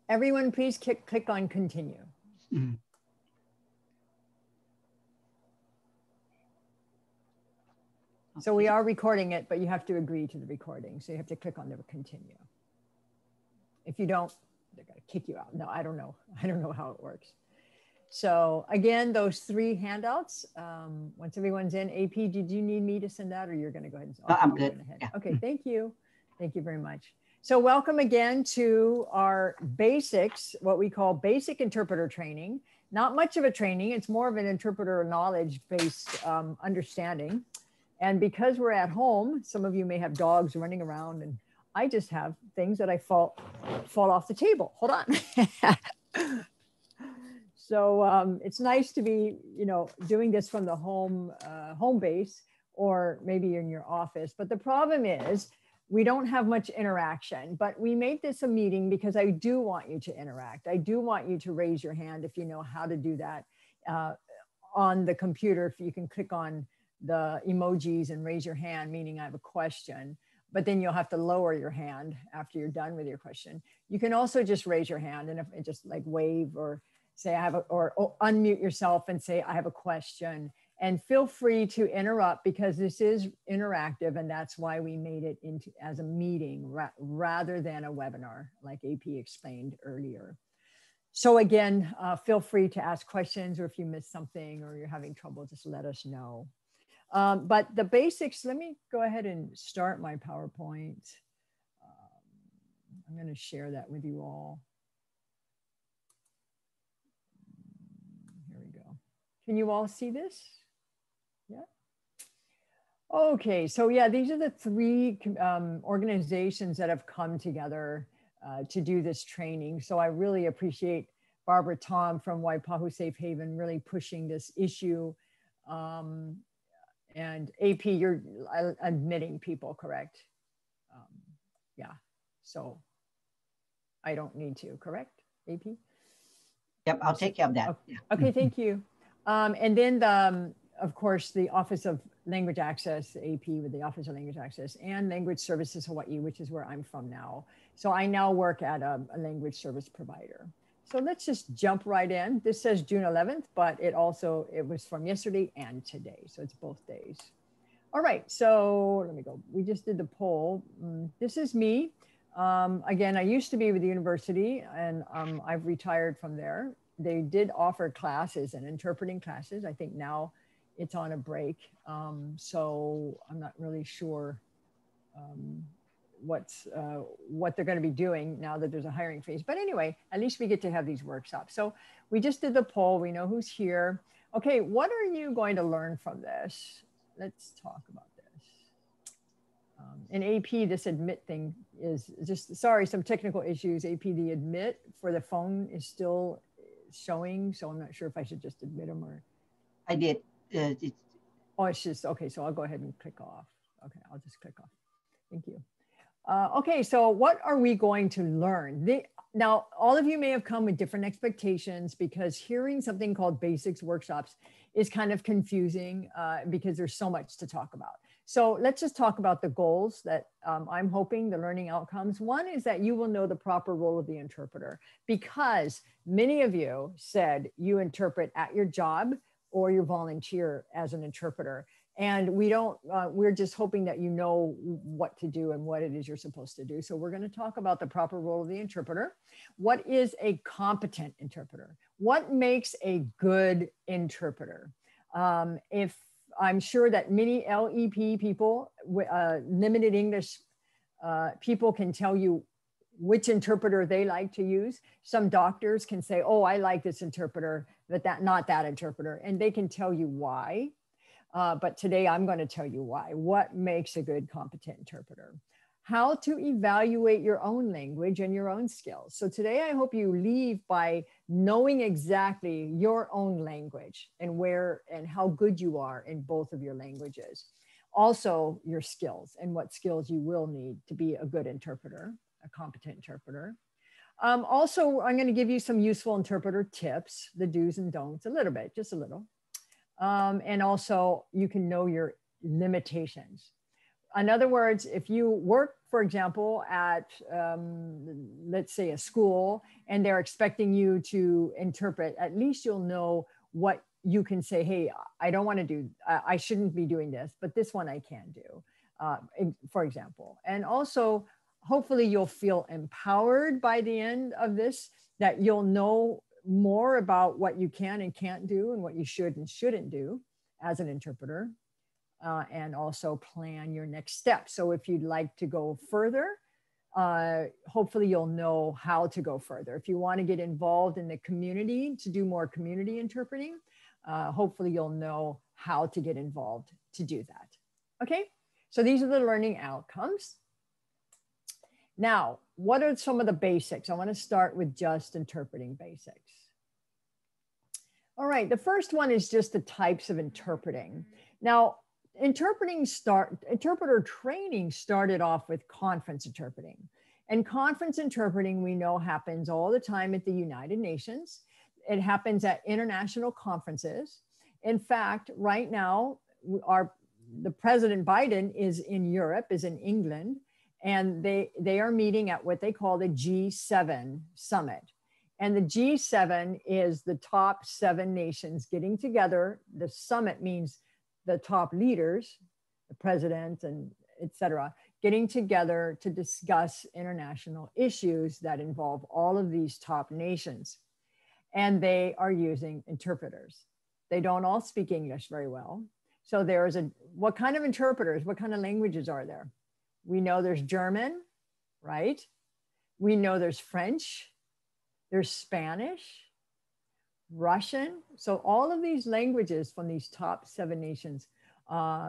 Everyone, please click on continue. So we are recording it, but you have to agree to the recording. So you have to click on the continue. If you don't, they're going to kick you out. No, I don't know. I don't know how it works. So again, those 3 handouts, once everyone's in, AP, did you need me to send that or you're going to go ahead and no, I'm good. Yeah. Okay, thank you. Thank you very much. So welcome again to our basics, what we call basic interpreter training. Not much of a training. It's more of an interpreter knowledge-based understanding. And because we're at home, some of you may have dogs running around, and I just have things that I fall off the table. Hold on. So it's nice to be, doing this from the home base, or maybe in your office. But the problem is we don't have much interaction, but we made this a meeting because I do want you to interact. I do want you to raise your hand if you know how to do that on the computer. If you can click on the emojis and raise your hand, meaning I have a question, but then you'll have to lower your hand after you're done with your question. You can also just raise your hand and just like wave or say or unmute yourself and say, I have a question, and feel free to interrupt because this is interactive, and that's why we made it into as a meeting rather than a webinar, like AP explained earlier. So again, feel free to ask questions, or if you missed something or you're having trouble, just let us know. But the basics, let me go ahead and start my PowerPoint. I'm going to share that with you all. Here we go. Can you all see this? Yeah. Okay, so yeah, these are the 3 organizations that have come together to do this training. So I really appreciate Barbara Tom from Waipahu Safe Haven really pushing this issue. And AP, you're admitting people, correct? Yeah, so I don't need to, correct, AP? Yep, I'll take care of that. Okay, okay, thank you. And then, of course, the Office of Language Access, AP with the Office of Language Access, and Language Services Hawaii, which is where I'm from now. So I now work at a language service provider. So let's just jump right in. This says June 11th, but it was from yesterday and today. So it's both days. All right, so let me go. We just did the poll. This is me. Again, I used to be with the university, and I've retired from there. They did offer classes and interpreting classes. I think now it's on a break. So I'm not really sure what they're going to be doing now that there's a hiring freeze. But anyway, at least we get to have these workshops. So we just did the poll. We know who's here. Okay, what are you going to learn from this? Let's talk about this. In AP, this admit thing is just, sorry, some technical issues. AP, the admit for the phone is still showing. So I'm not sure if I should just admit them or. I did. Oh, it's just, okay, so I'll go ahead and click off. Okay, I'll just click off. Thank you. Okay, so what are we going to learn? Now, all of you may have come with different expectations because hearing something called basics workshops is kind of confusing because there's so much to talk about. So let's just talk about the goals that I'm hoping, the learning outcomes. One is that you will know the proper role of the interpreter, because many of you said you interpret at your job or you volunteer as an interpreter. And we're just hoping that you know what to do and what it is you're supposed to do. So we're going to talk about the proper role of the interpreter. What is a competent interpreter? What makes a good interpreter? If I'm sure that many LEP people, limited English people can tell you which interpreter they like to use. Some doctors can say, oh, I like this interpreter, but not that interpreter. And they can tell you why. But today I'm going to tell you why. What makes a good competent interpreter? How to evaluate your own language and your own skills. So today I hope you leave by knowing exactly your own language and where and how good you are in both of your languages. Also your skills and what skills you will need to be a good interpreter, a competent interpreter. Also, I'm going to give you some useful interpreter tips, the do's and don'ts, a little bit, just a little. And also you can know your limitations. In other words, if you work, for example, at let's say a school, and they're expecting you to interpret, at least you'll know what you can say. Hey, I don't want to do, I shouldn't be doing this, but this one I can do, for example. And also, hopefully you'll feel empowered by the end of this, that you'll know more about what you can and can't do and what you should and shouldn't do as an interpreter, and also plan your next step. So if you'd like to go further, hopefully you'll know how to go further. If you want to get involved in the community to do more community interpreting, hopefully you'll know how to get involved to do that. Okay, so these are the learning outcomes. Now, what are some of the basics? I want to start with just interpreting basics. All right, the first one is just the types of interpreting. Now, interpreter training started off with conference interpreting. And conference interpreting, we know, happens all the time at the United Nations. It happens at international conferences. In fact, right now, the President Biden is in Europe, is in England, and they are meeting at what they call the G7 summit. And the G7 is the top 7 nations getting together. The summit means the top leaders, the president and et cetera, getting together to discuss international issues that involve all of these top nations. And they are using interpreters. They don't all speak English very well. So there's what kind of interpreters, what kind of languages are there? We know there's German, right? We know there's French, there's Spanish, Russian. So all of these languages from these top 7 nations,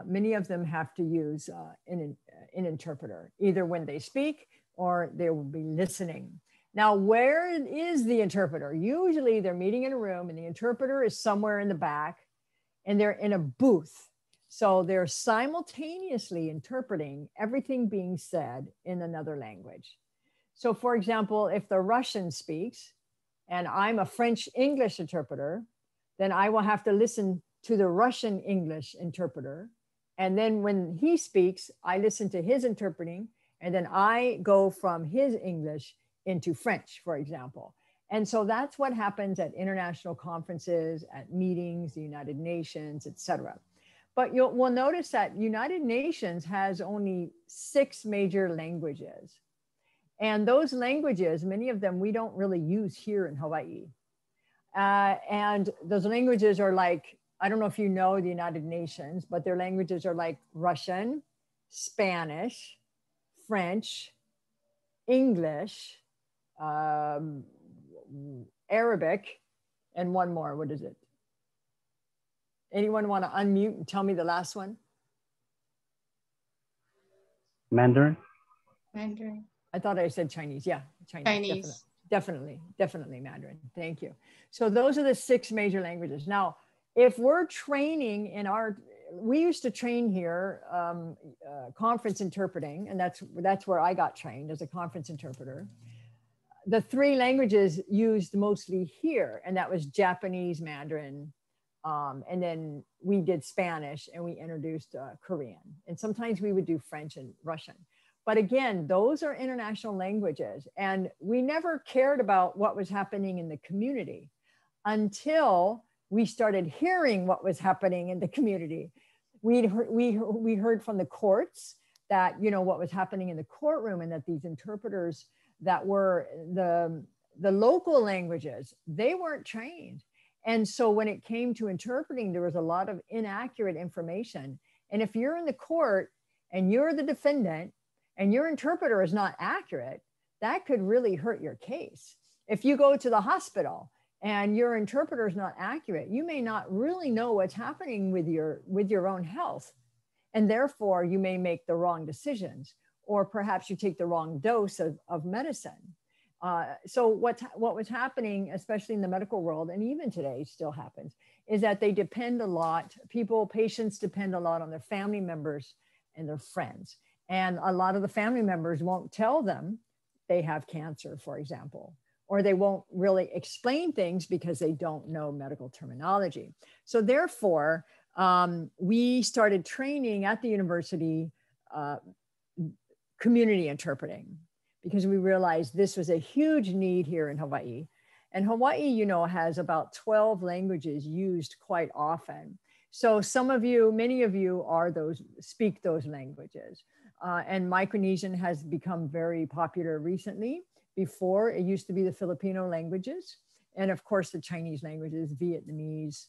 many of them have to use an interpreter, either when they speak or they will be listening. Now, where is the interpreter? Usually they're meeting in a room and the interpreter is somewhere in the back and they're in a booth. So they're simultaneously interpreting everything being said in another language. So for example, if the Russian speaks and I'm a French English interpreter, then I will have to listen to the Russian English interpreter. And then when he speaks, I listen to his interpreting, and then I go from his English into French, for example. And so that's what happens at international conferences, at meetings, the United Nations, et cetera. But we'll notice that United Nations has only 6 major languages. And those languages, many of them we don't really use here in Hawaii. And those languages are like, I don't know if you know the United Nations, but their languages are like Russian, Spanish, French, English, Arabic, and one more. What is it? Anyone want to unmute and tell me the last one? Mandarin. Mandarin. I thought I said Chinese. Yeah, Chinese. Definitely Mandarin. Thank you. So those are the 6 major languages. Now, if we're training in we used to train here conference interpreting, and that's where I got trained as a conference interpreter. The 3 languages used mostly here, and that was Japanese, Mandarin, and then we did Spanish, and we introduced Korean. And sometimes we would do French and Russian. But again, those are international languages. And we never cared about what was happening in the community until we started hearing what was happening in the community. We heard from the courts that, what was happening in the courtroom, and that these interpreters that were the local languages, they weren't trained. And so when it came to interpreting, there was a lot of inaccurate information. And if you're in the court and you're the defendant and your interpreter is not accurate, that could really hurt your case. If you go to the hospital and your interpreter is not accurate, you may not really know what's happening with your own health. And therefore you may make the wrong decisions, or perhaps you take the wrong dose of medicine. So what was happening, especially in the medical world, and even today still happens, is that they depend a lot, patients depend a lot on their family members and their friends. And a lot of the family members won't tell them they have cancer, for example, or they won't really explain things because they don't know medical terminology. So therefore, we started training at the university community interpreting, because we realized this was a huge need here in Hawaii. And Hawaii, you know, has about 12 languages used quite often. So some of you, many of you speak those languages. And Micronesian has become very popular recently. Before, it used to be the Filipino languages. And of course, the Chinese languages, Vietnamese,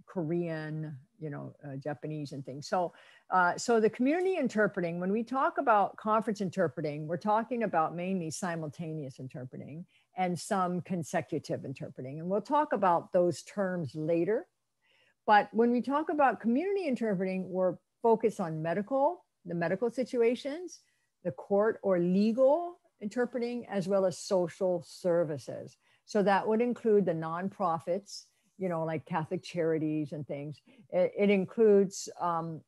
Korean, you know, Japanese and things. So the community interpreting, when we talk about conference interpreting, we're talking about mainly simultaneous interpreting and some consecutive interpreting. And we'll talk about those terms later. But when we talk about community interpreting, we're focused on the medical situations, the court or legal interpreting, as well as social services. So that would include the nonprofits, you know, like Catholic charities and things. It includes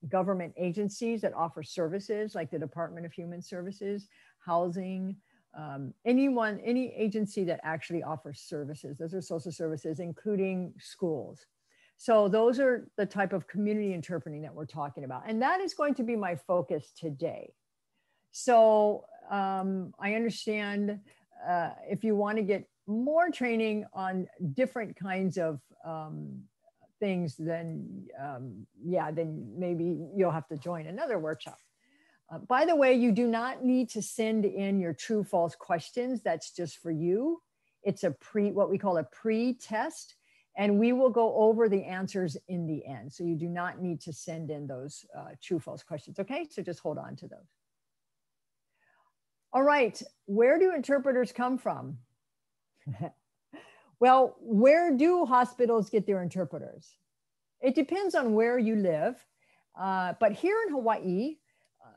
government agencies that offer services like the Department of Human Services, housing, any agency that actually offers services. Those are social services, including schools. So those are the type of community interpreting that we're talking about. And that is going to be my focus today. So I understand if you want to get more training on different kinds of things, then then maybe you'll have to join another workshop. By the way, you do not need to send in your true false questions. That's just for you. It's what we call a pre-test, and we will go over the answers in the end. So you do not need to send in those true false questions. Okay, so just hold on to those. All right, where do interpreters come from? Well, where do hospitals get their interpreters? It depends on where you live. But here in Hawaii,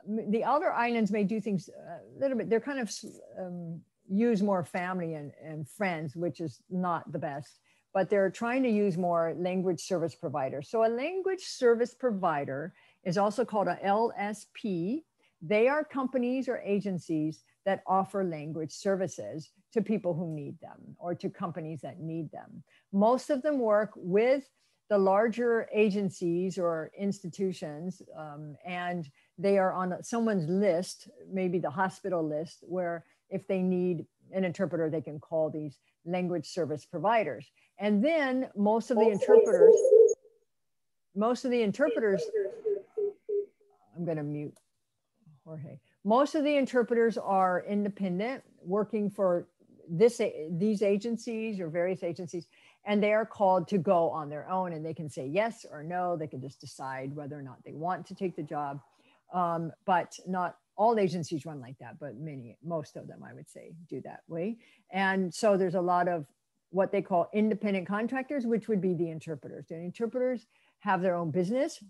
the outer islands may do things a little bit. They're kind of use more family and friends, which is not the best, but they're trying to use more language service providers. So a language service provider is also called a LSP. They are companies or agencies that offer language services to people who need them or to companies that need them. Most of them work with the larger agencies or institutions, and they are on someone's list, maybe the hospital list, where if they need an interpreter, they can call these language service providers. And then most of the interpreters, I'm going to mute Jorge. Most of the interpreters are independent, working for these agencies or various agencies, and they are called to go on their own, and they can say yes or no. They can just decide whether or not they want to take the job. But not all agencies run like that, but most of them, I would say, do that way. And so there's a lot of what they call independent contractors, which would be the interpreters. The interpreters have their own business,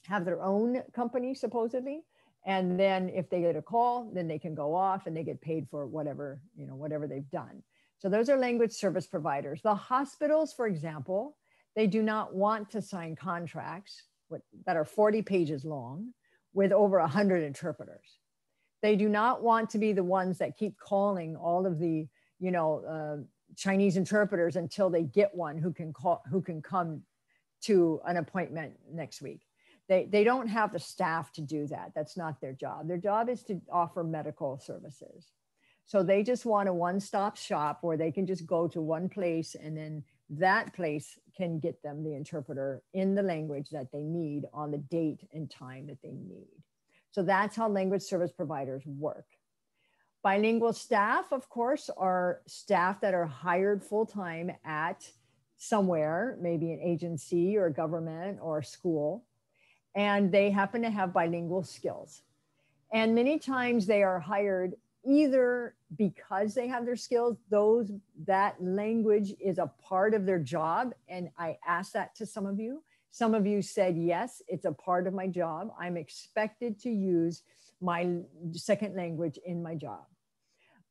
have their own company, supposedly. And then if they get a call, then they can go off and they get paid for whatever they've done. So those are language service providers. The hospitals, for example, they do not want to sign contracts that are 40 pages long with over 100 interpreters. They do not want to be the ones that keep calling all of the, Chinese interpreters until they get one who can come to an appointment next week. They don't have the staff to do that. That's not their job. Their job is to offer medical services. So they just want a one-stop shop where they can just go to one place, and then that place can get them the interpreter in the language that they need on the date and time that they need. So that's how language service providers work. Bilingual staff, of course, are staff that are hired full-time at somewhere, maybe an agency or a government or a school, and they happen to have bilingual skills. And many times they are hired either because they have their skills, that language is a part of their job. And I asked that to some of you. Some of you said, yes, it's a part of my job. I'm expected to use my second language in my job.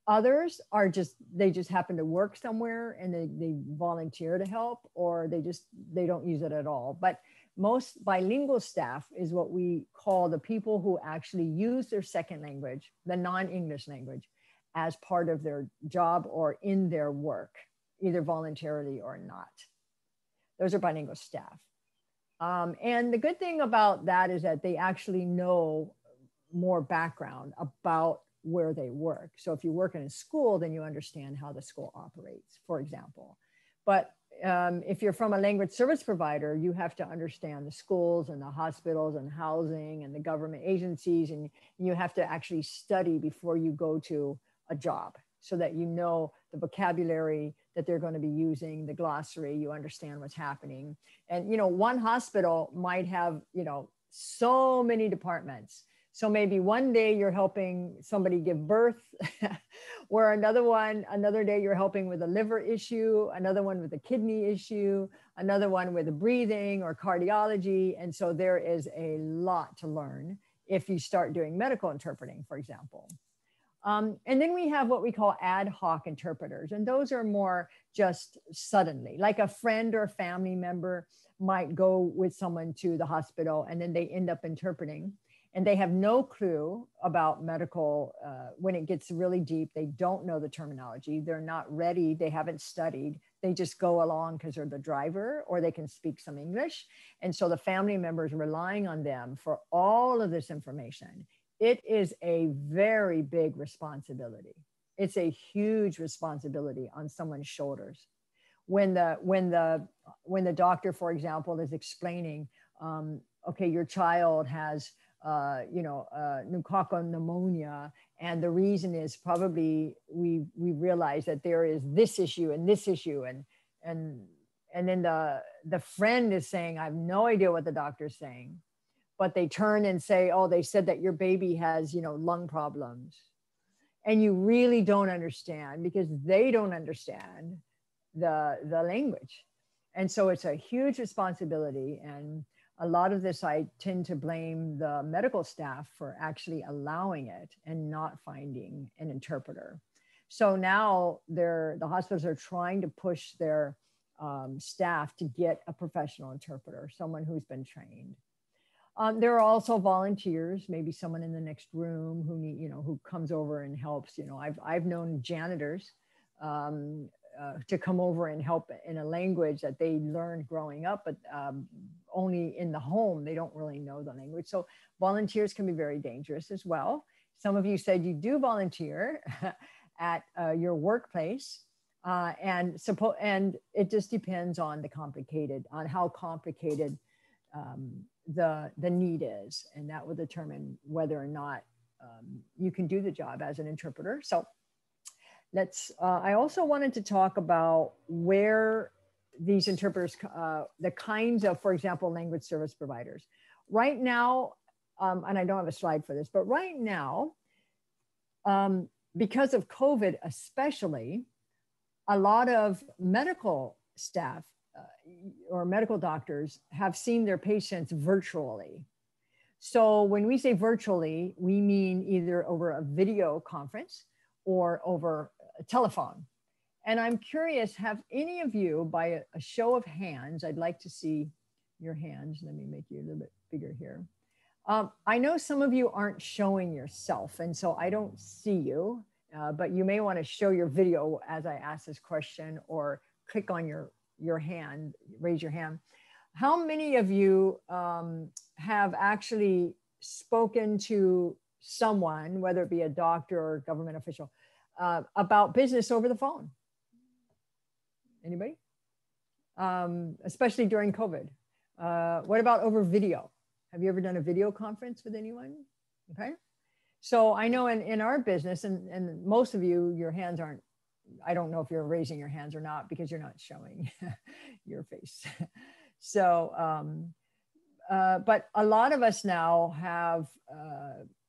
Others are they just happen to work somewhere and they volunteer to help, or they don't use it at all. But most bilingual staff is what we call the people who actually use their second language, the non-English language, as part of their job or in their work, either voluntarily or not. Those are bilingual staff. And the good thing about that is that they actually know more background about where they work. So if you work in a school, then you understand how the school operates, for example. But if you're from a language service provider, you have to understand the schools and the hospitals and housing and the government agencies, and you have to actually study before you go to a job so that you know the vocabulary that they're going to be using, the glossary, you understand what's happening. And, you know, one hospital might have, you know, so many departments. So maybe one day you're helping somebody give birth, or another day you're helping with a liver issue, another one with a kidney issue, another one with a breathing or cardiology. And so there is a lot to learn if you start doing medical interpreting, for example. And then we have what we call ad hoc interpreters. And those are more just suddenly, like a friend or family member might go with someone to the hospital and then they end up interpreting. And they have no clue about medical, when it gets really deep, they don't know the terminology. They're not ready. They haven't studied. They just go along because they're the driver or they can speak some English. And so the family members relying on them for all of this information. It is a very big responsibility. It's a huge responsibility on someone's shoulders. When the doctor, for example, is explaining, okay, your child has pneumococcal pneumonia, and the reason is probably we realize that there is this issue and this issue, and then the friend is saying, I have no idea what the doctor's saying, but they turn and say, oh, they said that your baby has, you know, lung problems, and you really don't understand because they don't understand the language, and so it's a huge responsibility. And a lot of this, I tend to blame the medical staff for actually allowing it and not finding an interpreter. So now the hospitals are trying to push their staff to get a professional interpreter, someone who's been trained. There are also volunteers, maybe someone in the next room who comes over and helps. You know, I've known janitors to come over and help in a language that they learned growing up, but only in the home. They don't really know the language. So volunteers can be very dangerous as well. Some of you said you do volunteer at your workplace, and it just depends on how complicated the need is, and that will determine whether or not you can do the job as an interpreter. So I also wanted to talk about where these interpreters, the kinds of, for example, language service providers. Right now, and I don't have a slide for this, but right now, because of COVID especially, a lot of medical staff or medical doctors have seen their patients virtually. So when we say virtually, we mean either over a video conference or over a telephone. And I'm curious, have any of you, by a show of hands, I'd like to see your hands. Let me make you a little bit bigger here. I know some of you aren't showing yourself, and so I don't see you, but you may want to show your video as I ask this question, or click on your hand, raise your hand. How many of you have actually spoken to someone, whether it be a doctor or a government official, about business over the phone? Anybody? Especially during COVID. What about over video? Have you ever done a video conference with anyone? Okay. So I know in our business, and most of you, your hands aren't, I don't know if you're raising your hands or not because you're not showing your face. So, but a lot of us now have,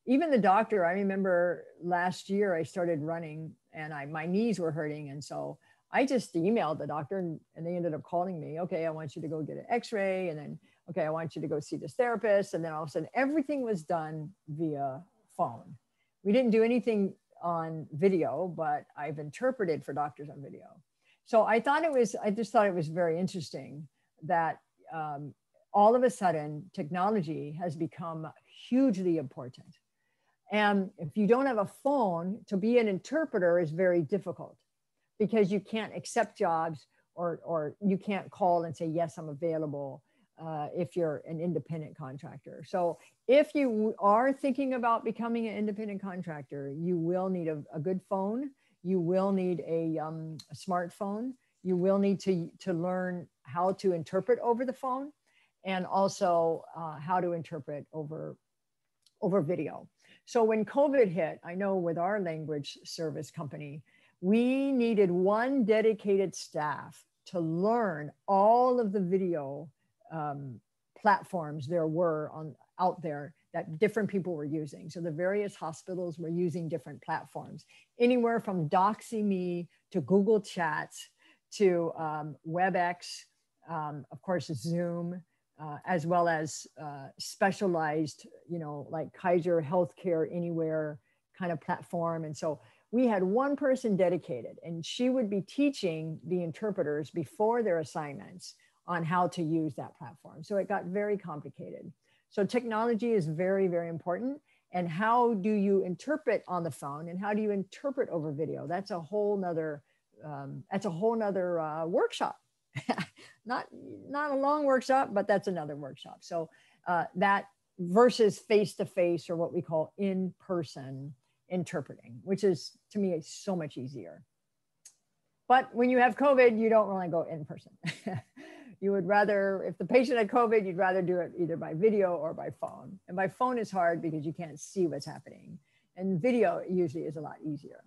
even the doctor. I remember last year I started running and my knees were hurting. And so I just emailed the doctor and they ended up calling me. Okay, I want you to go get an x-ray. And then, okay, I want you to go see this therapist. And then all of a sudden everything was done via phone. We didn't do anything on video, but I've interpreted for doctors on video. So I just thought it was very interesting that all of a sudden technology has become hugely important. And if you don't have a phone, to be an interpreter is very difficult because you can't accept jobs or you can't call and say, yes, I'm available. if you're an independent contractor. So if you are thinking about becoming an independent contractor, you will need a good phone. You will need a smartphone. You will need to learn how to interpret over the phone, and also how to interpret over video. So when COVID hit, I know with our language service company, we needed one dedicated staff to learn all of the video platforms there were out there that different people were using. So the various hospitals were using different platforms, anywhere from DoxyMe to Google Chats to WebEx, of course, Zoom, as well as specialized, like Kaiser Healthcare Anywhere kind of platform. And so we had one person dedicated, and she would be teaching the interpreters before their assignments on how to use that platform. So it got very complicated. So technology is very, very important. And how do you interpret on the phone, and how do you interpret over video? That's a whole nother workshop. not a long workshop, but that's another workshop. So that versus face-to-face, or what we call in-person interpreting, which is, to me, so much easier. But when you have COVID, you don't really go in person. You would rather, if the patient had COVID, you'd rather do it either by video or by phone. And by phone is hard because you can't see what's happening. And video usually is a lot easier.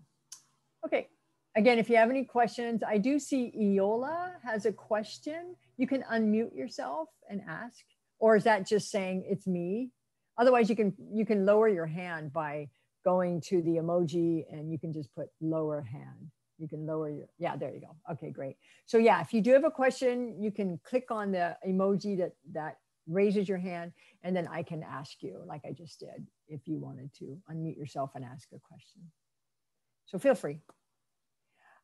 Okay, again, if you have any questions, I do see Iola has a question. You can unmute yourself and ask, or is that just saying it's me? Otherwise, you can lower your hand by going to the emoji, and you can just put lower hand. You can lower your, yeah, there you go. Okay, great. So yeah, if you do have a question, you can click on the emoji that raises your hand, and then I can ask you, like I just did, if you wanted to unmute yourself and ask a question. So feel free.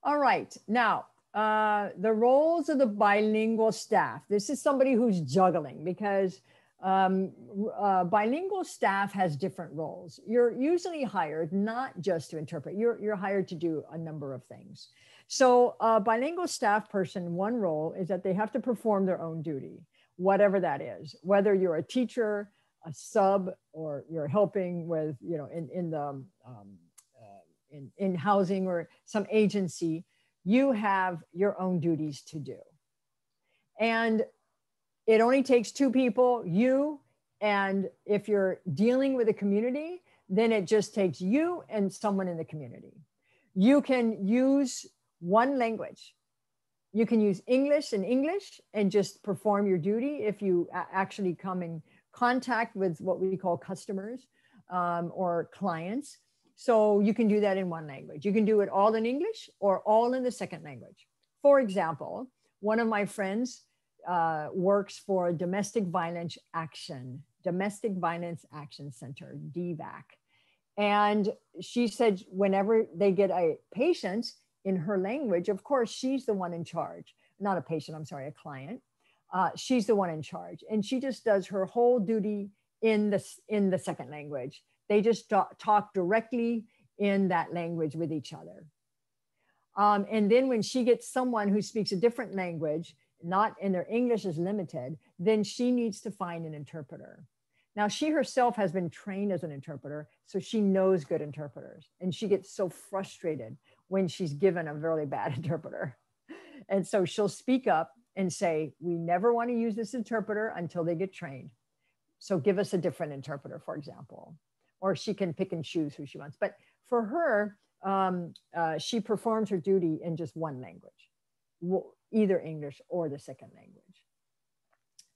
All right, now, the roles of the bilingual staff. This is somebody who's juggling, because bilingual staff has different roles. You're usually hired not just to interpret, you're hired to do a number of things. So a bilingual staff person, one role is that they have to perform their own duty, whatever that is, whether you're a teacher, a sub, or you're helping with, in housing or some agency, you have your own duties to do. And it only takes two people, you, and if you're dealing with a community, then it just takes you and someone in the community. You can use one language. You can use English and just perform your duty if you actually come in contact with what we call customers or clients. So you can do that in one language. You can do it all in English or all in the second language. For example, one of my friends works for Domestic Violence Action Center, DVAC. And she said whenever they get a patient in her language, of course, she's the one in charge. Not a patient, I'm sorry, a client. She's the one in charge. And she just does her whole duty in the second language. They just talk directly in that language with each other. And then when she gets someone who speaks a different language, not in their English is limited, then she needs to find an interpreter. Now, she herself has been trained as an interpreter, so she knows good interpreters. And she gets so frustrated when she's given a really bad interpreter. And so she'll speak up and say, we never want to use this interpreter until they get trained. So give us a different interpreter, for example. Or she can pick and choose who she wants. But for her, she performs her duty in just one language, either English or the second language.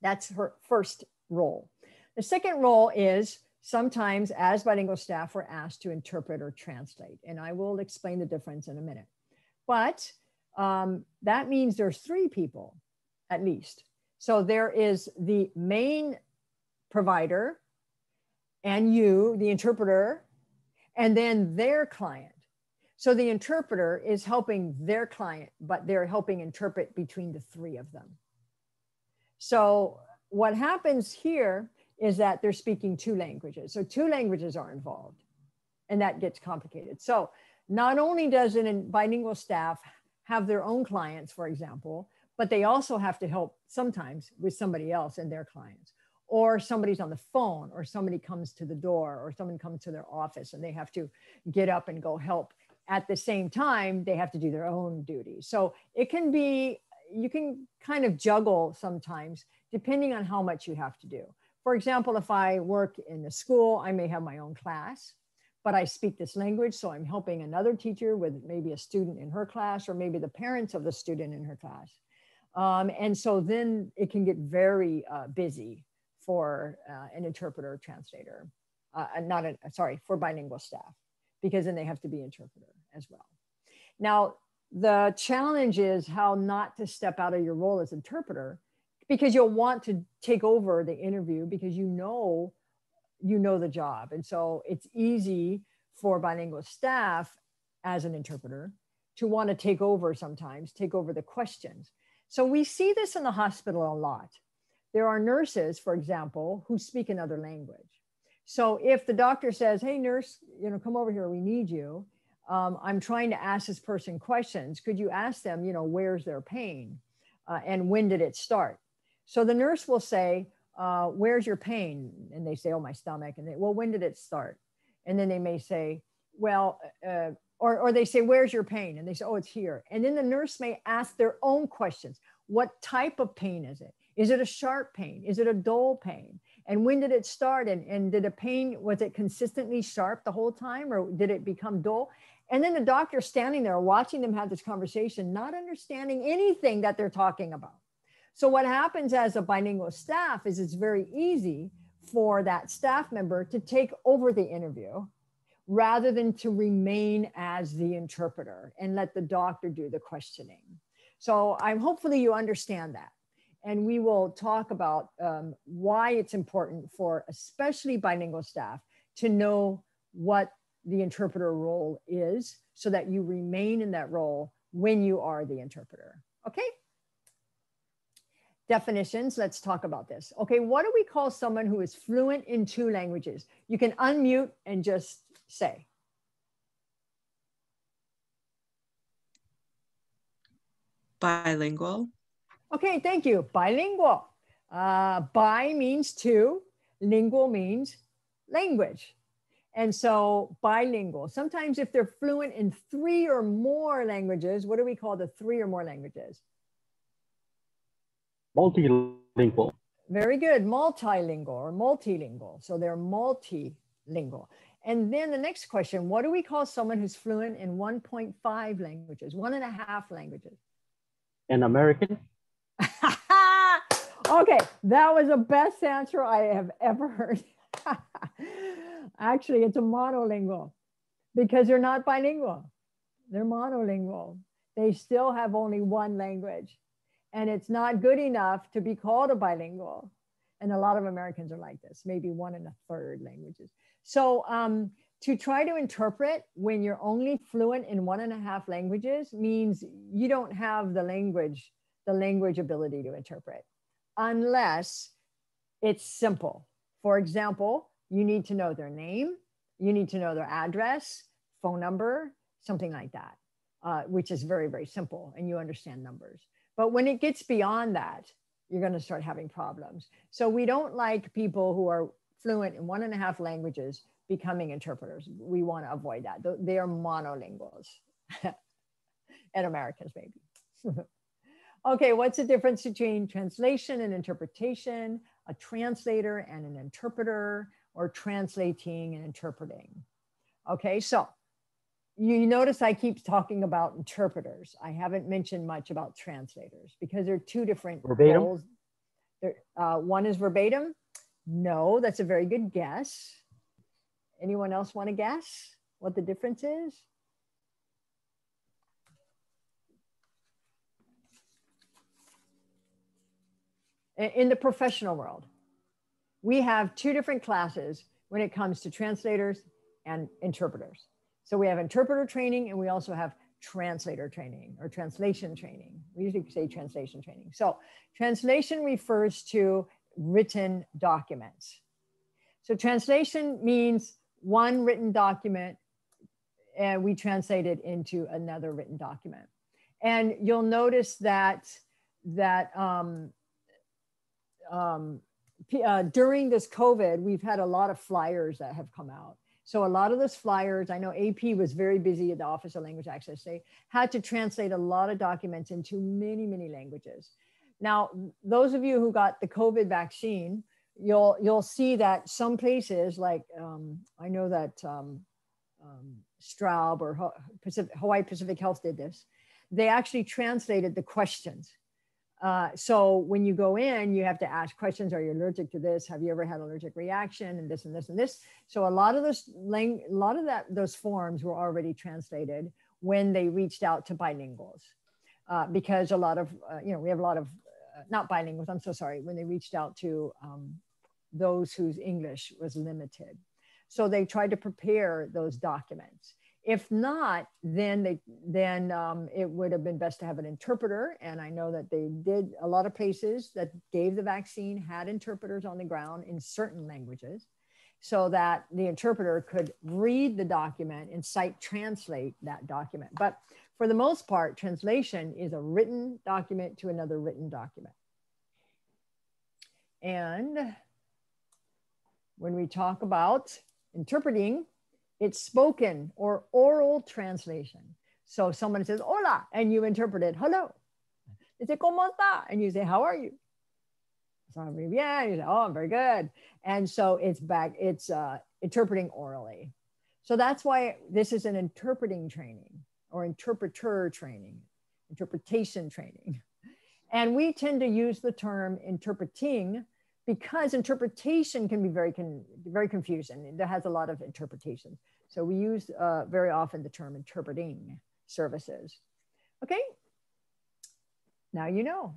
That's her first role. The second role is sometimes as bilingual staff, we're asked to interpret or translate. And I will explain the difference in a minute. But that means there's three people at least. So there is the main provider and you, the interpreter, and then their client. So the interpreter is helping their client, but they're helping interpret between the three of them. So what happens here is that they're speaking two languages. So two languages are involved, and that gets complicated. So not only does a bilingual staff have their own clients, for example, but they also have to help sometimes with somebody else and their clients, or somebody's on the phone, or somebody comes to the door, or someone comes to their office and they have to get up and go help. At the same time, they have to do their own duties. So it can be, you can kind of juggle sometimes depending on how much you have to do. For example, if I work in the school, I may have my own class, but I speak this language, so I'm helping another teacher with maybe a student in her class, or maybe the parents of the student in her class. And so then it can get very busy for an interpreter, translator, for bilingual staff, because then they have to be interpreter as well. Now, the challenge is how not to step out of your role as interpreter, because you'll want to take over the interview because you know the job. And so it's easy for bilingual staff as an interpreter to want to take over sometimes, take over the questions. So we see this in the hospital a lot. There are nurses, for example, who speak another language. So if the doctor says, hey, nurse, come over here, we need you. I'm trying to ask this person questions. Could you ask them, where's their pain? And when did it start? So the nurse will say, where's your pain? And they say, oh, my stomach. And well, when did it start? And then they may say, well, or they say, where's your pain? And they say, oh, it's here. And then the nurse may ask their own questions. What type of pain is it? Is it a sharp pain? Is it a dull pain? And when did it start? And did the pain, was it consistently sharp the whole time, or did it become dull? And then the doctor standing there watching them have this conversation, not understanding anything that they're talking about. So what happens as a bilingual staff is it's very easy for that staff member to take over the interview rather than to remain as the interpreter and let the doctor do the questioning. So hopefully you understand that. And we will talk about why it's important for especially bilingual staff to know what the interpreter role is so that you remain in that role when you are the interpreter. Okay? Definitions, let's talk about this. Okay, what do we call someone who is fluent in 2 languages? You can unmute and just say. Bilingual. Okay, thank you. Bilingual. Bi means 2, lingual means language. And so bilingual. Sometimes if they're fluent in 3 or more languages, what do we call the 3 or more languages? Multilingual. Very good. Multilingual or multilingual. So they're multilingual. And then the next question, what do we call someone who's fluent in 1.5 languages, 1.5 languages? An American. Okay, that was the best answer I have ever heard. Actually, it's a monolingual because they're not bilingual. They're monolingual. They still have only 1 language. And it's not good enough to be called a bilingual. And a lot of Americans are like this, maybe 1 1/3 languages. So to try to interpret when you're only fluent in 1.5 languages means you don't have the language ability to interpret, unless it's simple. For example, you need to know their name, you need to know their address, phone number, something like that, which is very, very simple, and you understand numbers. But when it gets beyond that, you're going to start having problems. So we don't like people who are fluent in 1.5 languages becoming interpreters. We want to avoid that. They are monolinguals. And Americans, maybe. Okay, what's the difference between translation and interpretation, a translator and an interpreter, or translating and interpreting? Okay, so you notice I keep talking about interpreters. I haven't mentioned much about translators because they're 2 different roles. One is verbatim. No, that's a very good guess. Anyone else want to guess what the difference is? In the professional world, we have 2 different classes when it comes to translators and interpreters. So we have interpreter training and we also have translator training or translation training. We usually say translation training. So translation refers to written documents. So translation means one written document and we translate it into another written document. And you'll notice that that during this COVID, we've had a lot of flyers that have come out. So a lot of those flyers, I know AP was very busy at the Office of Language Access. They had to translate a lot of documents into many, many languages. Now, those of you who got the COVID vaccine, you'll see that some places like, I know that Straub or Hawaii Pacific Health did this. They actually translated the questions. So when you go in, you have to ask questions. Are you allergic to this? Have you ever had an allergic reaction? And this and this and this. So a lot of those forms were already translated when they reached out to bilinguals, because a lot of, we have a lot of, not bilinguals, I'm so sorry, when they reached out to those whose English was limited. So they tried to prepare those documents. If not, then it would have been best to have an interpreter. And I know that they did, a lot of places that gave the vaccine had interpreters on the ground in certain languages so that the interpreter could read the document and sight translate that document. But for the most part, translation is a written document to another written document. And when we talk about interpreting, it's spoken or oral translation. So someone says, hola, and you interpret it, hello. They say, ¿cómo está? And you say, how are you? So I'm very bien. You say, oh, I'm very good. And so it's interpreting orally. So that's why this is an interpreting training or interpreter training, interpretation training. And we tend to use the term interpreting because interpretation can be very confusing. There has a lot of interpretation. So we use very often the term interpreting services. Okay, now you know.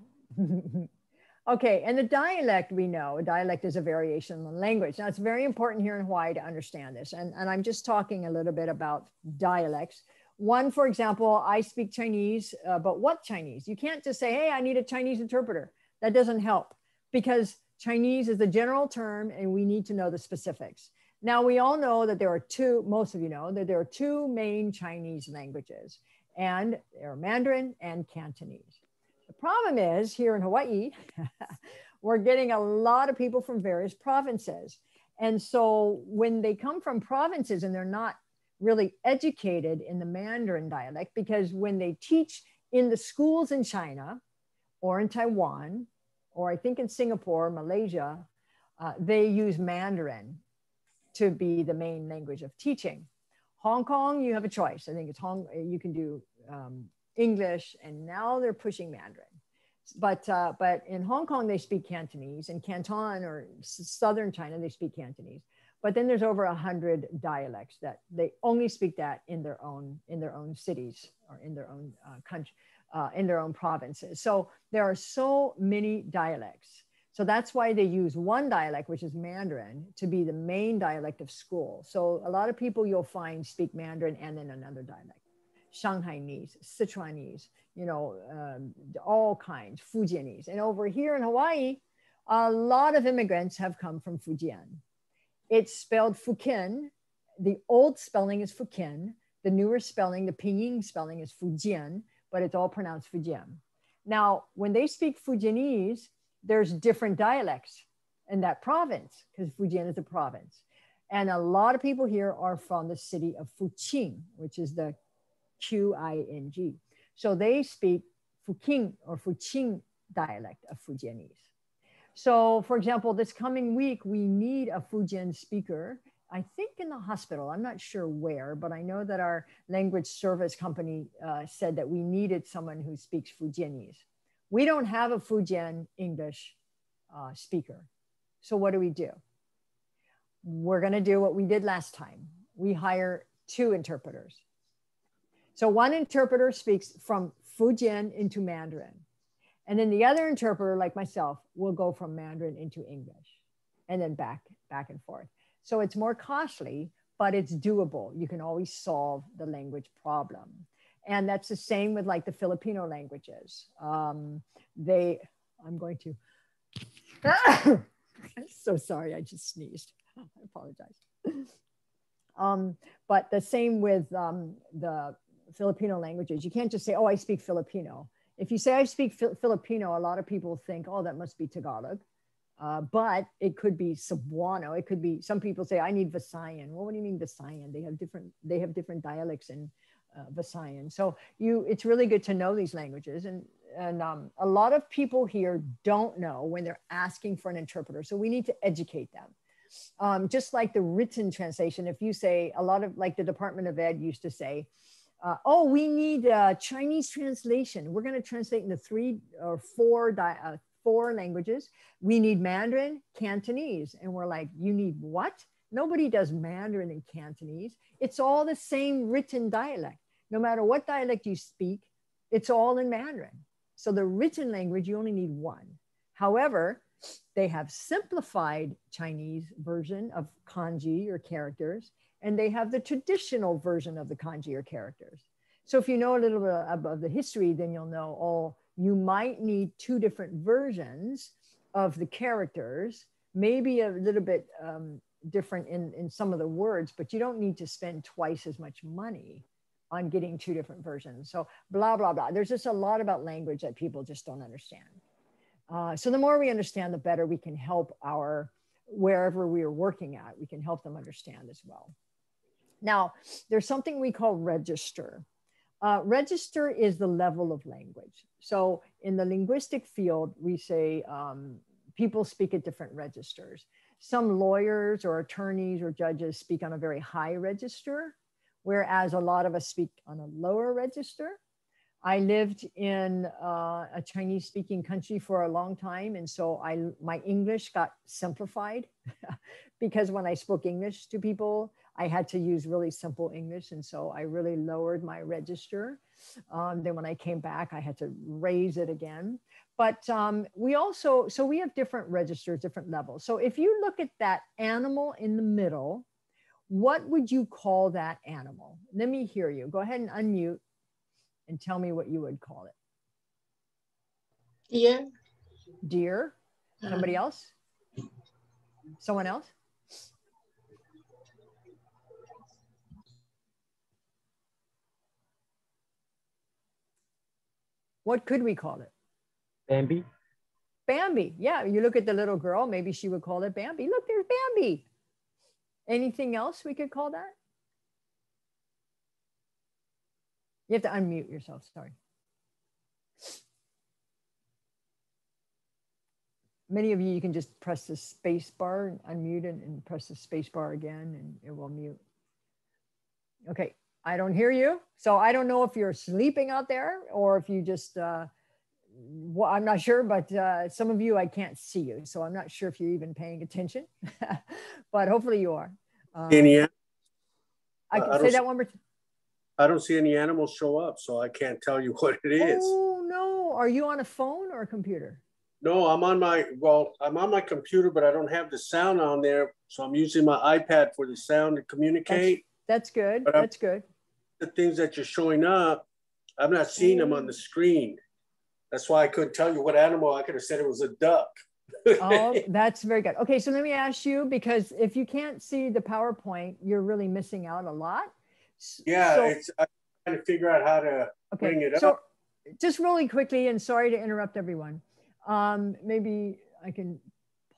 Okay, and the dialect, we know, a dialect is a variation in the language. Now it's very important here in Hawaii to understand this. And I'm just talking a little bit about dialects. One, for example, I speak Chinese, but what Chinese? You can't just say, hey, I need a Chinese interpreter. That doesn't help because Chinese is the general term and we need to know the specifics. Now we all know that there are most of you know that there are two main Chinese languages, and they're Mandarin and Cantonese. The problem is here in Hawaii, we're getting a lot of people from various provinces. And so when they come from provinces and they're not really educated in the Mandarin dialect, because when they teach in the schools in China or in Taiwan, or I think in Singapore, Malaysia, they use Mandarin to be the main language of teaching. Hong Kong, you have a choice. I think it's you can do English, and now they're pushing Mandarin. But in Hong Kong, they speak Cantonese. In Canton or Southern China, they speak Cantonese. But then there's over 100 dialects that they only speak that in their own cities or in their own country, in their own provinces. So there are so many dialects. So that's why they use one dialect, which is Mandarin, to be the main dialect of school. So a lot of people you'll find speak Mandarin and then another dialect. Shanghainese, Sichuanese, all kinds, Fujianese. And over here in Hawaii, a lot of immigrants have come from Fujian. It's spelled Fukin. The old spelling is Fukin. The newer spelling, the Pinyin spelling is Fujian, but it's all pronounced Fujian. Now, when they speak Fujianese, there's different dialects in that province because Fujian is a province. And a lot of people here are from the city of Fuqing, which is the Qing. So they speak Fuqing or Fuqing dialect of Fujianese. So for example, this coming week, we need a Fujian speaker, I think in the hospital, I'm not sure where, but I know that our language service company said that we needed someone who speaks Fujianese. We don't have a Fujian English speaker. So what do? We're gonna do what we did last time. We hire 2 interpreters. So one interpreter speaks from Fujian into Mandarin. And then the other interpreter, like myself, will go from Mandarin into English and then back and forth. So it's more costly, but it's doable. You can always solve the language problem. And that's the same with like the Filipino languages. I'm going to, I'm so sorry, I just sneezed. I apologize. But the same with the Filipino languages. You can't just say, oh, I speak Filipino. if you say I speak Filipino, a lot of people think, oh, that must be Tagalog. But it could be Cebuano. It could be, some people say, I need Visayan. Well, what do you mean Visayan? They have different dialects in Visayan. So it's really good to know these languages. And a lot of people here don't know when they're asking for an interpreter. So we need to educate them. Just like the written translation, if you say, a lot of, like the Department of Ed used to say, oh, we need a Chinese translation. We're going to translate into 3 or 4 languages. We need Mandarin, Cantonese. And we're like, you need what? Nobody does Mandarin and Cantonese. It's all the same written dialect. No matter what dialect you speak, it's all in Mandarin. So the written language, you only need 1. However, they have simplified Chinese version of kanji or characters, and they have the traditional version of the kanji or characters. So if you know a little bit about the history, then you'll know, oh, you might need 2 different versions of the characters, maybe a little bit different in some of the words, but you don't need to spend twice as much money on getting 2 different versions. So blah, blah, blah. There's just a lot about language that people just don't understand. So the more we understand, the better we can help wherever we are working at, we can help them understand as well. Now, there's something we call register. Register is the level of language. So in the linguistic field, we say people speak at different registers. Some lawyers or attorneys or judges speak on a very high register, whereas a lot of us speak on a lower register. I lived in a Chinese speaking country for a long time. And so my English got simplified because when I spoke English to people, I had to use really simple English. And so I really lowered my register. Then when I came back, I had to raise it again. But we have different registers, different levels. So if you look at that animal in the middle, what would you call that animal? Let me hear you. Go ahead and unmute and tell me what you would call it. Deer. Deer. Somebody else? Someone else? What could we call it? Bambi. Bambi. Yeah, you look at the little girl, maybe she would call it Bambi. Look, there's Bambi. Anything else we could call that? You have to unmute yourself, sorry. Many of you can just press the space bar, unmute it, and press the space bar again, and it will mute. Okay, I don't hear you. So I don't know if you're sleeping out there or if you just, well, I'm not sure, but some of you, I can't see you. So I'm not sure if you're even paying attention, but hopefully you are. I can say that one more time. I don't see any animals show up, so I can't tell you what it is. Oh no, are you on a phone or a computer? No, I'm on my computer, but I don't have the sound on there. So I'm using my iPad for the sound to communicate. That's good, but that's good. The things that you're showing up, I'm not seeing them on the screen. That's why I couldn't tell you what animal. I could have said it was a duck. Oh, that's very good. Okay, so let me ask you, because if you can't see the PowerPoint, you're really missing out a lot. Yeah, so, I'm trying to figure out how to bring it up. Just really quickly, and sorry to interrupt everyone. Maybe I can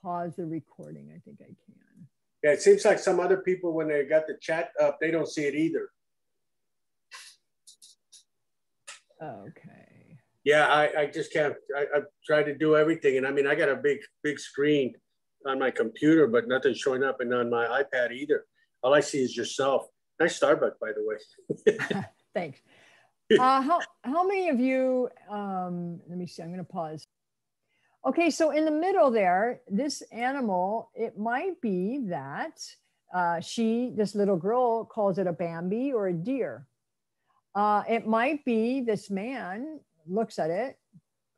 pause the recording. I think I can. Yeah, it seems like some other people, when they got the chat up, they don't see it either. Okay. Yeah, I just can't. I've tried to do everything. And I mean, I got a big screen on my computer, but nothing's showing up, and on my iPad either. All I see is yourself. Nice Starbucks, by the way. Thanks. How many of you, let me see, I'm going to pause. Okay, so in the middle there, this animal, it might be that this little girl calls it a Bambi or a deer. It might be this man looks at it,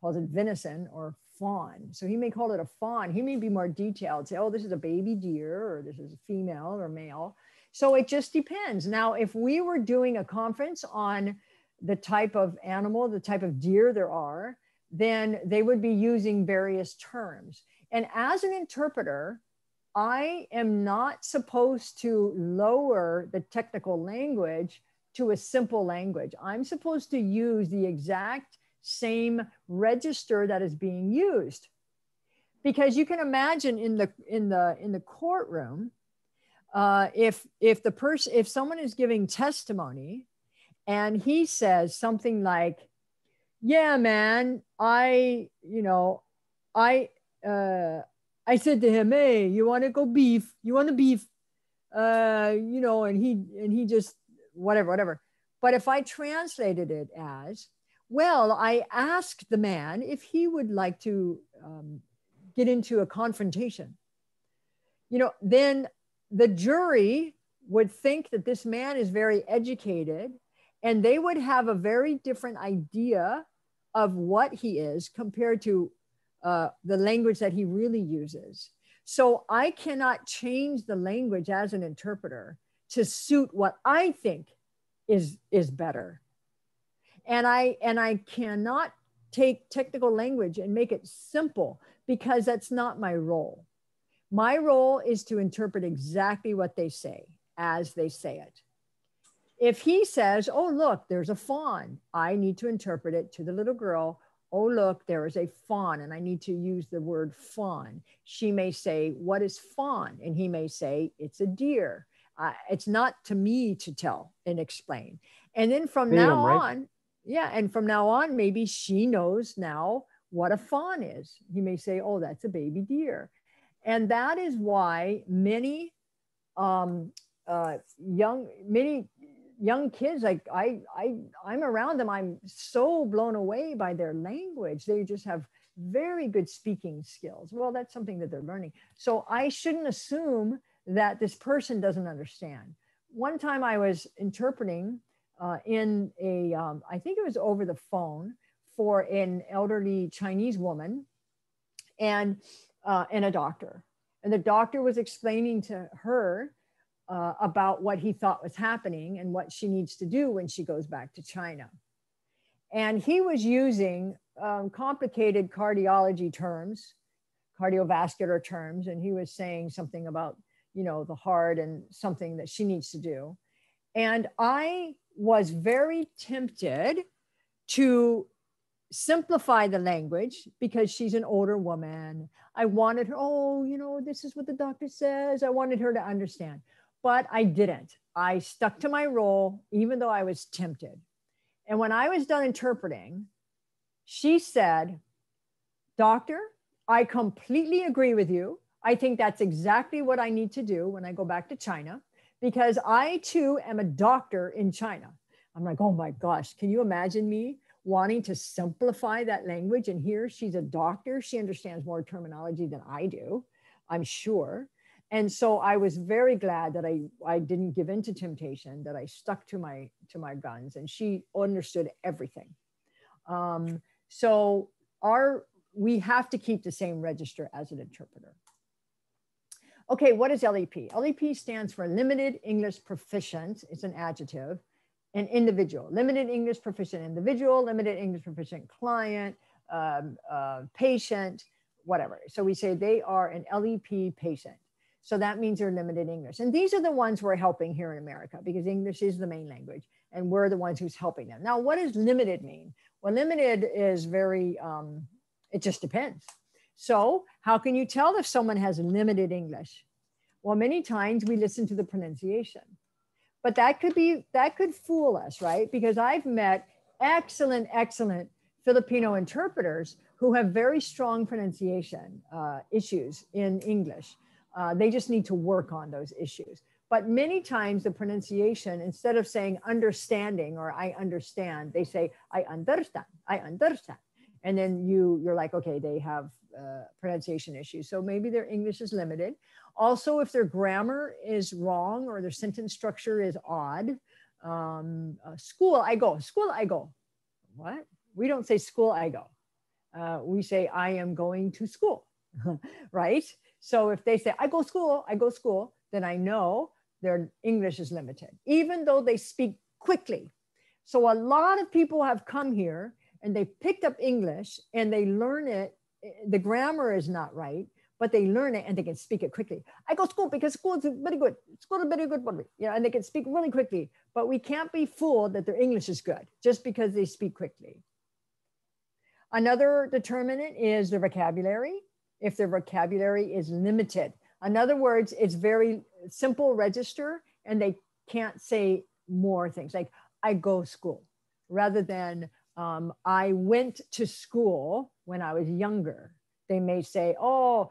calls it venison or fawn. So he may call it a fawn. He may be more detailed, say, oh, this is a baby deer, or this is a female or male. So it just depends. Now, if we were doing a conference on the type of animal, the type of deer there are, then they would be using various terms. And as an interpreter, I am not supposed to lower the technical language to a simple language. I'm supposed to use the exact same register that is being used. Because you can imagine in the courtroom, if someone is giving testimony and he says something like, yeah, man, I said to him, hey, you want to go beef? You want to beef? And he just whatever. But if I translated it as, well, I asked the man if he would like to get into a confrontation, then the jury would think that this man is very educated, and they would have a very different idea of what he is compared to the language that he really uses. So I cannot change the language as an interpreter to suit what I think is better. And I cannot take technical language and make it simple, because that's not my role. My role is to interpret exactly what they say as they say it. If he says, oh, look, there's a fawn, I need to interpret it to the little girl. Oh, look, there is a fawn, and I need to use the word fawn. She may say, what is fawn? And he may say, it's a deer. It's not to me to tell and explain. And then from now on, and from now on, maybe she knows now what a fawn is. He may say, oh, that's a baby deer. And that is why many young kids, like I'm around them, I'm so blown away by their language. They just have very good speaking skills. Well, that's something that they're learning. So I shouldn't assume that this person doesn't understand. One time I was interpreting in a, I think it was over the phone for an elderly Chinese woman and a doctor. And the doctor was explaining to her about what he thought was happening and what she needs to do when she goes back to China. And he was using complicated cardiology terms, cardiovascular terms, and he was saying something about, the heart and something that she needs to do. And I was very tempted to simplify the language because she's an older woman. I wanted her, this is what the doctor says. I wanted her to understand. But I didn't. I stuck to my role, even though I was tempted. And when I was done interpreting, she said, doctor, I completely agree with you. I think that's exactly what I need to do when I go back to China, because I too am a doctor in China. I'm like, oh my gosh, can you imagine me wanting to simplify that language? And here she's a doctor. She understands more terminology than I do, I'm sure. And so I was very glad that I didn't give in to temptation, that I stuck to my guns, and she understood everything. So we have to keep the same register as an interpreter. Okay, what is LEP? LEP stands for Limited English Proficient. It's an adjective. And individual, limited English proficient individual, limited English proficient client, patient, whatever. So we say they are an LEP patient. So that means they're limited English. And these are the ones we're helping here in America, because English is the main language and we're the ones who's helping them. Now, what does limited mean? Well, limited is very, it just depends. So how can you tell if someone has limited English? Well, many times we listen to the pronunciation, but that could fool us, right? Because I've met excellent Filipino interpreters who have very strong pronunciation issues in English. They just need to work on those issues. But many times the pronunciation, instead of saying understanding or I understand, they say, I understand. And then you're like, okay, they have pronunciation issues. So maybe their English is limited. Also, if their grammar is wrong or their sentence structure is odd, school, I go. What? We don't say school, I go. We say, I am going to school, right? So if they say, I go school, then I know their English is limited, even though they speak quickly. So a lot of people have come here and they picked up English and they learn it. The grammar is not right, but they learn it and they can speak it quickly. I go to school because school is very good. School is very good for me. And they can speak really quickly, but we can't be fooled that their English is good just because they speak quickly. Another determinant is the vocabulary. If their vocabulary is limited. In other words, it's very simple register and they can't say more things like I go school rather than I went to school when I was younger. They may say, oh,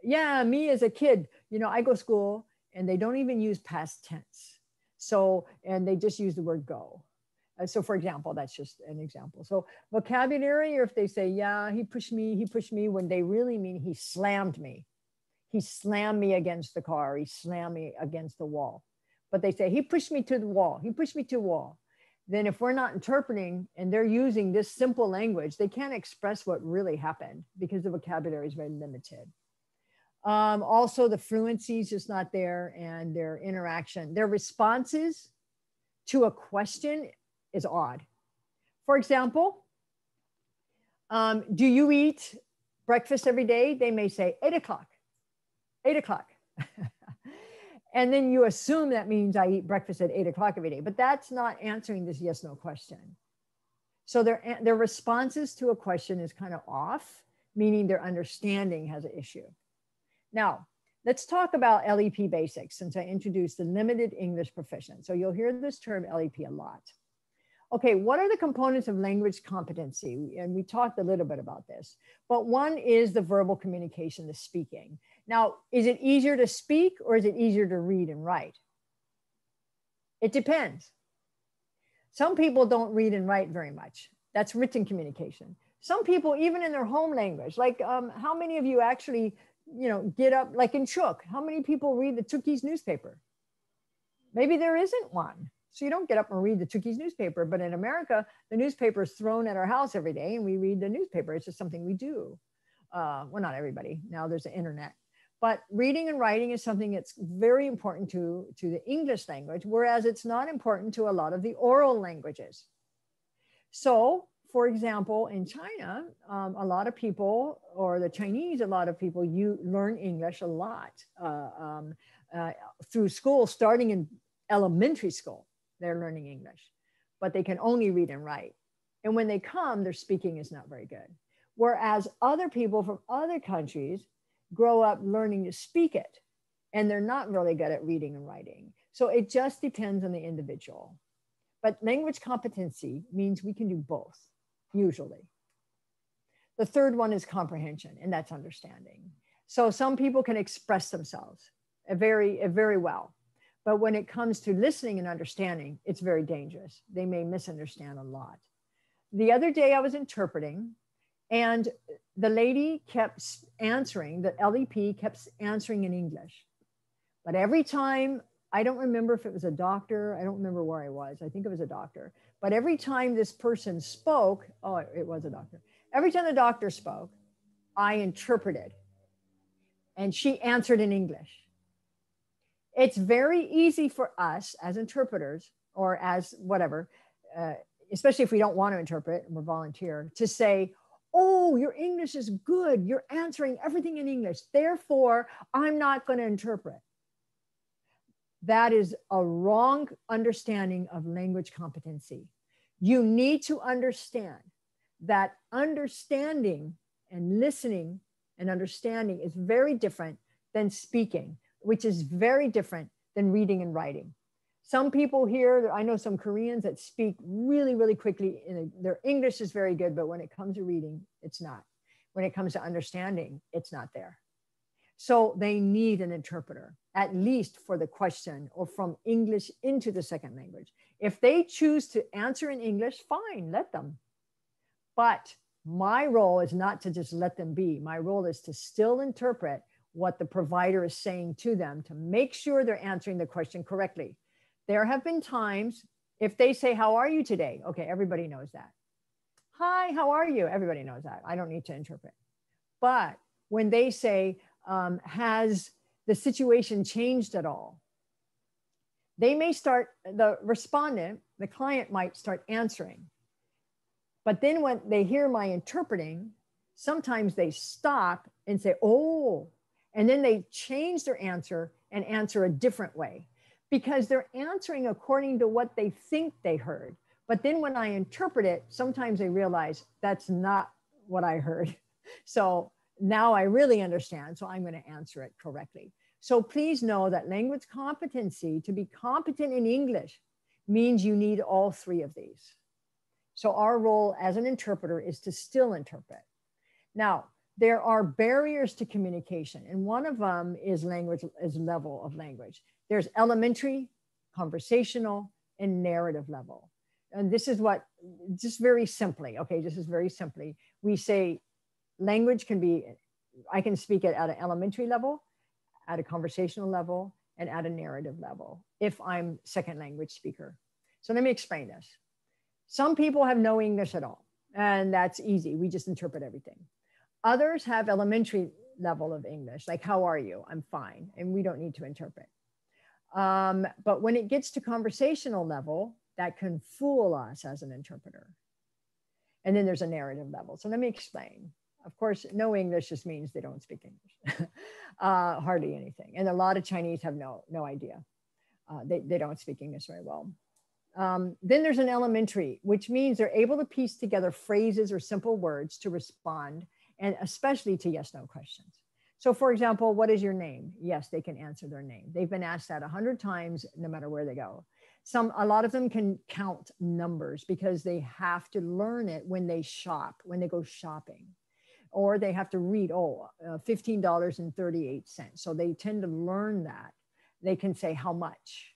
yeah, me as a kid, you know, I go school, and they don't even use past tense. So, and they just use the word go. So for example, that's just an example. So vocabulary, or if they say, yeah, he pushed me, when they really mean he slammed me. He slammed me against the car, he slammed me against the wall. But they say, he pushed me to the wall, he pushed me to the wall. Then if we're not interpreting and they're using this simple language, they can't express what really happened because the vocabulary is very limited. Also, the fluency is just not there, and their interaction, their responses to a question is odd. For example, do you eat breakfast every day? They may say 8 o'clock, 8 o'clock. And then you assume that means I eat breakfast at 8 o'clock every day, but that's not answering this yes, no question. So their responses to a question is kind of off, meaning their understanding has an issue. Now, let's talk about LEP basics since I introduced the limited English proficient. So you'll hear this term LEP a lot. Okay, what are the components of language competency? And we talked a little bit about this, but one is the verbal communication, the speaking. Now, is it easier to speak or is it easier to read and write? It depends. Some people don't read and write very much. That's written communication. Some people, even in their home language, like how many of you actually, you know, get up, like in Chuuk, how many people read the Chuukese newspaper? Maybe there isn't one. So you don't get up and read the Chuukese newspaper, but in America, the newspaper is thrown at our house every day and we read the newspaper. It's just something we do. Well, not everybody. Now there's the internet. But reading and writing is something that's very important to the English language, whereas it's not important to a lot of the oral languages. So, for example, in China, a lot of people, or the Chinese, a lot of people, you learn English a lot through school, starting in elementary school. They're learning English, but they can only read and write. And when they come, their speaking is not very good. Whereas other people from other countries grow up learning to speak it, and they're not really good at reading and writing. So it just depends on the individual. But language competency means we can do both, usually. The third one is comprehension, and that's understanding. So some people can express themselves very well. But when it comes to listening and understanding, it's very dangerous. They may misunderstand a lot. The other day I was interpreting, and the lady kept answering, the LEP kept answering in English. But every time, I don't remember if it was a doctor, I don't remember where I was, I think it was a doctor. But every time this person spoke, oh, it was a doctor. Every time the doctor spoke, I interpreted. And she answered in English. It's very easy for us as interpreters, or as whatever, especially if we don't want to interpret and we're volunteer, to say, oh, your English is good. You're answering everything in English. Therefore, I'm not going to interpret. That is a wrong understanding of language competency. You need to understand that understanding and listening and understanding is very different than speaking, which is very different than reading and writing. Some people here, I know some Koreans that speak really, really quickly. Their English is very good, but when it comes to reading, it's not. When it comes to understanding, it's not there. So they need an interpreter, at least for the question, or from English into the second language. If they choose to answer in English, fine, let them. But my role is not to just let them be. My role is to still interpret what the provider is saying to them to make sure they're answering the question correctly. There have been times, if they say, how are you today? Okay, everybody knows that. Hi, how are you? Everybody knows that. I don't need to interpret. But when they say, has the situation changed at all? They may start, the respondent, the client might start answering. But then when they hear my interpreting, sometimes they stop and say, oh, and then they change their answer and answer a different way, because they're answering according to what they think they heard. But then when I interpret it, sometimes I realize that's not what I heard. So now I really understand. So I'm going to answer it correctly. So please know that language competency, to be competent in English, means you need all three of these. So our role as an interpreter is to still interpret. Now, there are barriers to communication, and one of them is language, is level of language. There's elementary, conversational, and narrative level. And this is what, just very simply, okay, this is very simply, we say language can be, I can speak it at an elementary level, at a conversational level, and at a narrative level, if I'm second language speaker. So let me explain this. Some people have no English at all, and that's easy. We just interpret everything. Others have elementary level of English, like, how are you? I'm fine, and we don't need to interpret. But when it gets to conversational level, that can fool us as an interpreter. And then there's a narrative level. So let me explain. Of course, no English just means they don't speak English, hardly anything. And a lot of Chinese have no idea. They don't speak English very well. Then there's an elementary, which means they're able to piece together phrases or simple words to respond, and especially to yes/no questions. So for example, what is your name? Yes, they can answer their name. They've been asked that 100 times, no matter where they go. A lot of them can count numbers because they have to learn it when they shop, when they go shopping. Or they have to read, $15.38. So they tend to learn that. They can say how much.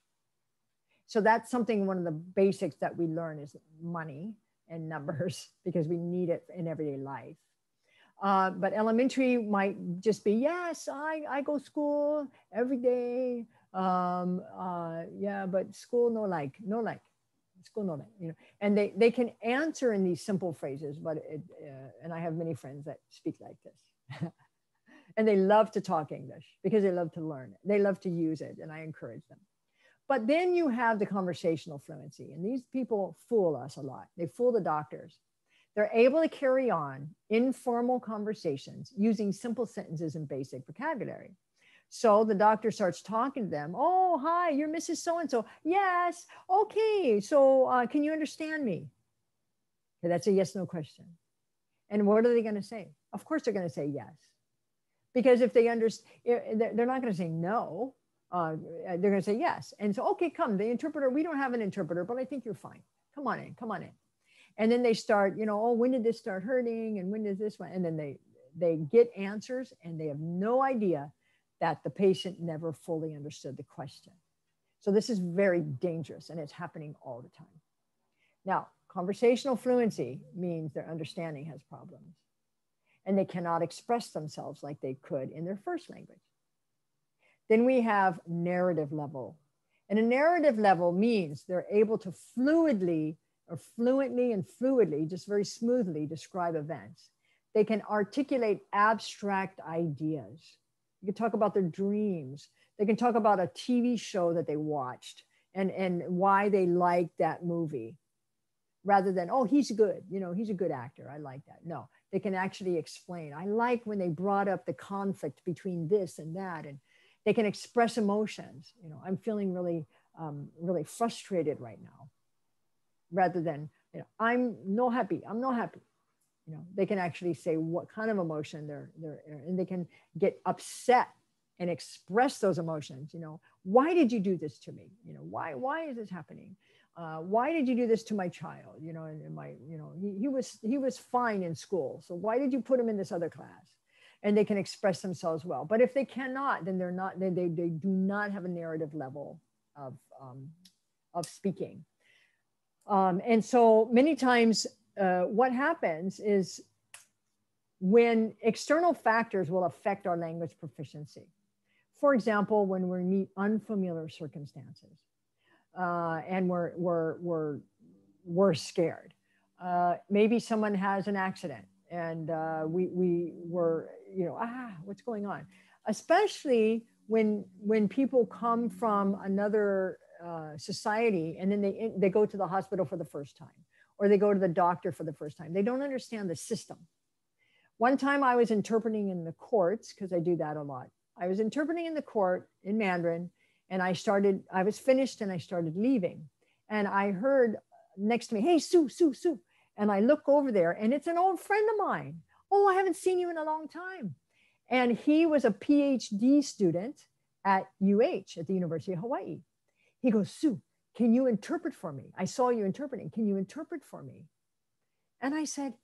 So that's something, one of the basics that we learn is money and numbers, because we need it in everyday life. But elementary might just be, yes, I go school every day. Yeah, but school no like. School no like, you know. And they can answer in these simple phrases, but and I have many friends that speak like this. And they love to talk English because they love to learn it. They love to use it, and I encourage them. But then you have the conversational fluency, and these people fool us a lot. They fool the doctors. They're able to carry on informal conversations using simple sentences and basic vocabulary. So the doctor starts talking to them. Oh, hi, you're Mrs. So-and-so. Yes, okay, so can you understand me? Okay, that's a yes/no question. And what are they going to say? Of course, they're going to say yes. Because if they understand, they're not going to say no. They're going to say yes. And so, okay, come, the interpreter, we don't have an interpreter, but I think you're fine. Come on in, come on in. And then they start, oh, when did this start hurting? And when does this one? And then they get answers, and they have no idea that the patient never fully understood the question. So this is very dangerous, and it's happening all the time. Now, conversational fluency means their understanding has problems, and they cannot express themselves like they could in their first language. Then we have narrative level. And a narrative level means they're able to fluently, just very smoothly describe events. They can articulate abstract ideas. You can talk about their dreams. They can talk about a TV show that they watched and why they liked that movie, rather than, oh, he's good. He's a good actor. I like that. No, they can actually explain. I like when they brought up the conflict between this and that, and they can express emotions. I'm feeling really, really frustrated right now, rather than, I'm not happy. I'm not happy. They can actually say what kind of emotion they're and they can get upset and express those emotions. Why did you do this to me? Why is this happening? Why did you do this to my child? He was fine in school. So why did you put him in this other class? And they can express themselves well. But if they cannot, then they do not have a narrative level of speaking. And so many times, what happens is when external factors will affect our language proficiency. For example, when we meet unfamiliar circumstances and we're scared. Maybe someone has an accident and we were, what's going on? Especially when people come from another society and then they go to the hospital for the first time, or they go to the doctor for the first time. They don't understand the system. One time I was interpreting in the courts, because I do that a lot. I was interpreting in the court in Mandarin, and I was finished and I started leaving. And I heard next to me, hey, Sue, Sue, Sue. And I look over there and it's an old friend of mine. Oh, I haven't seen you in a long time. And he was a PhD student at UH, at the University of Hawaii. He goes, Sue, can you interpret for me? I saw you interpreting. Can you interpret for me? And I said,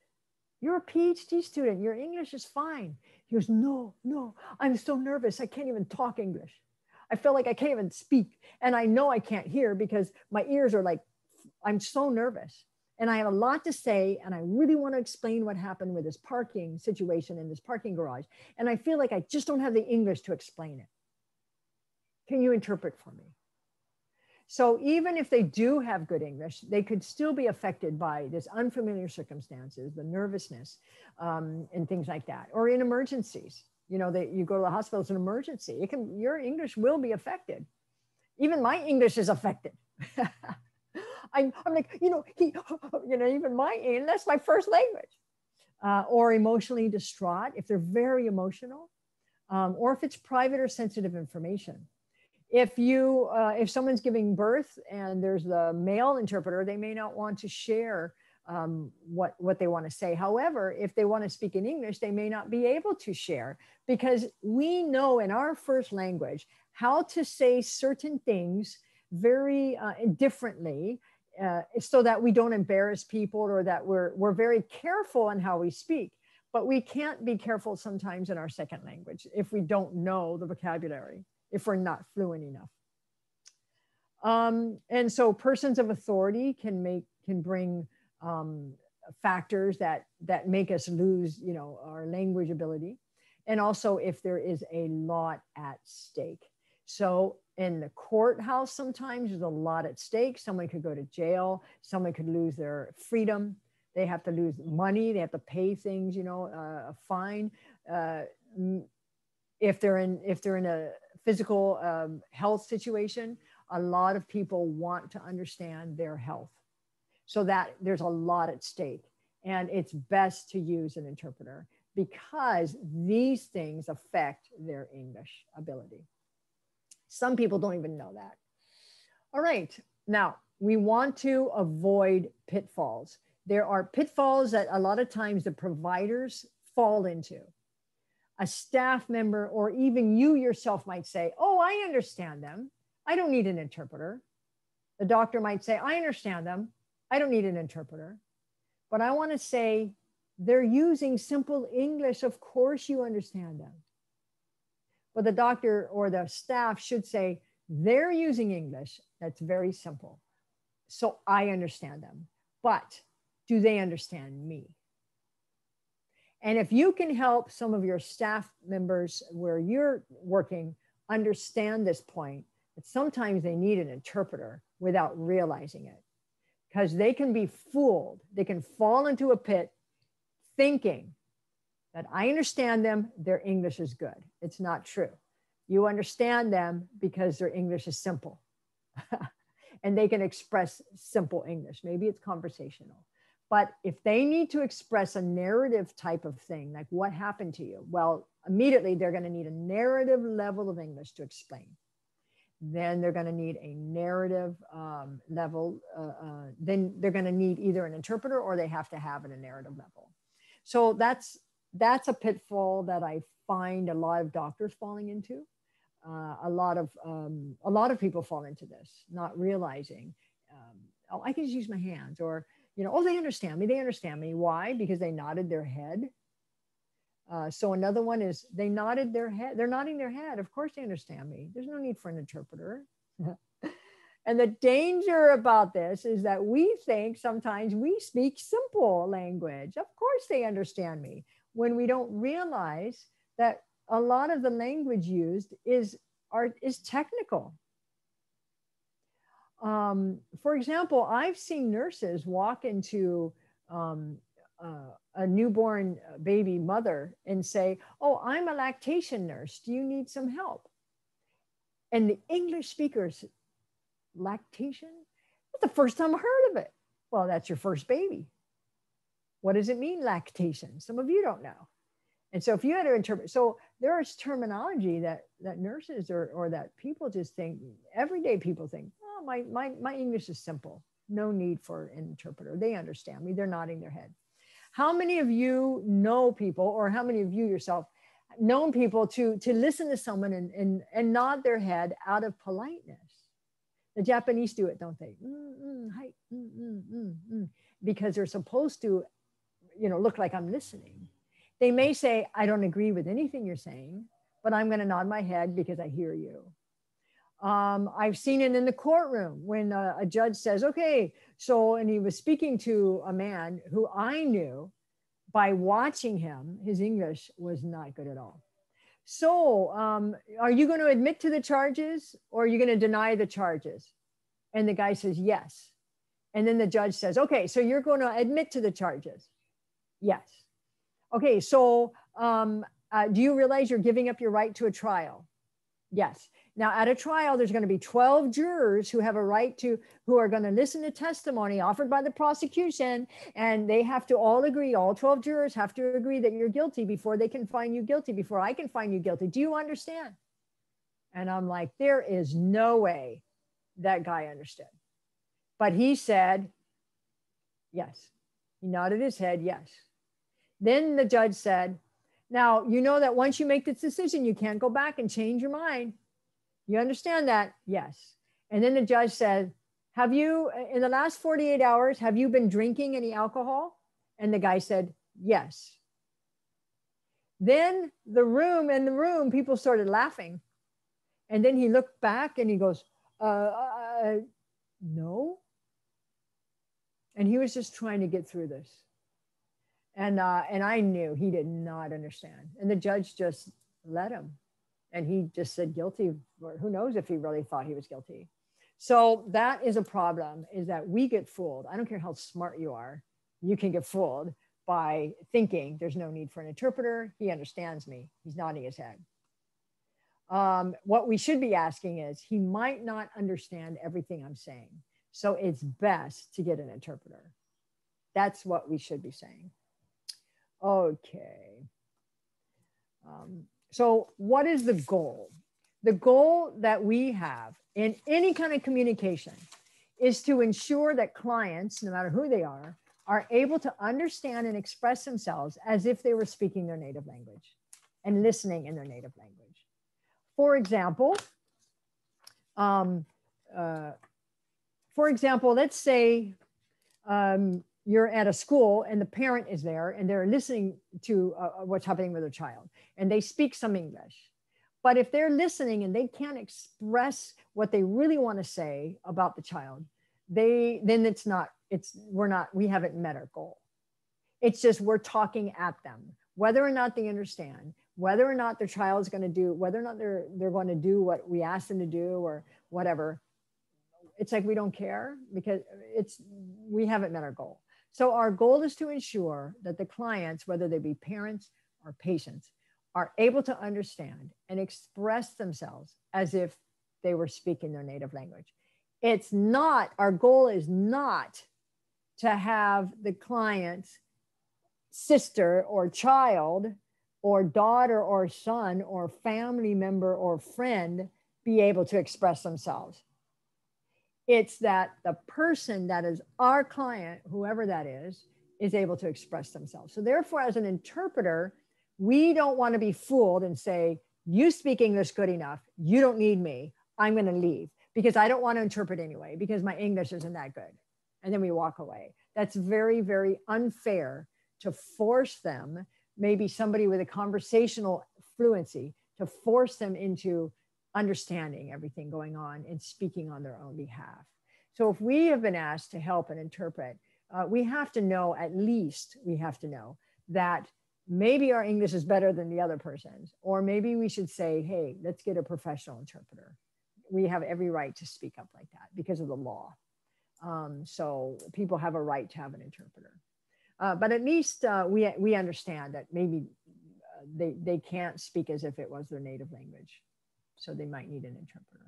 you're a PhD student. Your English is fine. He goes, no, no, I'm so nervous. I can't even talk English. I feel like I can't even speak. And I know I can't hear because my ears are like, I'm so nervous. And I have a lot to say. And I really want to explain what happened with this parking situation in this parking garage. And I feel like I just don't have the English to explain it. Can you interpret for me? So even if they do have good English, they could still be affected by this unfamiliar circumstances, the nervousness, and things like that. Or in emergencies, you know, that you go to the hospital, it's an emergency. Your English will be affected. Even my English is affected. I'm like, even that's my first language. Or emotionally distraught, if they're very emotional, or if it's private or sensitive information. If someone's giving birth and there's the male interpreter, they may not want to share what they want to say. However, if they want to speak in English, they may not be able to share because we know in our first language how to say certain things very differently so that we don't embarrass people or that we're very careful in how we speak. But we can't be careful sometimes in our second language if we don't know the vocabulary, if we're not fluent enough. And so persons of authority can bring factors that make us lose, our language ability. And also if there is a lot at stake. So in the courthouse, sometimes there's a lot at stake. Someone could go to jail. Someone could lose their freedom. They have to lose money. They have to pay things, a fine. If they're in a physical health situation, a lot of people want to understand their health. So that there's a lot at stake. And it's best to use an interpreter because these things affect their English ability. Some people don't even know that. All right, now we want to avoid pitfalls. There are pitfalls that a lot of times the providers fall into. A staff member or even you yourself might say, oh, I understand them. I don't need an interpreter. The doctor might say, I understand them. I don't need an interpreter. But I want to say, they're using simple English. Of course you understand them. But the doctor or the staff should say, they're using English that's very simple. So I understand them. But do they understand me? And if you can help some of your staff members where you're working understand this point, that sometimes they need an interpreter without realizing it, because they can be fooled. They can fall into a pit thinking that I understand them, their English is good. It's not true. You understand them because their English is simple. And they can express simple English. Maybe it's conversational. But if they need to express a narrative type of thing, like what happened to you, well, immediately they're going to need a narrative level of English to explain. Then they're going to need a narrative level. Then they're going to need either an interpreter or they have to have it a narrative level. So that's a pitfall that I find a lot of doctors falling into. A lot of people fall into this, not realizing, oh, I can just use my hands, or oh, they understand me. They understand me. Why? Because they nodded their head. So another one is they nodded their head. They're nodding their head. Of course they understand me. There's no need for an interpreter. And the danger about this is that we think sometimes we speak simple language. Of course they understand me, when we don't realize that a lot of the language used is technical. For example, I've seen nurses walk into a newborn baby mother and say, oh, I'm a lactation nurse. Do you need some help? And the English speakers, lactation? That's the first time I heard of it. Well, that's your first baby. What does it mean, lactation? Some of you don't know. And so if you had to interpret, so there is terminology that nurses or that people just think, everyday people think, oh, my English is simple. No need for an interpreter. They understand me. They're nodding their head. How many of you know people, or how many of you yourself known people to listen to someone and nod their head out of politeness? The Japanese do it, don't they? Hi, because they're supposed to, look like I'm listening. They may say, I don't agree with anything you're saying, but I'm going to nod my head because I hear you. I've seen it in the courtroom when a judge says, okay, so, and he was speaking to a man who I knew by watching him, his English was not good at all. So are you going to admit to the charges, or are you going to deny the charges? And the guy says, yes. And then the judge says, okay, so you're going to admit to the charges? Yes. Okay, so do you realize you're giving up your right to a trial? Yes. Now, at a trial, there's going to be 12 jurors who have a right to, who are going to listen to testimony offered by the prosecution, and they have to all agree, all 12 jurors have to agree that you're guilty before they can find you guilty, before I can find you guilty. Do you understand? And I'm like, there is no way that guy understood. But he said, yes. He nodded his head, yes. Then the judge said, now, you know that once you make this decision, you can't go back and change your mind. You understand that? Yes. And then the judge said, have you, in the last 48 hours, have you been drinking any alcohol? And the guy said, yes. Then in the room, people started laughing. And then he looked back and he goes, no. And he was just trying to get through this. And I knew he did not understand. And the judge just let him. And he just said guilty, or who knows if he really thought he was guilty. So that is a problem, is that we get fooled. I don't care how smart you are. You can get fooled by thinking there's no need for an interpreter. He understands me. He's nodding his head. What we should be asking is, he might not understand everything I'm saying. So it's best to get an interpreter. That's what we should be saying. Okay. So what is the goal? The goal that we have in any kind of communication is to ensure that clients, no matter who they are able to understand and express themselves as if they were speaking their native language and listening in their native language. For example, let's say you're at a school and the parent is there and they're listening to what's happening with their child, and they speak some English. But if they're listening and they can't express what they really want to say about the child, we haven't met our goal. It's just, we're talking at them, whether or not they understand, whether or not their child is going to do, whether or not they're going to do what we ask them to do or whatever. It's like, we don't care, because we haven't met our goal. So our goal is to ensure that the clients, whether they be parents or patients, are able to understand and express themselves as if they were speaking their native language. It's not, our goal is not to have the client's sister or child or daughter or son or family member or friend be able to express themselves. It's that the person that is our client, whoever that is able to express themselves. So therefore, as an interpreter, we don't want to be fooled and say, you speak English good enough, you don't need me, I'm going to leave because I don't want to interpret anyway, because my English isn't that good. And then we walk away. That's very, very unfair to force them, maybe somebody with a conversational fluency, to force them into understanding everything going on and speaking on their own behalf. So if we have been asked to help and interpret, we have to know, at least we have to know that maybe our English is better than the other person's, or maybe we should say, hey, let's get a professional interpreter. We have every right to speak up like that because of the law. So people have a right to have an interpreter. But at least we understand that maybe they can't speak as if it was their native language. So they might need an interpreter.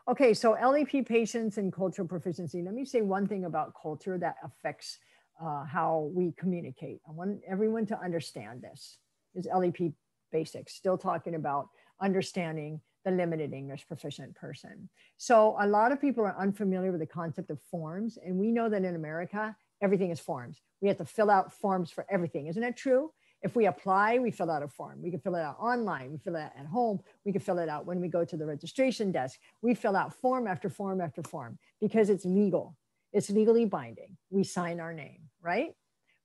Okay, so LEP patients and cultural proficiency. Let me say one thing about culture that affects how we communicate. I want everyone to understand this. Is LEP basics, still talking about understanding the limited English proficient person. So a lot of people are unfamiliar with the concept of forms. And we know that in America, everything is forms. We have to fill out forms for everything. Isn't that true? If we apply, we fill out a form. We can fill it out online. We fill it out at home. We can fill it out when we go to the registration desk. We fill out form after form after form because it's legal. It's legally binding. We sign our name, right?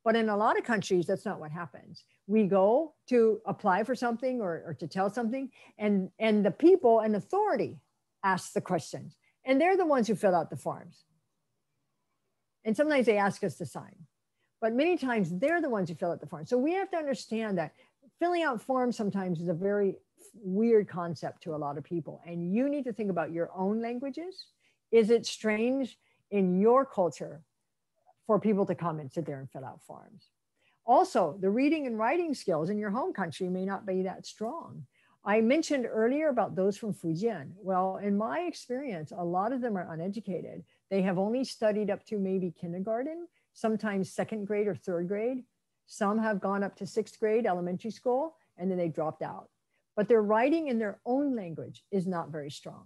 But in a lot of countries, that's not what happens. We go to apply for something or to tell something, and the people and authority ask the questions. And they're the ones who fill out the forms. And sometimes they ask us to sign. But many times they're the ones who fill out the form. So we have to understand that filling out forms sometimes is a very weird concept to a lot of people. And you need to think about your own languages. Is it strange in your culture for people to come and sit there and fill out forms? Also, the reading and writing skills in your home country may not be that strong. I mentioned earlier about those from Fujian. Well, in my experience, a lot of them are uneducated. They have only studied up to maybe kindergarten, sometimes second grade or third grade. Some have gone up to sixth grade, elementary school, and then they dropped out. But their writing in their own language is not very strong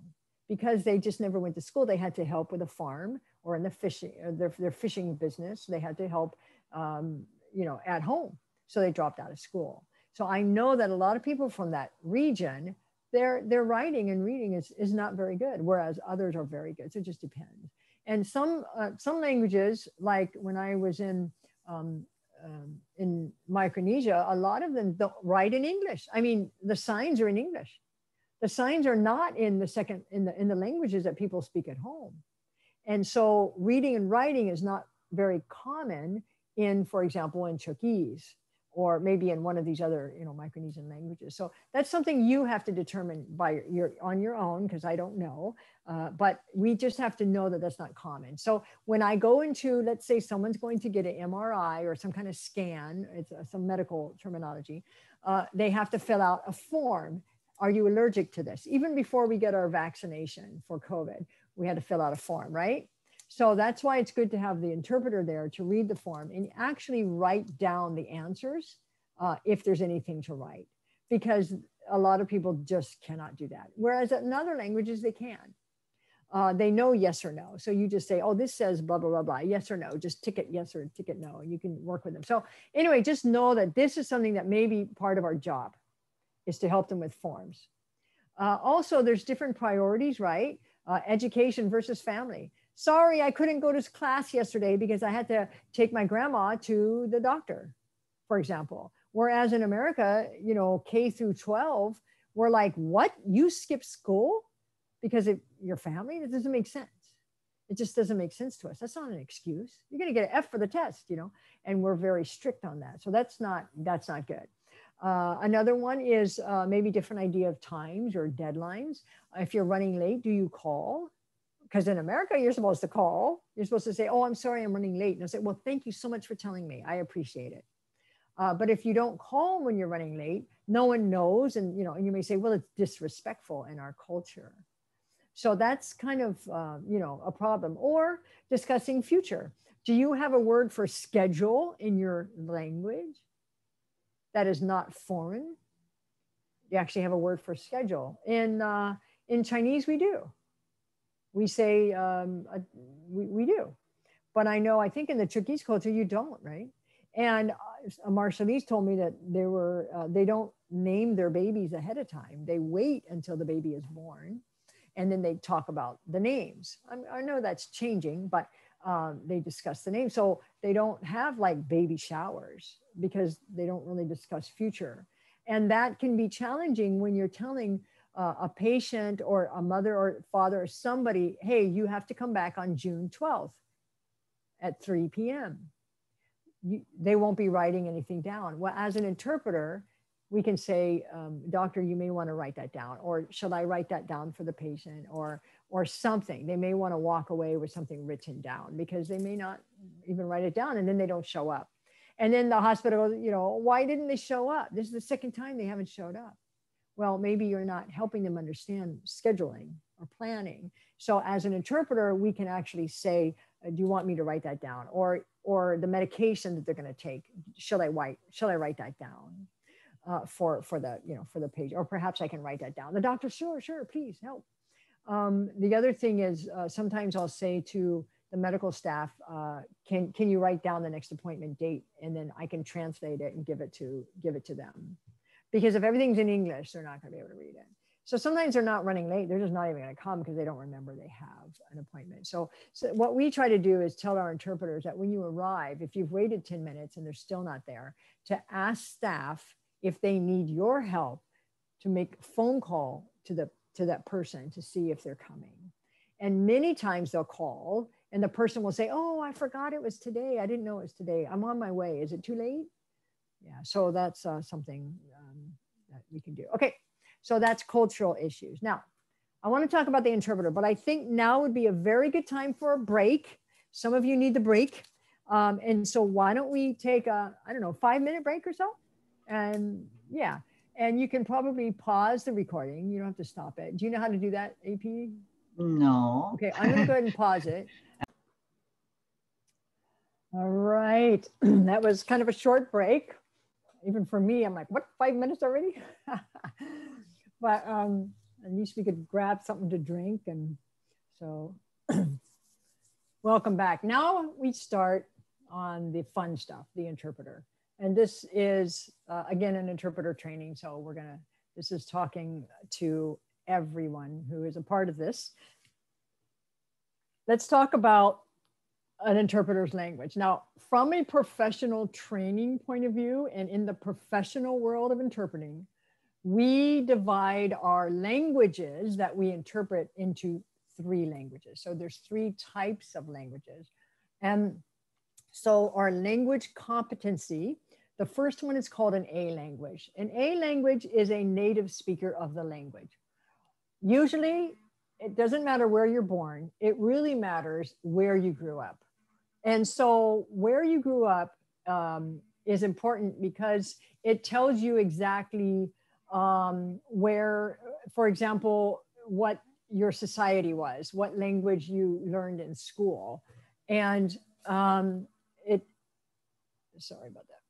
because they just never went to school. They had to help with a farm or in the fishing, or their fishing business. They had to help, at home. So they dropped out of school. So I know that a lot of people from that region, their writing and reading is not very good, whereas others are very good. So it just depends. And some languages, like when I was in Micronesia, a lot of them don't write in English. I mean, the signs are in English. The signs are not in the languages that people speak at home. And so reading and writing is not very common in, for example, in Chuukese, or maybe in one of these other, Micronesian languages. So that's something you have to determine on your own, because I don't know. But we just have to know that that's not common. So when I go into, let's say someone's going to get an MRI or some kind of scan, it's some medical terminology, they have to fill out a form. Are you allergic to this? Even before we get our vaccination for COVID, we had to fill out a form, right? So that's why it's good to have the interpreter there to read the form and actually write down the answers if there's anything to write, because a lot of people just cannot do that. Whereas in other languages, they can. They know yes or no. So you just say, oh, this says blah, blah, blah, blah, yes or no, just tick it yes or tick it no, and you can work with them. So anyway, just know that this is something that may be part of our job, is to help them with forms. Also, there's different priorities, right? Education versus family. Sorry, I couldn't go to class yesterday because I had to take my grandma to the doctor, for example. Whereas in America, K through 12, we're like, what? You skip school because of your family? That doesn't make sense. It just doesn't make sense to us. That's not an excuse. You're going to get an F for the test, and we're very strict on that. So that's not good. Another one is maybe different idea of times or deadlines. If you're running late, do you call? Because in America, you're supposed to call. You're supposed to say, oh, I'm sorry, I'm running late. And they'll say, well, thank you so much for telling me. I appreciate it. But if you don't call when you're running late, no one knows. And, and you may say, well, it's disrespectful in our culture. So that's kind of, a problem. Or discussing future. Do you have a word for schedule in your language that is not foreign? You actually have a word for schedule. In Chinese, we do. We say, we do. But I think in the Chuukese culture, you don't, right? And Marshallese told me that they don't name their babies ahead of time. They wait until the baby is born, and then they talk about the names. I know that's changing, but they discuss the name. So they don't have like baby showers because they don't really discuss future. And that can be challenging when you're telling a patient or a mother or father or somebody, hey, you have to come back on June 12th at 3 p.m. They won't be writing anything down. Well, as an interpreter, we can say, doctor, you may want to write that down, or should I write that down for the patient, or something. They may want to walk away with something written down because they may not even write it down, and then they don't show up. And then the hospital goes, why didn't they show up? This is the second time they haven't showed up. Well, maybe you're not helping them understand scheduling or planning. So as an interpreter, we can actually say, do you want me to write that down? Or the medication that they're going to take, shall I write that down? for the, for the page, or perhaps I can write that down. The doctor, sure, please help. The other thing is sometimes I'll say to the medical staff, can you write down the next appointment date, and then I can translate it and give it to them. Because if everything's in English, they're not going to be able to read it. So sometimes they're not running late. They're just not even going to come because they don't remember they have an appointment. So what we try to do is tell our interpreters that when you arrive, if you've waited 10 minutes and they're still not there, to ask staff if they need your help to make a phone call to that person to see if they're coming. And many times they'll call and the person will say, oh, I forgot it was today. I didn't know it was today. I'm on my way. Is it too late? Yeah, so that's something that we can do. Okay, so that's cultural issues. Now, I want to talk about the interpreter, but I think now would be a very good time for a break. Some of you need the break. And so why don't we take a, 5-minute break or so? And yeah, and you can probably pause the recording. You don't have to stop it. Do you know how to do that, AP? No. Okay, I'm going to go ahead and pause it. All right, that was kind of a short break. Even for me, I'm like, what, 5 minutes already? But at least we could grab something to drink. And so welcome back. Now we start on the fun stuff, the interpreter. And this is, again, an interpreter training. So this is talking to everyone who is a part of this. Let's talk about an interpreter's language. Now, from a professional training point of view, and in the professional world of interpreting, we divide our languages that we interpret into 3 languages. So there's 3 types of languages. And so our language competency, the first one is called an A language. An A language is a native speaker of the language. Usually, it doesn't matter where you're born. It really matters where you grew up. And so where you grew up is important because it tells you exactly where, for example, what your society was, what language you learned in school. And sorry about that.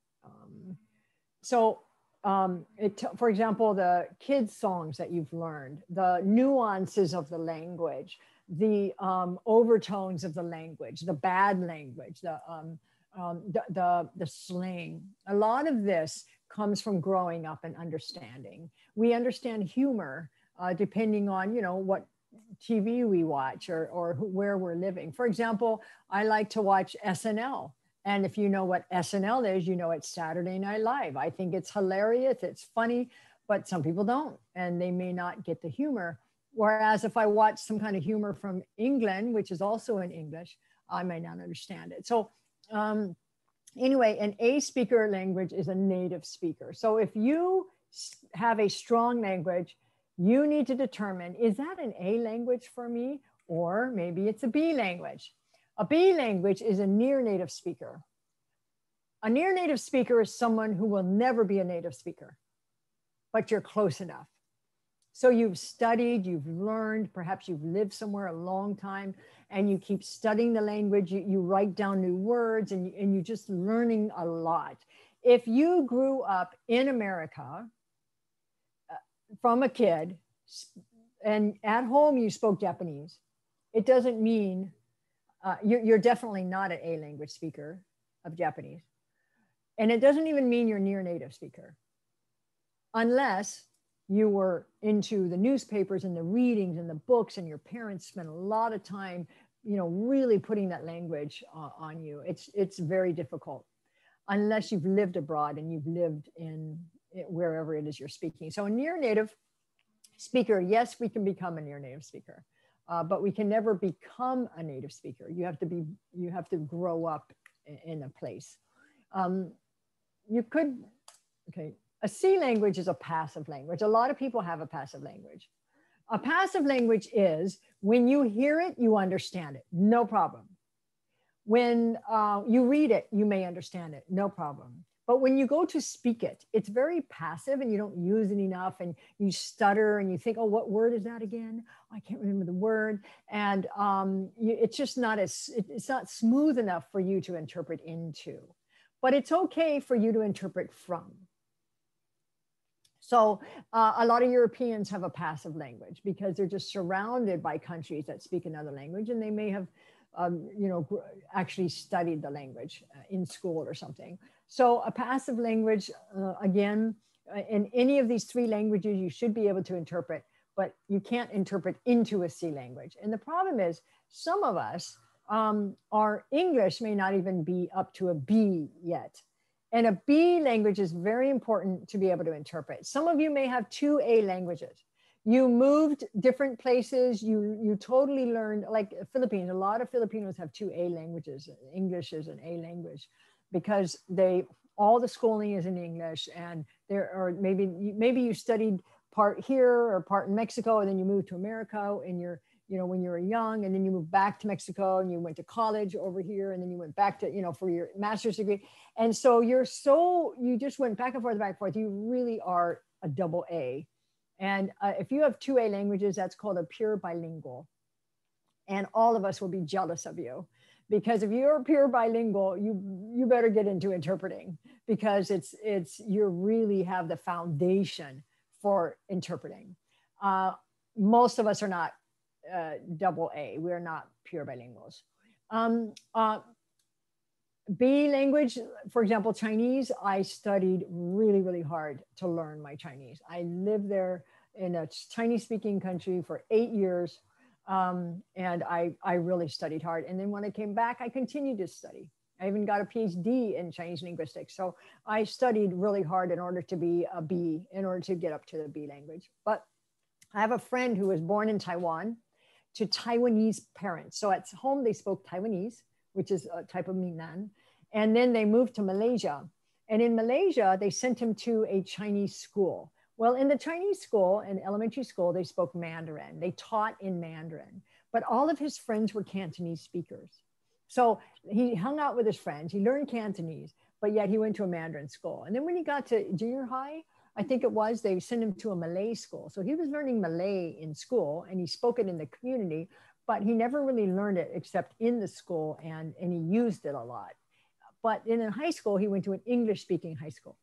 For example, the kids' songs that you've learned, the nuances of the language, the overtones of the language, the bad language, the slang. A lot of this comes from growing up and understanding. We understand humor depending on, what TV we watch or where we're living. For example, I like to watch SNL. And if you know what SNL is, you know it's Saturday Night Live. I think it's hilarious, it's funny, but some people don't, and they may not get the humor. Whereas if I watch some kind of humor from England, which is also in English, I may not understand it. So anyway, an A speaker language is a native speaker. So if you have a strong language, you need to determine, is that an A language for me? Or maybe it's a B language. A B language is a near native speaker. A near native speaker is someone who will never be a native speaker, but you're close enough. So you've studied, you've learned, perhaps you've lived somewhere a long time and you keep studying the language, you write down new words and you're just learning a lot. If you grew up in America from a kid and at home you spoke Japanese, it doesn't mean you're definitely not an A language speaker of Japanese. And it doesn't even mean you're near native speaker, unless you were into the newspapers and the readings and the books and your parents spent a lot of time, really putting that language on you. It's very difficult unless you've lived abroad and you've lived in wherever it is you're speaking. So a near native speaker, yes, we can become a near native speaker. But we can never become a native speaker. You have to grow up in a place. A C language is a passive language. A lot of people have a passive language. A passive language is when you hear it, you understand it, no problem. When you read it, you may understand it, no problem. But when you go to speak it, it's very passive and you don't use it enough and you stutter and you think, oh, what word is that again? Oh, I can't remember the word. And it's just it's not smooth enough for you to interpret into, but it's okay for you to interpret from. So a lot of Europeans have a passive language because they're just surrounded by countries that speak another language, and they may have, you know, actually studied the language in school or something. So a passive language, again, in any of these three languages, you should be able to interpret, but you can't interpret into a C language. And the problem is some of us, our English may not even be up to a B yet. And a B language is very important to be able to interpret. Some of you may have 2A languages. You moved different places. You totally learned, like Philippines, a lot of Filipinos have 2A languages. English is an A language because all the schooling is in English, and maybe you studied part here or part in Mexico, and then you moved to America and when you were young, and then you moved back to Mexico and you went to college over here, and then you went back to, for your master's degree. And so you just went back and forth. You really are a double A. And if you have 2A languages, that's called a pure bilingual. And all of us will be jealous of you, because if you're pure bilingual, you better get into interpreting, because you really have the foundation for interpreting. Most of us are not double A. We're not pure bilinguals. B language, for example, Chinese, I studied really, really hard to learn my Chinese. I lived there in a Chinese speaking country for 8 years. And I really studied hard. And then when I came back, I continued to study. I even got a PhD in Chinese linguistics. So I studied really hard in order to be a B, in order to get up to the B language. But I have a friend who was born in Taiwan to Taiwanese parents. So at home, they spoke Taiwanese, which is a type of Minnan. And then they moved to Malaysia. And in Malaysia, they sent him to a Chinese school. Well, in the Chinese school, in elementary school, they spoke Mandarin. They taught in Mandarin, but all of his friends were Cantonese speakers. So he hung out with his friends. He learned Cantonese, but yet he went to a Mandarin school. And then when he got to junior high, I think it was, they sent him to a Malay school. So he was learning Malay in school, and he spoke it in the community, but he never really learned it except in the school, and he used it a lot. But in high school, he went to an English-speaking high school.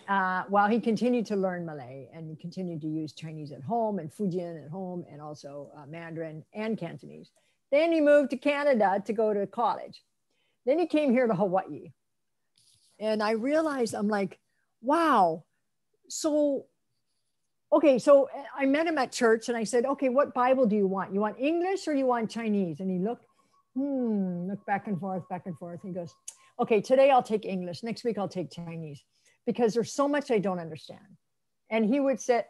While he continued to learn Malay, and he continued to use Chinese at home and Fujian at home, and also Mandarin and Cantonese. Then he moved to Canada to go to college. Then he came here to Hawaii. And I realized, I'm like, wow. So I met him at church, and I said, okay, what Bible do you want? You want English or you want Chinese? And he looked back and forth. He goes, okay, today I'll take English. Next week I'll take Chinese, because there's so much I don't understand. And he would sit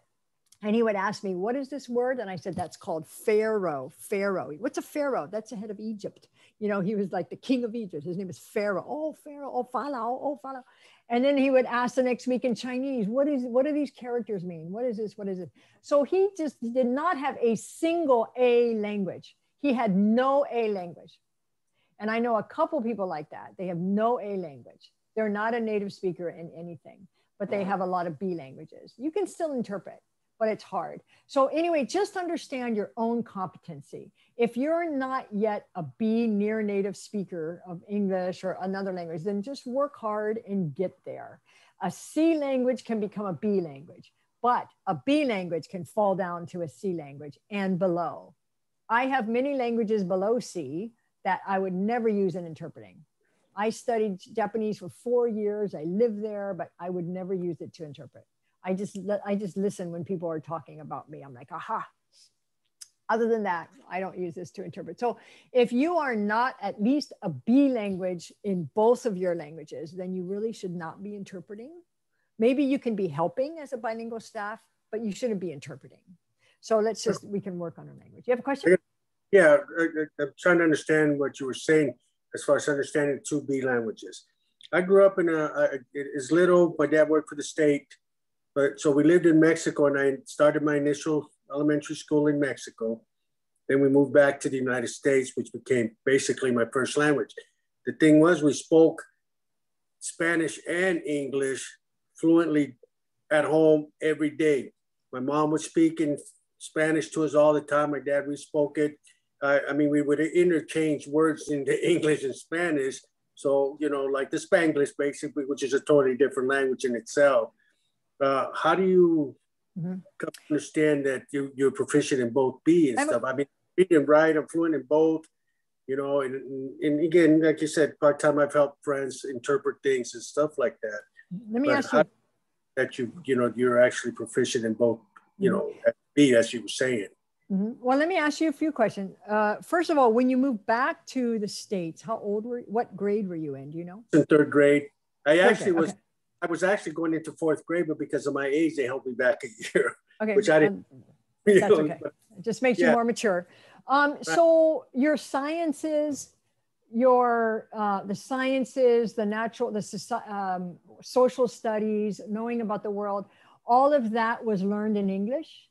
and he would ask me, what is this word? And I said, that's called Pharaoh. Pharaoh. What's a Pharaoh? That's the head of Egypt. He was like the king of Egypt. His name is Pharaoh. Oh, Pharaoh. Oh, Pharaoh. Oh, Pharaoh. And then he would ask the next week in Chinese, what do these characters mean? What is this? What is it? So he just did not have a single A language. He had no A language. And I know a couple people like that. They have no A language. They're not a native speaker in anything, but they have a lot of B languages. You can still interpret, but it's hard. So anyway, just understand your own competency. If you're not yet a B near native speaker of English or another language, then just work hard and get there. A C language can become a B language, but a B language can fall down to a C language and below. I have many languages below C that I would never use in interpreting. I studied Japanese for 4 years. I lived there, but I would never use it to interpret. I just listen when people are talking about me. I'm like, aha. Other than that, I don't use this to interpret. So if you are not at least a B language in both of your languages, then you really should not be interpreting. Maybe you can be helping as a bilingual staff, but you shouldn't be interpreting. So we can work on our language. You have a question? Yeah, I'm trying to understand what you were saying as far as understanding 2B languages. I grew up as little, my dad worked for the state, so we lived in Mexico, and I started my initial elementary school in Mexico. Then we moved back to the United States, which became basically my first language. The thing was, we spoke Spanish and English fluently at home every day. My mom was speaking Spanish to us all the time. My dad, we spoke it. We would interchange words into English and Spanish. So, like the Spanglish, basically, which is a totally different language in itself. how do you Mhm. come to understand that you're proficient in both B and stuff? I mean, read and write, I'm fluent in both, you know, and again, like you said, part-time I've helped friends interpret things and stuff like that. Let me But ask how you. that you know, you're actually proficient in both, you know, at B, as you were saying. Well, let me ask you a few questions. First of all, when you moved back to the States, what grade were you in? Do you know? In third grade. Okay. I was actually going into fourth grade, but because of my age, they held me back a year. Okay. Which I didn't. That's okay. It just makes you more mature. So your sciences, the sciences, the natural, social studies, knowing about the world, all of that was learned in English?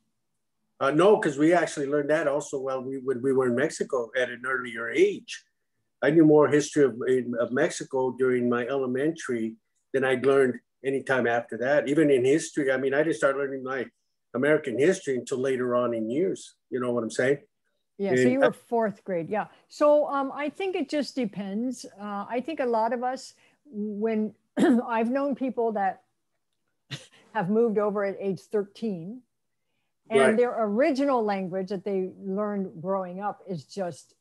No, because we actually learned that also when we were in Mexico at an earlier age. I knew more history of Mexico during my elementary than I'd learned any time after that. Even in history, I mean, I didn't start learning my American history until later on in years. You know what I'm saying? Yeah, so you were fourth grade. Yeah. So I think it just depends. I think a lot of us, when I've known people that have moved over at age 13, and their original language that they learned growing up is just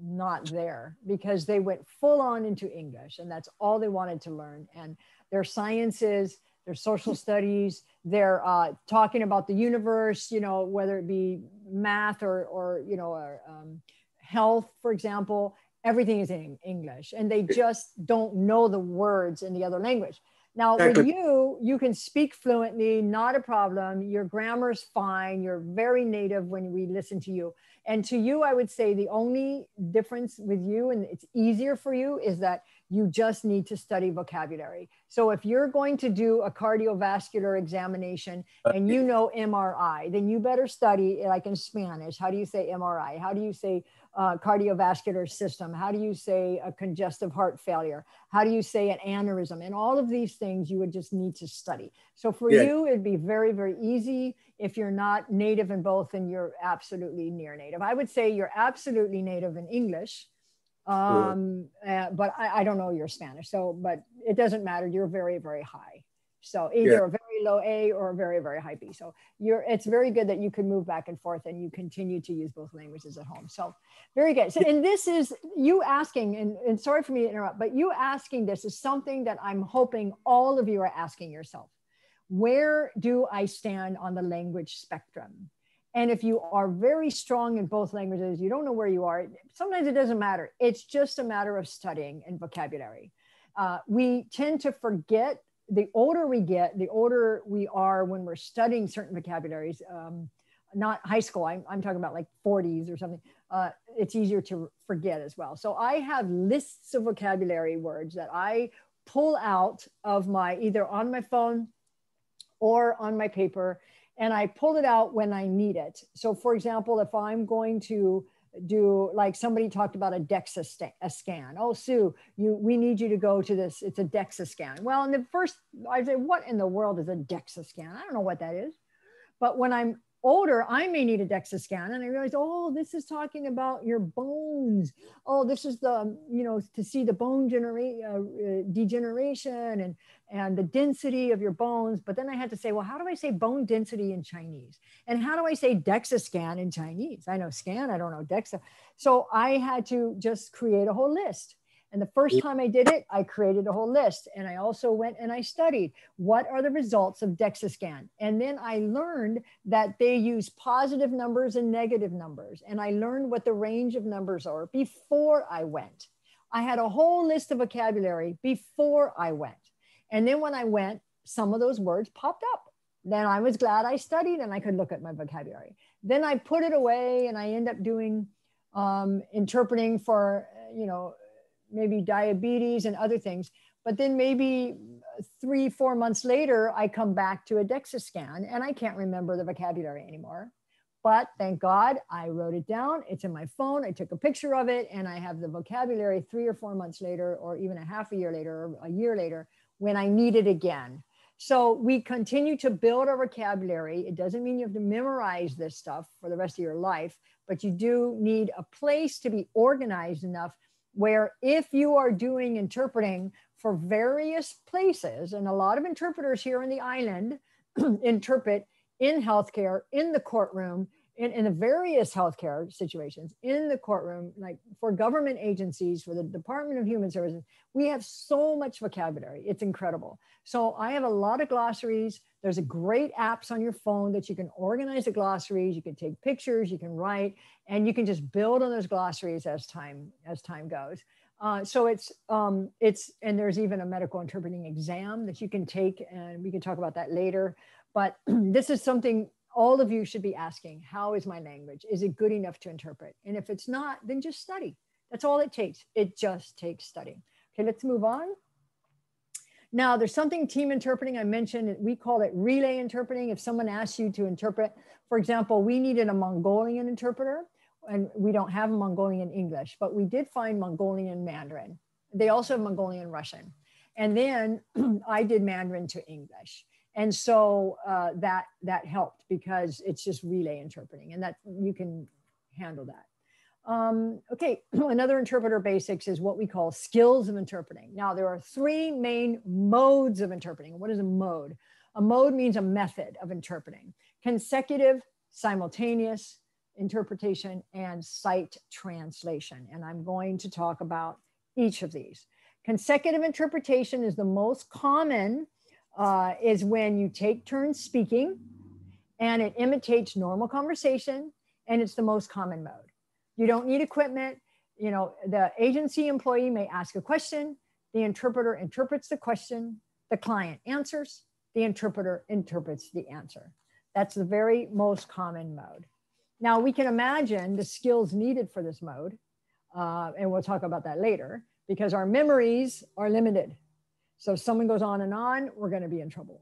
not there because they went full on into English and that's all they wanted to learn. And their sciences, their social studies, they're talking about the universe, you know, whether it be math or you know, health, for example, everything is in English and they just don't know the words in the other language. Now with you can speak fluently, not a problem. Your grammar's fine. You're very native when we listen to you. And to you, I would say the only difference with you, and it's easier for you, is that you just need to study vocabulary. So if you're going to do a cardiovascular examination and you know MRI, then you better study, like in Spanish, how do you say MRI? How do you say cardiovascular system? How do you say a congestive heart failure? How do you say an aneurysm? And all of these things you would just need to study. So for you, it'd be very, very easy. If you're not native in both, then you're absolutely near native. I would say you're absolutely native in English, but I don't know your Spanish. So, but it doesn't matter. You're very, very high. So either a very low A or a very, very high B. So it's very good that you can move back and forth and you continue to use both languages at home. So very good. So, and this is you asking, and sorry for me to interrupt, but you asking this is something that I'm hoping all of you are asking yourself. Where do I stand on the language spectrum? And if you are very strong in both languages, you don't know where you are. Sometimes it doesn't matter. It's just a matter of studying and vocabulary. We tend to forget. The older we get, the older we are when we're studying certain vocabularies, not high school, I'm talking about like 40s or something. It's easier to forget as well. So I have lists of vocabulary words that I pull out of either on my phone or on my paper, and I pull it out when I need it. So for example, if I'm going to do, like somebody talked about a DEXA scan. Oh, Sue, we need you to go to this. It's a DEXA scan. Well, in the first, I say, what in the world is a DEXA scan? I don't know what that is. But when I'm older, I may need a DEXA scan. And I realized, oh, this is talking about your bones. Oh, this is the, you know, to see the bone degeneration and the density of your bones. But then I had to say, well, how do I say bone density in Chinese? And how do I say DEXA scan in Chinese? I know scan, I don't know DEXA. So I had to just create a whole list. And the first time I did it, I created a whole list. And I also went and I studied what are the results of DEXA scan. And then I learned that they use positive numbers and negative numbers. And I learned what the range of numbers are before I went. I had a whole list of vocabulary before I went. And then when I went, some of those words popped up. Then I was glad I studied and I could look at my vocabulary. Then I put it away and I end up doing interpreting for, you know, maybe diabetes and other things. But then maybe 3-4 months later, I come back to a DEXA scan and I can't remember the vocabulary anymore. But thank God I wrote it down. It's in my phone. I took a picture of it and I have the vocabulary 3 or 4 months later, or even a half a year later, or a year later, when I need it again. So we continue to build our vocabulary. It doesn't mean you have to memorize this stuff for the rest of your life, but you do need a place to be organized enough where if you are doing interpreting for various places, and a lot of interpreters here on the island, interpret in healthcare, in the courtroom, in the various healthcare situations, in the courtroom, like for government agencies, for the Department of Human Services. We have so much vocabulary. It's incredible. So I have a lot of glossaries. There's a great apps on your phone that you can organize the glossaries. You can take pictures, you can write, and you can just build on those glossaries as time goes. So and there's even a medical interpreting exam that you can take, and we can talk about that later. But this is something all of you should be asking. How is my language? Is it good enough to interpret? And if it's not, then just study. That's all it takes. It just takes studying. Okay, let's move on. Now, there's something team interpreting I mentioned. We call it relay interpreting. If someone asks you to interpret, for example, we needed a Mongolian interpreter, and we don't have a Mongolian English, but we did find Mongolian Mandarin. They also have Mongolian Russian. And then I did Mandarin to English. And so that helped because it's just relay interpreting, and that you can handle that. Okay, another interpreter basics is what we call skills of interpreting. Now, there are three main modes of interpreting. What is a mode? A mode means a method of interpreting: consecutive, simultaneous interpretation, and sight translation. And I'm going to talk about each of these. Consecutive interpretation is the most common, is when you take turns speaking and it imitates normal conversation, and it's the most common mode. You don't need equipment. You know, the agency employee may ask a question, the interpreter interprets the question, the client answers, the interpreter interprets the answer. That's the very most common mode. Now, we can imagine the skills needed for this mode, and we'll talk about that later, because our memories are limited. So if someone goes on and on, we're going to be in trouble.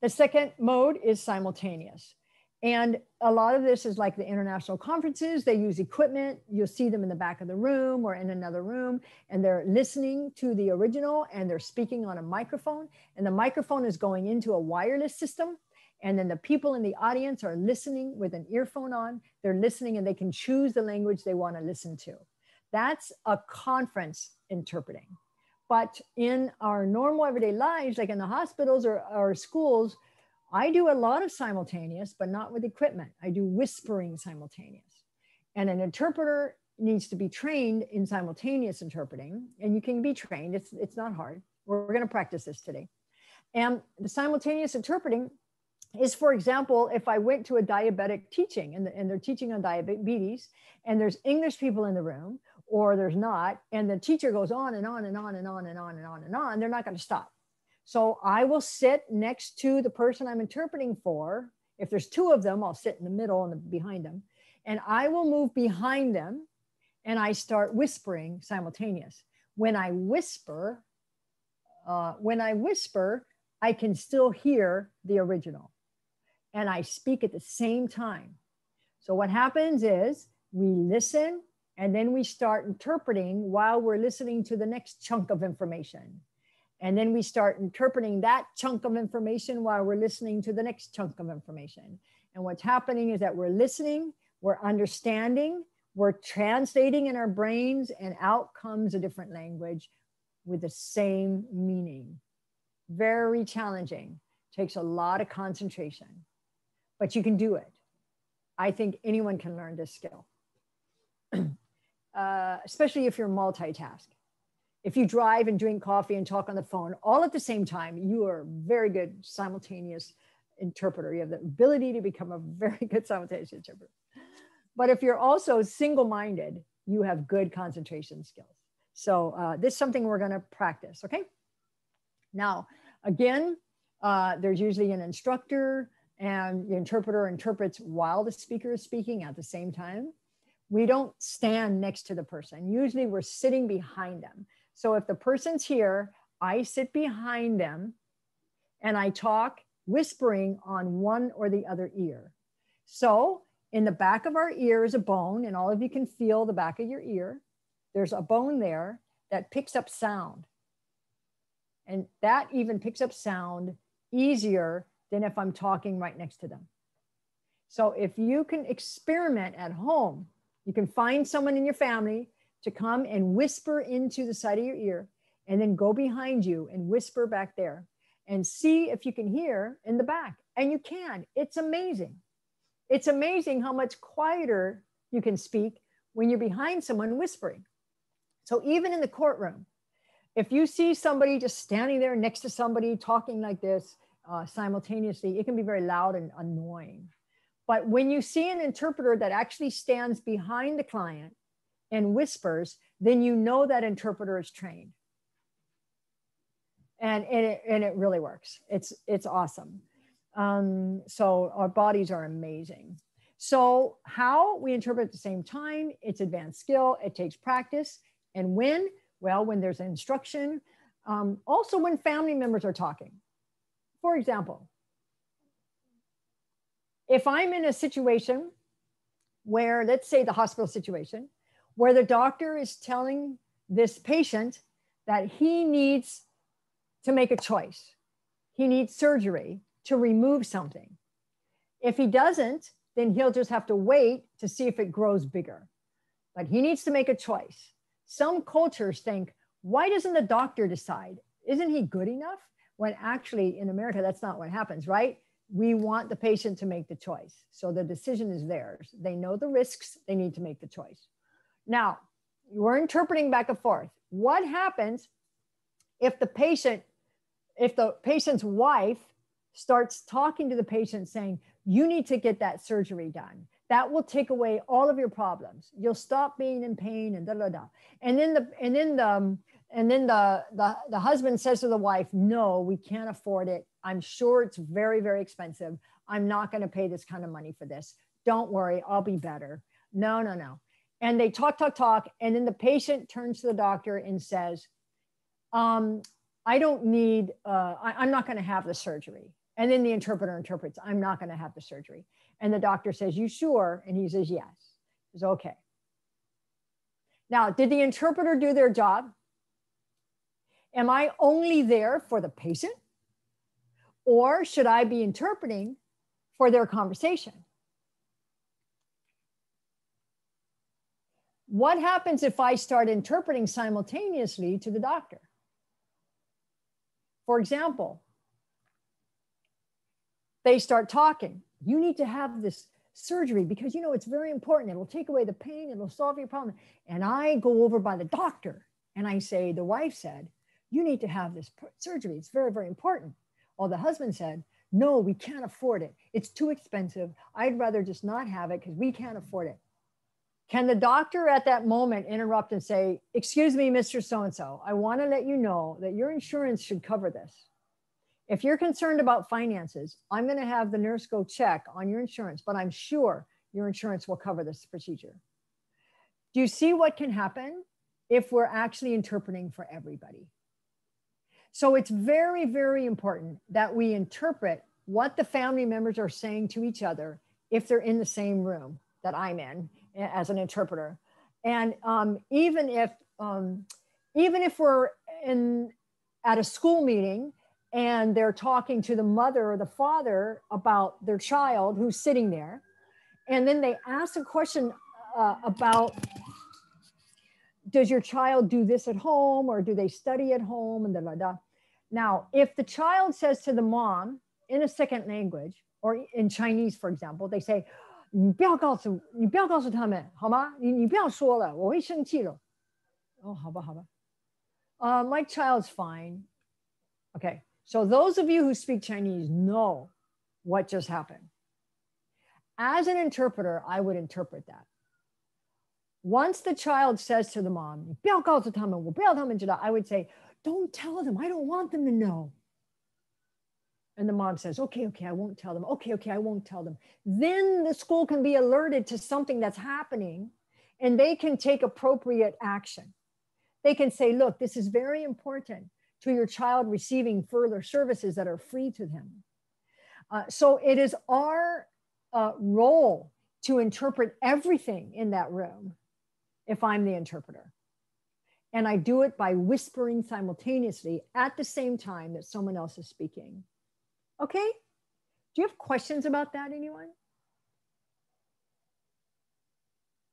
The second mode is simultaneous. And a lot of this is like the international conferences. They use equipment. You'll see them in the back of the room or in another room, and they're listening to the original, and they're speaking on a microphone, and the microphone is going into a wireless system. And then the people in the audience are listening with an earphone on. They're listening, and they can choose the language they want to listen to. That's a conference interpreting. But in our normal everyday lives, like in the hospitals or schools, I do a lot of simultaneous, but not with equipment. I do whispering simultaneous. And an interpreter needs to be trained in simultaneous interpreting, and you can be trained. It's not hard. We're going to practice this today. And the simultaneous interpreting is, for example, if I went to a diabetic teaching and they're teaching on diabetes, and there's English people in the room, or there's not, and the teacher goes on and on and on and on and on and on and on, they're not going to stop. So I will sit next to the person I'm interpreting for. If there's two of them, I'll sit in the middle and behind them, and I will move behind them, and I start whispering simultaneous. When I whisper, I can still hear the original, and I speak at the same time. So what happens is we listen, and then we start interpreting while we're listening to the next chunk of information. And then we start interpreting that chunk of information while we're listening to the next chunk of information. And what's happening is that we're listening, we're understanding, we're translating in our brains, and out comes a different language with the same meaning. Very challenging. Takes a lot of concentration, but you can do it. I think anyone can learn this skill, especially if you're multitask. If you drive and drink coffee and talk on the phone all at the same time, you are a very good simultaneous interpreter. You have the ability to become a very good simultaneous interpreter. But if you're also single-minded, you have good concentration skills. So this is something we're going to practice, okay? Now, again, there's usually an instructor, and the interpreter interprets while the speaker is speaking at the same time. We don't stand next to the person. Usually we're sitting behind them. So if the person's here, I sit behind them and I talk whispering on one or the other ear. So in the back of our ear is a bone, and all of you can feel the back of your ear. There's a bone there that picks up sound. And that even picks up sound easier than if I'm talking right next to them. So if you can experiment at home, you can find someone in your family to come and whisper into the side of your ear, and then go behind you and whisper back there. and see if you can hear in the back. And you can. It's amazing. It's amazing how much quieter you can speak when you're behind someone whispering. So even in the courtroom, if you see somebody just standing there next to somebody talking like this simultaneously, it can be very loud and annoying. But when you see an interpreter that actually stands behind the client and whispers, then you know that interpreter is trained. And it really works. It's awesome. So our bodies are amazing. So how we interpret at the same time, it's advanced skill, it takes practice. And when? Well, when there's instruction, also when family members are talking. For example, if I'm in a situation where, let's say the hospital situation, where the doctor is telling this patient that he needs to make a choice, he needs surgery to remove something. If he doesn't, then he'll just have to wait to see if it grows bigger. But he needs to make a choice. Some cultures think, why doesn't the doctor decide? Isn't he good enough? When actually in America, that's not what happens, right? We want the patient to make the choice. So the decision is theirs. They know the risks, they need to make the choice. Now, we're interpreting back and forth. What happens if the patient's wife starts talking to the patient saying, you need to get that surgery done. That will take away all of your problems. You'll stop being in pain and da da da. And then the husband says to the wife, no, we can't afford it. I'm sure it's very, very expensive. I'm not going to pay this kind of money for this. Don't worry, I'll be better. No, no, no. And they talk. And then the patient turns to the doctor and says, I don't need, I'm not going to have the surgery. And then the interpreter interprets, I'm not going to have the surgery. And the doctor says, you sure? And he says, yes. He says, okay. Now, did the interpreter do their job? Am I only there for the patient? Or should I be interpreting for their conversation? What happens if I start interpreting simultaneously to the doctor? For example, they start talking. You need to have this surgery because, you know, it's very important. It will take away the pain. It will solve your problem. And I go over by the doctor and I say, the wife said, you need to have this surgery. It's very, very important. Or the husband said, no, we can't afford it. It's too expensive. I'd rather just not have it because we can't afford it. Can the doctor at that moment interrupt and say, excuse me, Mr. So-and-so, I want to let you know that your insurance should cover this. If you're concerned about finances, I'm going to have the nurse go check on your insurance, but I'm sure your insurance will cover this procedure. Do you see what can happen if we're actually interpreting for everybody? So it's very, very important that we interpret what the family members are saying to each other if they're in the same room that I'm in as an interpreter. And even if we're at a school meeting and they're talking to the mother or the father about their child who's sitting there, and then they ask a question about, does your child do this at home or do they study at home, and da, da, da. Now, if the child says to the mom in a second language, or in Chinese, for example, they say, 你不要告诉他们，好吗？你不要说了，我会生气了。哦，好吧，好吧。My child's fine. Okay, so those of you who speak Chinese know what just happened. As an interpreter, I would interpret that. Once the child says to the mom, 你不要告诉他们，我不要他们知道, I would say, don't tell them. I don't want them to know. And the mom says, okay, I won't tell them. Okay, I won't tell them. Then the school can be alerted to something that's happening and they can take appropriate action. They can say, look, this is very important to your child receiving further services that are free to them. So it is our role to interpret everything in that room if I'm the interpreter. And I do it by whispering simultaneously at the same time that someone else is speaking. Okay? Do you have questions about that, anyone?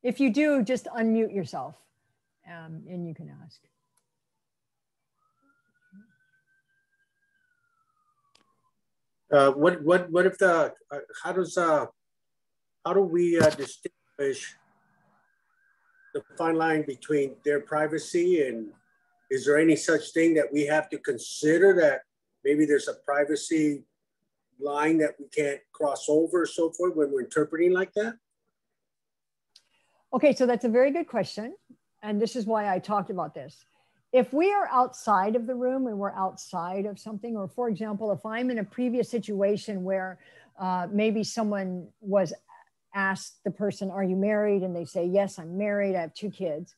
If you do, just unmute yourself and you can ask. What if the how do we distinguish the fine line between their privacy, and is there any such thing that we have to consider that maybe there's a privacy line that we can't cross over, so forth, when we're interpreting like that? Okay, so that's a very good question. And this is why I talked about this. If we are outside of the room and we're outside of something, or for example, if I'm in a previous situation where maybe someone was asked the person, are you married? And they say, yes, I'm married, I have 2 kids.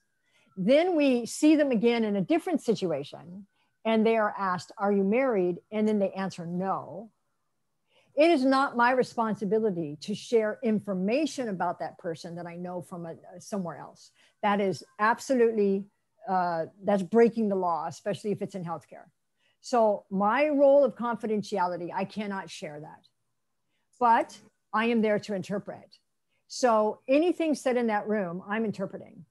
Then we see them again in a different situation and they are asked, are you married? And then they answer no. It is not my responsibility to share information about that person that I know from somewhere else. That is absolutely, that's breaking the law, especially if it's in healthcare. So my role of confidentiality, I cannot share that. But I am there to interpret. So anything said in that room, I'm interpreting.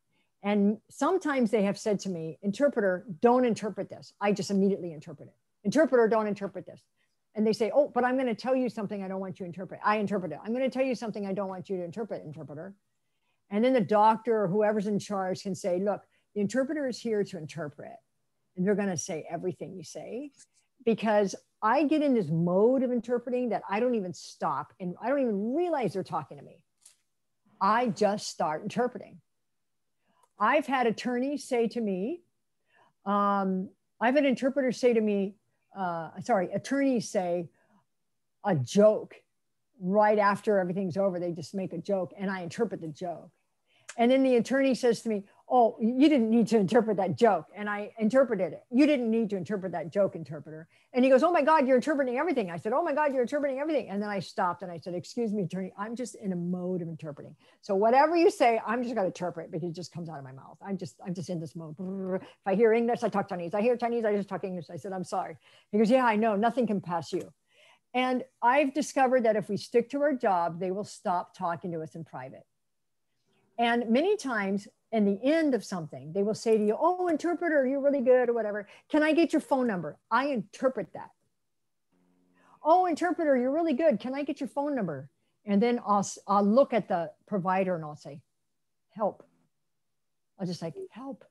And sometimes they have said to me, interpreter, don't interpret this. I just immediately interpret it. Interpreter, don't interpret this. And they say, oh, but I'm going to tell you something I don't want you to interpret. I interpret it. I'm going to tell you something I don't want you to interpret, interpreter. And then the doctor or whoever's in charge can say, look, the interpreter is here to interpret. And they're going to say everything you say, because I get in this mode of interpreting that I don't even stop and I don't even realize they're talking to me. I just start interpreting. I've had attorneys say to me, I've had interpreters say to me, attorneys say a joke right after everything's over. They just make a joke and I interpret the joke. And then the attorney says to me, oh, you didn't need to interpret that joke. And I interpreted it. You didn't need to interpret that joke, interpreter. And he goes, oh my God, you're interpreting everything. I said, oh my God, you're interpreting everything. And then I stopped and I said, excuse me, attorney, I'm just in a mode of interpreting. So whatever you say, I'm just going to interpret because it just comes out of my mouth. I'm just in this mode. If I hear English, I talk Chinese. I hear Chinese, I just talk English. I said, I'm sorry. He goes, yeah, I know, nothing can pass you. And I've discovered that if we stick to our job, they will stop talking to us in private. And many times in the end of something, they will say to you, oh, interpreter, you're really good or whatever. Can I get your phone number? I interpret that. Oh, interpreter, you're really good. Can I get your phone number? And then I'll look at the provider and I'll say, help. I'll just say, help.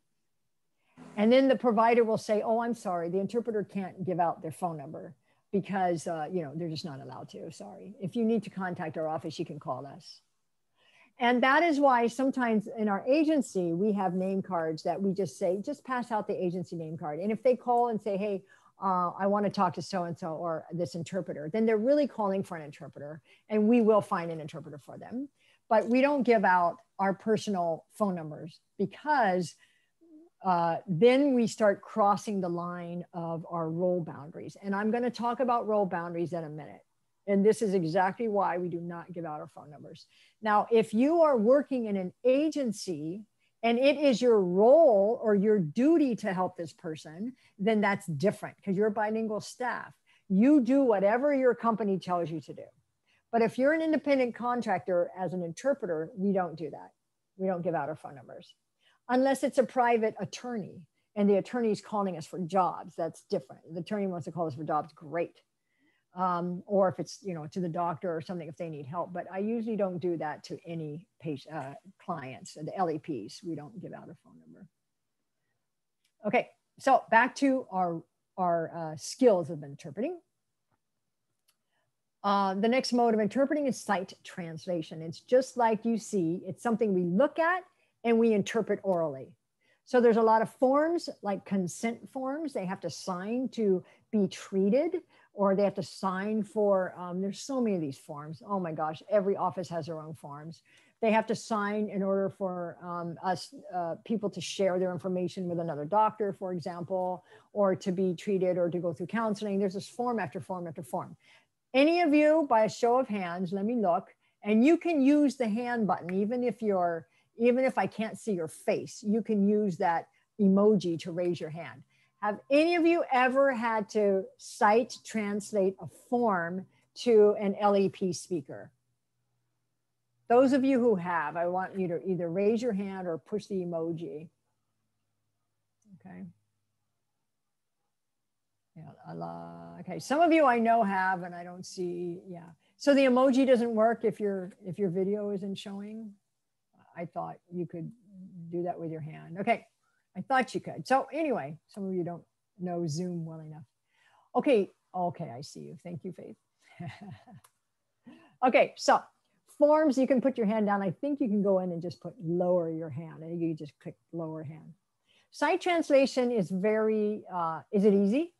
And then the provider will say, oh, I'm sorry. The interpreter can't give out their phone number because, they're just not allowed to. Sorry. If you need to contact our office, you can call us. And that is why sometimes in our agency, we have name cards that we just say, just pass out the agency name card. And if they call and say, hey, I want to talk to so-and-so or this interpreter, then they're really calling for an interpreter and we will find an interpreter for them. But we don't give out our personal phone numbers because then we start crossing the line of our role boundaries. And I'm going to talk about role boundaries in a minute. And this is exactly why we do not give out our phone numbers. Now, if you are working in an agency and it is your role or your duty to help this person, then that's different because you're bilingual staff. You do whatever your company tells you to do. But if you're an independent contractor as an interpreter, we don't do that. We don't give out our phone numbers unless it's a private attorney and the attorney is calling us for jobs. That's different. The attorney wants to call us for jobs, great. Or if it's, to the doctor or something, if they need help. But I usually don't do that to any patient, clients, the LEPs. We don't give out a phone number. Okay, so back to our skills of interpreting. The next mode of interpreting is sight translation. It's just like you see, it's something we look at and we interpret orally. So there's a lot of forms like consent forms. They have to sign to be treated, or they have to sign for, there's so many of these forms. Oh my gosh, every office has their own forms. They have to sign in order for people to share their information with another doctor, for example, or to be treated or to go through counseling. There's this form after form after form. Any of you, by a show of hands, let me look, and you can use the hand button, even if I can't see your face, you can use that emoji to raise your hand. Have any of you ever had to sight translate a form to an LEP speaker? Those of you who have, I want you to either raise your hand or push the emoji. Okay. Yeah, okay, some of you I know have, and I don't see, yeah. So the emoji doesn't work if your video isn't showing. I thought you could do that with your hand. Okay, I thought you could. So anyway, some of you don't know Zoom well enough. Okay, okay, I see you. Thank you, Faith. Okay, so forms, you can put your hand down. I think you can go in and just put lower your hand, and you just click lower hand. Sight translation is very, is it easy?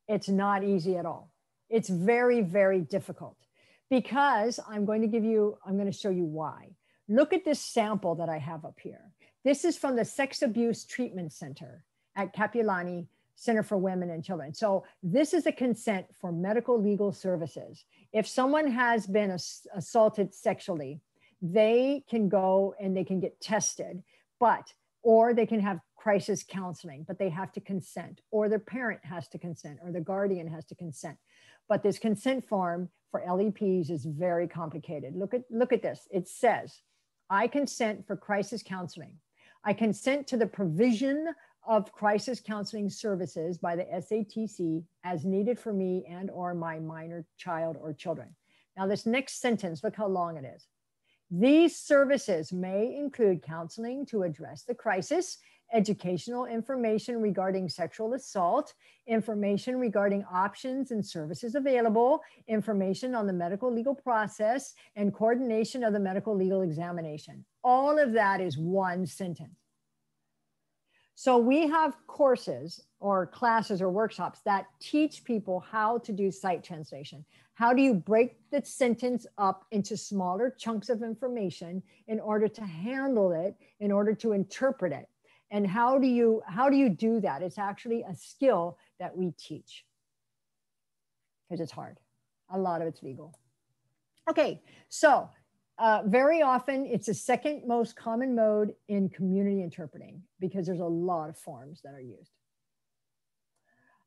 It's not easy at all. It's very, very difficult because I'm going to show you why. Look at this sample that I have up here. This is from the Sex Abuse Treatment Center at Capilani Center for Women and Children. So this is a consent for medical legal services. If someone has been assaulted sexually, they can go and they can get tested, or they can have crisis counseling, but they have to consent, or their parent has to consent, or the guardian has to consent. But this consent form for LEPs is very complicated. Look at this. It says, I consent for crisis counseling. I consent to the provision of crisis counseling services by the SATC as needed for me and or my minor child or children. Now this next sentence, look how long it is. These services may include counseling to address the crisis, educational information regarding sexual assault, information regarding options and services available, information on the medical legal process, and coordination of the medical legal examination. All of that is one sentence. So we have courses or classes or workshops that teach people how to do sight translation. How do you break the sentence up into smaller chunks of information in order to handle it, in order to interpret it? And how do you do that? It's actually a skill that we teach because it's hard. A lot of it's legal. Okay, so very often it's the second most common mode in community interpreting because there's a lot of forms that are used.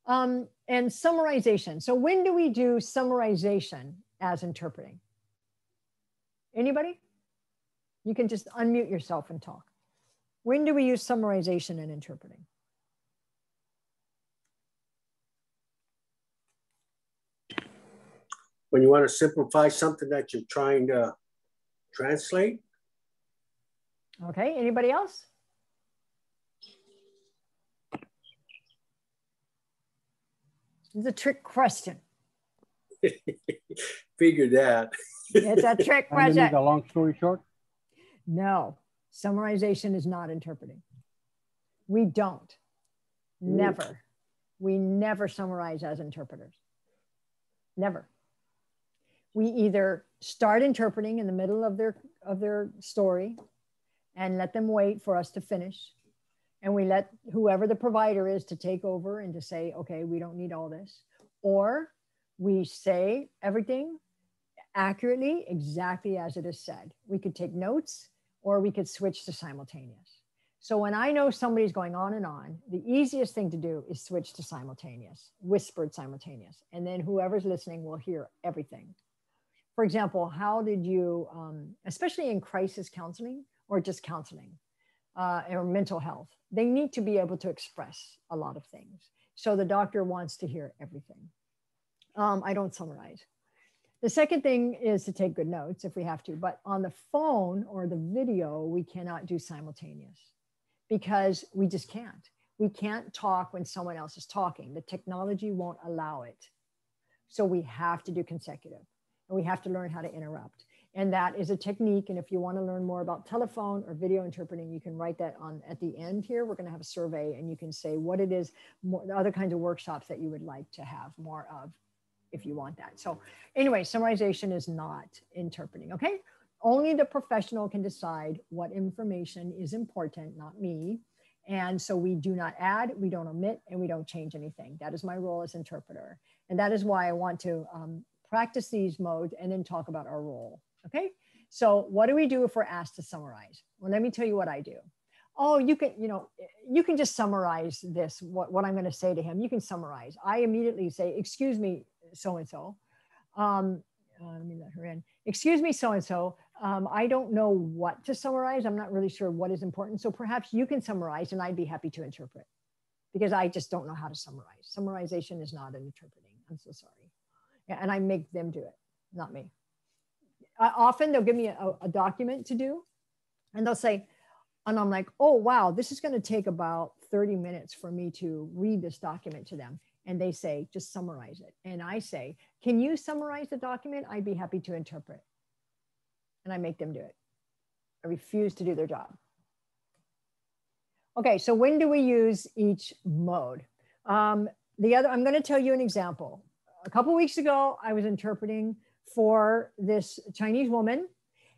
And summarization. So when do we do summarization as interpreting? Anybody? You can just unmute yourself and talk. When do we use summarization in interpreting? When you want to simplify something that you're trying to translate. Okay, anybody else? This is a trick question. Figured that. It's a trick question. Make a long story short? No, summarization is not interpreting. We don't. Never. We never summarize as interpreters. Never. We either start interpreting in the middle of their story and let them wait for us to finish. And we let whoever the provider is to take over and to say, okay, we don't need all this. Or we say everything accurately, exactly as it is said. We could take notes or we could switch to simultaneous. So when I know somebody's going on and on, the easiest thing to do is switch to simultaneous, whispered simultaneous. And then whoever's listening will hear everything. For example, how did you, especially in crisis counseling or just counseling or mental health, they need to be able to express a lot of things. So the doctor wants to hear everything. I don't summarize. The second thing is to take good notes if we have to, but on the phone or the video, we cannot do simultaneous because we just can't. We can't talk when someone else is talking. The technology won't allow it. So we have to do consecutive. And we have to learn how to interrupt. And that is a technique. And if you want to learn more about telephone or video interpreting, you can write that on at the end here. We're going to have a survey and you can say what it is, the other kinds of workshops that you would like to have more of if you want that. So anyway, summarization is not interpreting, okay? Only the professional can decide what information is important, not me. And so we do not add, we don't omit, and we don't change anything. That is my role as interpreter. And that is why I want to practice these modes and then talk about our role, okay? So what do we do if we're asked to summarize? Well, let me tell you what I do. Oh, you can just summarize this, what I'm going to say to him. You can summarize. I immediately say, excuse me, so-and-so. Let me let her in. Excuse me, so-and-so. I don't know what to summarize. I'm not really sure what is important. So perhaps you can summarize and I'd be happy to interpret because I just don't know how to summarize. Summarization is not an interpreting. I'm so sorry. Yeah, and I make them do it, not me. Often they'll give me a document to do, and they'll say, and I'm like, oh, wow, this is going to take about 30 minutes for me to read this document to them. And they say, just summarize it. And I say, can you summarize the document? I'd be happy to interpret. And I make them do it. I refuse to do their job. Okay, so when do we use each mode? I'm going to tell you an example. A couple of weeks ago, I was interpreting for this Chinese woman.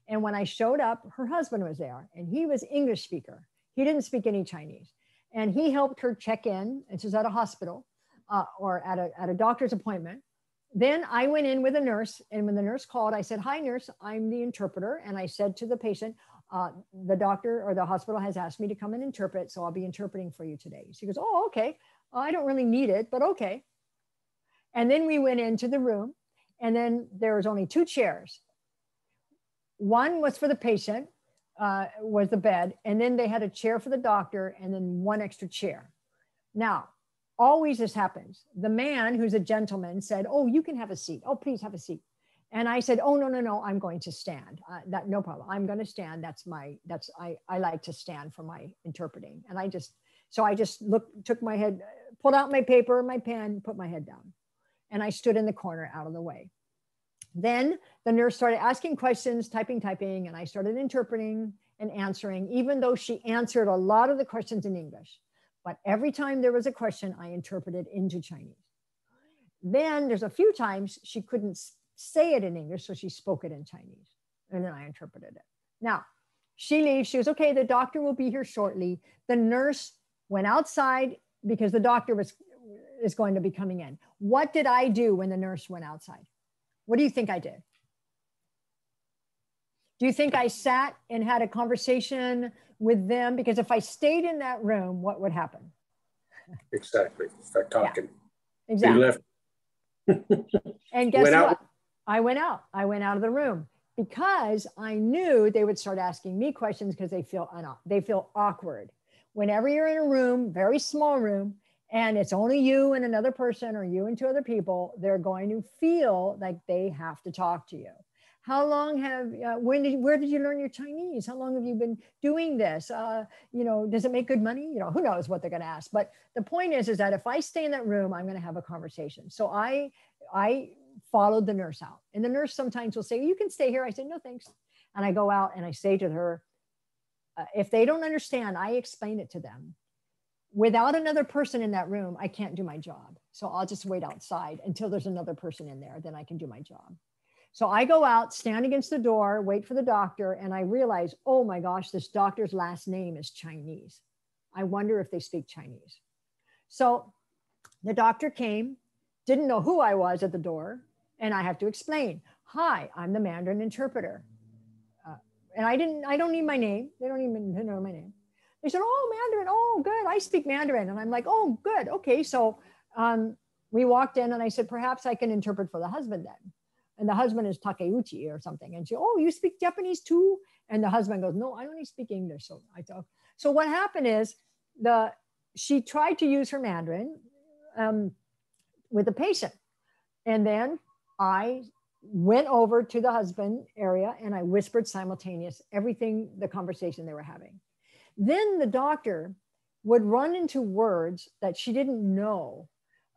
And when I showed up, her husband was there, and he was English speaker. He didn't speak any Chinese. And he helped her check in, and she's at a hospital or at a doctor's appointment. Then I went in with a nurse, and when the nurse called, I said, hi, nurse, I'm the interpreter. And I said to the patient, the doctor or the hospital has asked me to come and interpret, so I'll be interpreting for you today. She goes, oh, okay. I don't really need it, but okay. And then we went into the room, and then there was only 2 chairs. One was for the patient, was the bed, and then they had a chair for the doctor, and then 1 extra chair. Now, always this happens. The man, who's a gentleman, said, oh, you can have a seat. Oh, please have a seat. And I said, oh, no, I'm going to stand. No problem. I'm going to stand. I like to stand for my interpreting. And I just took my head, pulled out my paper, my pen, put my head down. And I stood in the corner out of the way. Then the nurse started asking questions, typing, and I started interpreting and answering, even though she answered a lot of the questions in English. But every time there was a question, I interpreted into Chinese. Then there's a few times she couldn't say it in English, so she spoke it in Chinese. And then I interpreted it. Now, she leaves. She goes, okay, the doctor will be here shortly. The nurse went outside because the doctor is going to be coming in. What did I do when the nurse went outside? What do you think I did? Do you think I sat and had a conversation with them? Because if I stayed in that room, what would happen? Exactly. Start talking. Yeah, exactly. You left. And guess what? I went out. I went out of the room because I knew they would start asking me questions because they feel awkward. Whenever you're in a room, very small room, and it's only you and another person or you and 2 other people, they're going to feel like they have to talk to you. How long where did you learn your Chinese? How long have you been doing this? Does it make good money? Who knows what they're going to ask. But the point is that if I stay in that room, I'm going to have a conversation. So I followed the nurse out. And the nurse sometimes will say, you can stay here. I say, no, thanks. And I go out and I say to her, if they don't understand, I explain it to them. Without another person in that room, I can't do my job. So I'll just wait outside until there's another person in there, then I can do my job. So I go out, stand against the door, wait for the doctor, and I realize, oh my gosh, this doctor's last name is Chinese. I wonder if they speak Chinese. So the doctor came, didn't know who I was at the door, and I have to explain, hi, I'm the Mandarin interpreter. And I don't need my name. They don't even know my name. They said, oh, Mandarin, oh, good, I speak Mandarin. And I'm like, oh, good, okay. So we walked in and I said, perhaps I can interpret for the husband then. And the husband is Takeuchi or something. And she, oh, you speak Japanese too? And the husband goes, no, I only speak English. So I talk. So what happened is she tried to use her Mandarin with the patient. And then I went over to the husband area and I whispered simultaneous everything, the conversation they were having. Then the doctor would run into words that she didn't know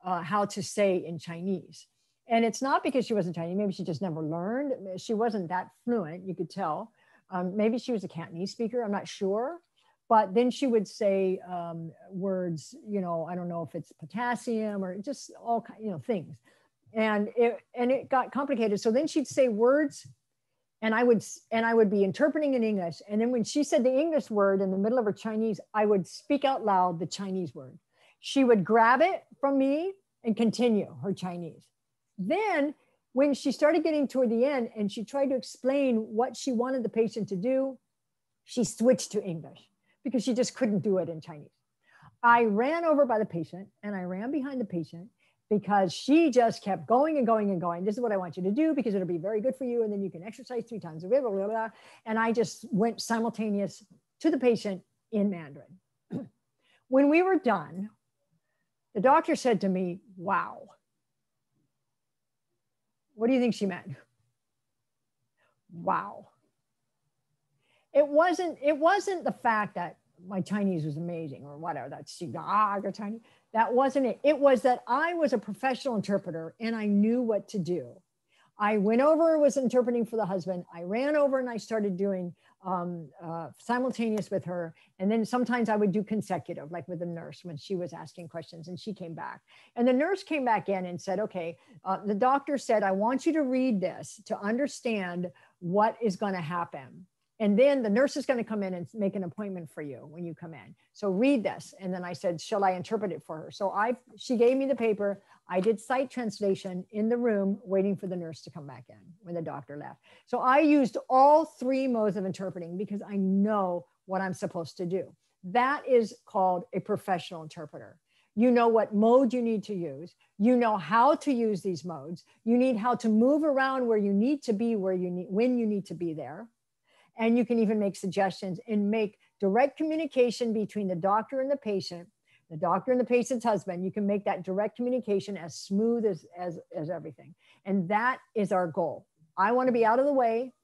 how to say in Chinese. And it's not because she wasn't Chinese. Maybe she just never learned. She wasn't that fluent, you could tell. Maybe she was a Cantonese speaker, I'm not sure. But then she would say words, I don't know if it's potassium or just all things. And it got complicated. So then she'd say words and I would be interpreting in English. And then when she said the English word in the middle of her Chinese, I would speak out loud the Chinese word. She would grab it from me and continue her Chinese. Then when she started getting toward the end and she tried to explain what she wanted the patient to do, she switched to English because she just couldn't do it in Chinese. I ran over by the patient and I ran behind the patient because she just kept going and going and going. This is what I want you to do because it'll be very good for you. And then you can exercise 3 times a week, blah, blah, blah. And I just went simultaneous to the patient in Mandarin. When we were done, The doctor said to me, wow. What do you think she meant? Wow. It wasn't the fact that my Chinese was amazing or whatever, that's you're Chinese. That wasn't it. It was that I was a professional interpreter and I knew what to do. I went over, was interpreting for the husband. I ran over and I started doing simultaneous with her. And then sometimes I would do consecutive, like with the nurse when she was asking questions and she came back. And the nurse came back in and said, okay, the doctor said, I want you to read this to understand what is going to happen. And then the nurse is going to come in and make an appointment for you when you come in. So read this. And then I said, shall I interpret it for her? So she gave me the paper. I did sight translation in the room, waiting for the nurse to come back in when the doctor left. So I used all three modes of interpreting because I know what I'm supposed to do. That is called a professional interpreter. You know what mode you need to use. You know how to use these modes. You need how to move around where you need to be, when you need to be there. And you can even make suggestions and make direct communication between the doctor and the patient, the doctor and the patient's husband. You can make that direct communication as smooth as everything. And that is our goal. I want to be out of the way.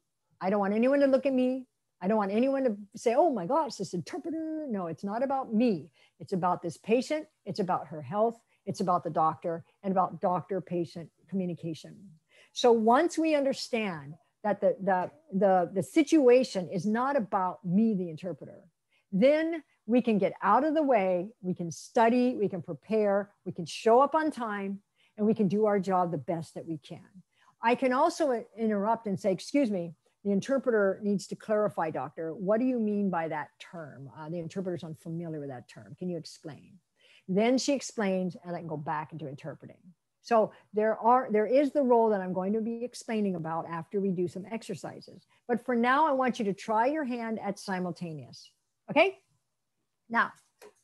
I don't want anyone to look at me. I don't want anyone to say, oh my gosh, this interpreter. No, it's not about me. It's about this patient. It's about her health. It's about the doctor and about doctor-patient communication. So once we understand that the situation is not about me, the interpreter, then we can get out of the way, we can study, we can prepare, we can show up on time, and we can do our job the best that we can. I can also interrupt and say, excuse me, the interpreter needs to clarify, doctor, what do you mean by that term? The interpreter's unfamiliar with that term. Can you explain? Then she explains, and I can go back into interpreting. So there is the role that I'm going to be explaining about after we do some exercises. But for now, I want you to try your hand at simultaneous. Okay? Now,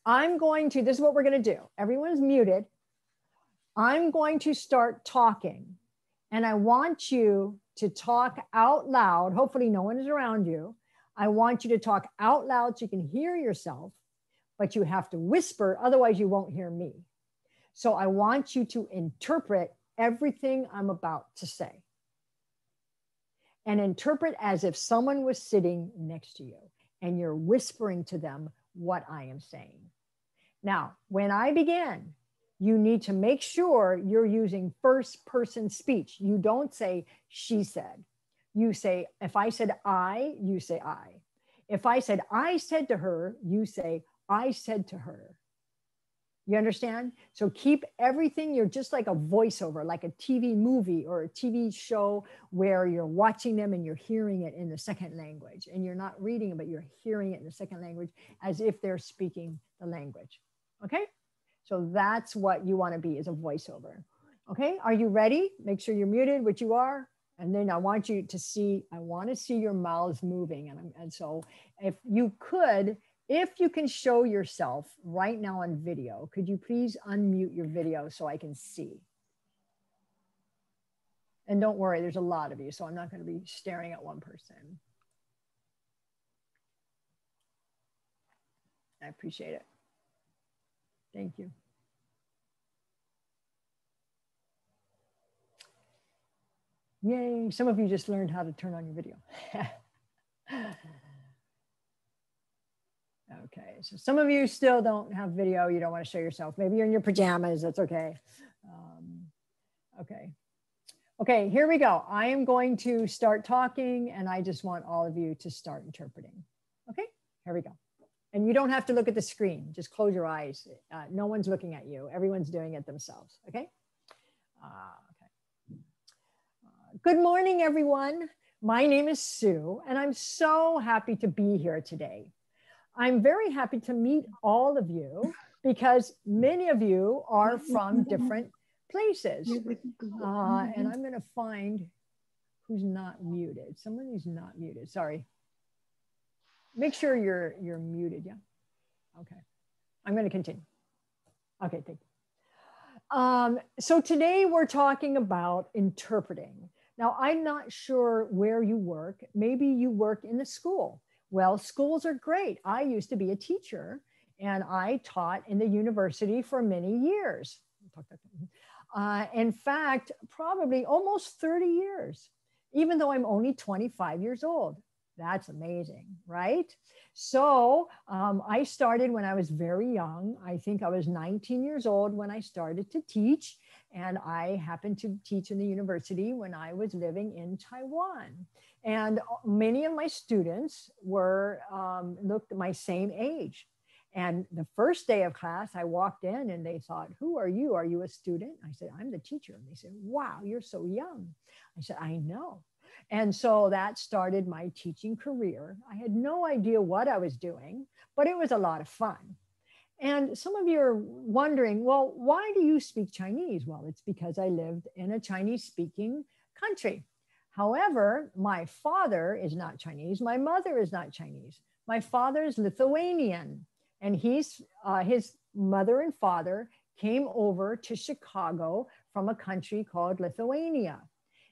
this is what we're going to do. Everyone's muted. I'm going to start talking. And I want you to talk out loud. Hopefully no one is around you. I want you to talk out loud so you can hear yourself, but you have to whisper, otherwise you won't hear me. So I want you to interpret everything I'm about to say. And interpret as if someone was sitting next to you and you're whispering to them what I am saying. Now, when I begin, you need to make sure you're using first person speech. You don't say, she said. You say, if I said I, you say I. If I said, I said to her, you say, I said to her. You understand? So keep everything, you're just like a voiceover, like a TV movie or a TV show where you're watching them and you're hearing it in the second language. And you're not reading it, but you're hearing it in the second language as if they're speaking the language. Okay? So that's what you want to be, is a voiceover. Okay? Are you ready? Make sure you're muted, which you are. And then I want you to see, I want to see your mouths moving. And so if you could, if you can show yourself right now on video, could you please unmute your video so I can see? And don't worry, there's a lot of you, so I'm not going to be staring at one person. I appreciate it. Thank you. Yay, some of you just learned how to turn on your video. Okay, so some of you still don't have video. You don't want to show yourself. Maybe you're in your pajamas. That's okay. Okay, here we go. I am going to start talking and I just want all of you to start interpreting. Okay, here we go. And you don't have to look at the screen. Just close your eyes. No one's looking at you. Everyone's doing it themselves. Okay. Good morning, everyone. My name is Sue, and I'm so happy to be here today. I'm very happy to meet all of you because many of you are from different places. And I'm going to find who's not muted. Someone who's not muted. Sorry. Make sure you're muted. Yeah. Okay. I'm going to continue. Okay. Thank you. So today we're talking about interpreting. Now, I'm not sure where you work. Maybe you work in the school. Well, schools are great. I used to be a teacher and I taught in the university for many years. In fact, probably almost 30 years, even though I'm only 25 years old. That's amazing, right? So I started when I was very young. I think I was 19 years old when I started to teach. And I happened to teach in the university when I was living in Taiwan. And many of my students were looked my same age. And the first day of class, I walked in and they thought, who are you? Are you a student? I said, I'm the teacher. And they said, wow, you're so young. I said, I know. And so that started my teaching career. I had no idea what I was doing, but it was a lot of fun. And some of you are wondering, well, why do you speak Chinese? Well, it's because I lived in a Chinese speaking country. However, my father is not Chinese. My mother is not Chinese. My father is Lithuanian. And his mother and father came over to Chicago from a country called Lithuania.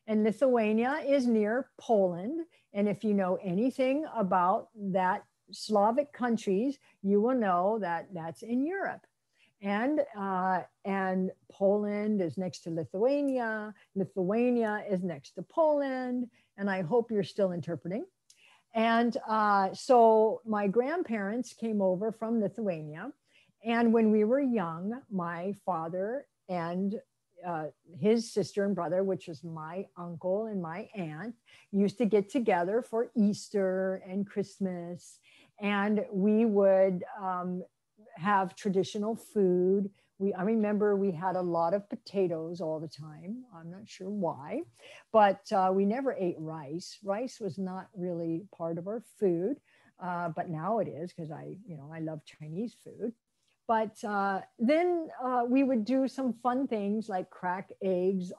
And Lithuania is near Poland. And if you know anything about that Slavic countries, you will know that that's in Europe. And Poland is next to Lithuania. Lithuania is next to Poland. And I hope you're still interpreting. And so my grandparents came over from Lithuania. And when we were young, my father and his sister and brother, which was my uncle and my aunt, used to get together for Easter and Christmas. And we would have traditional food. I remember we had a lot of potatoes all the time. I'm not sure why, but we never ate rice. Rice was not really part of our food, but now it is because I love Chinese food. But then we would do some fun things like crack eggs,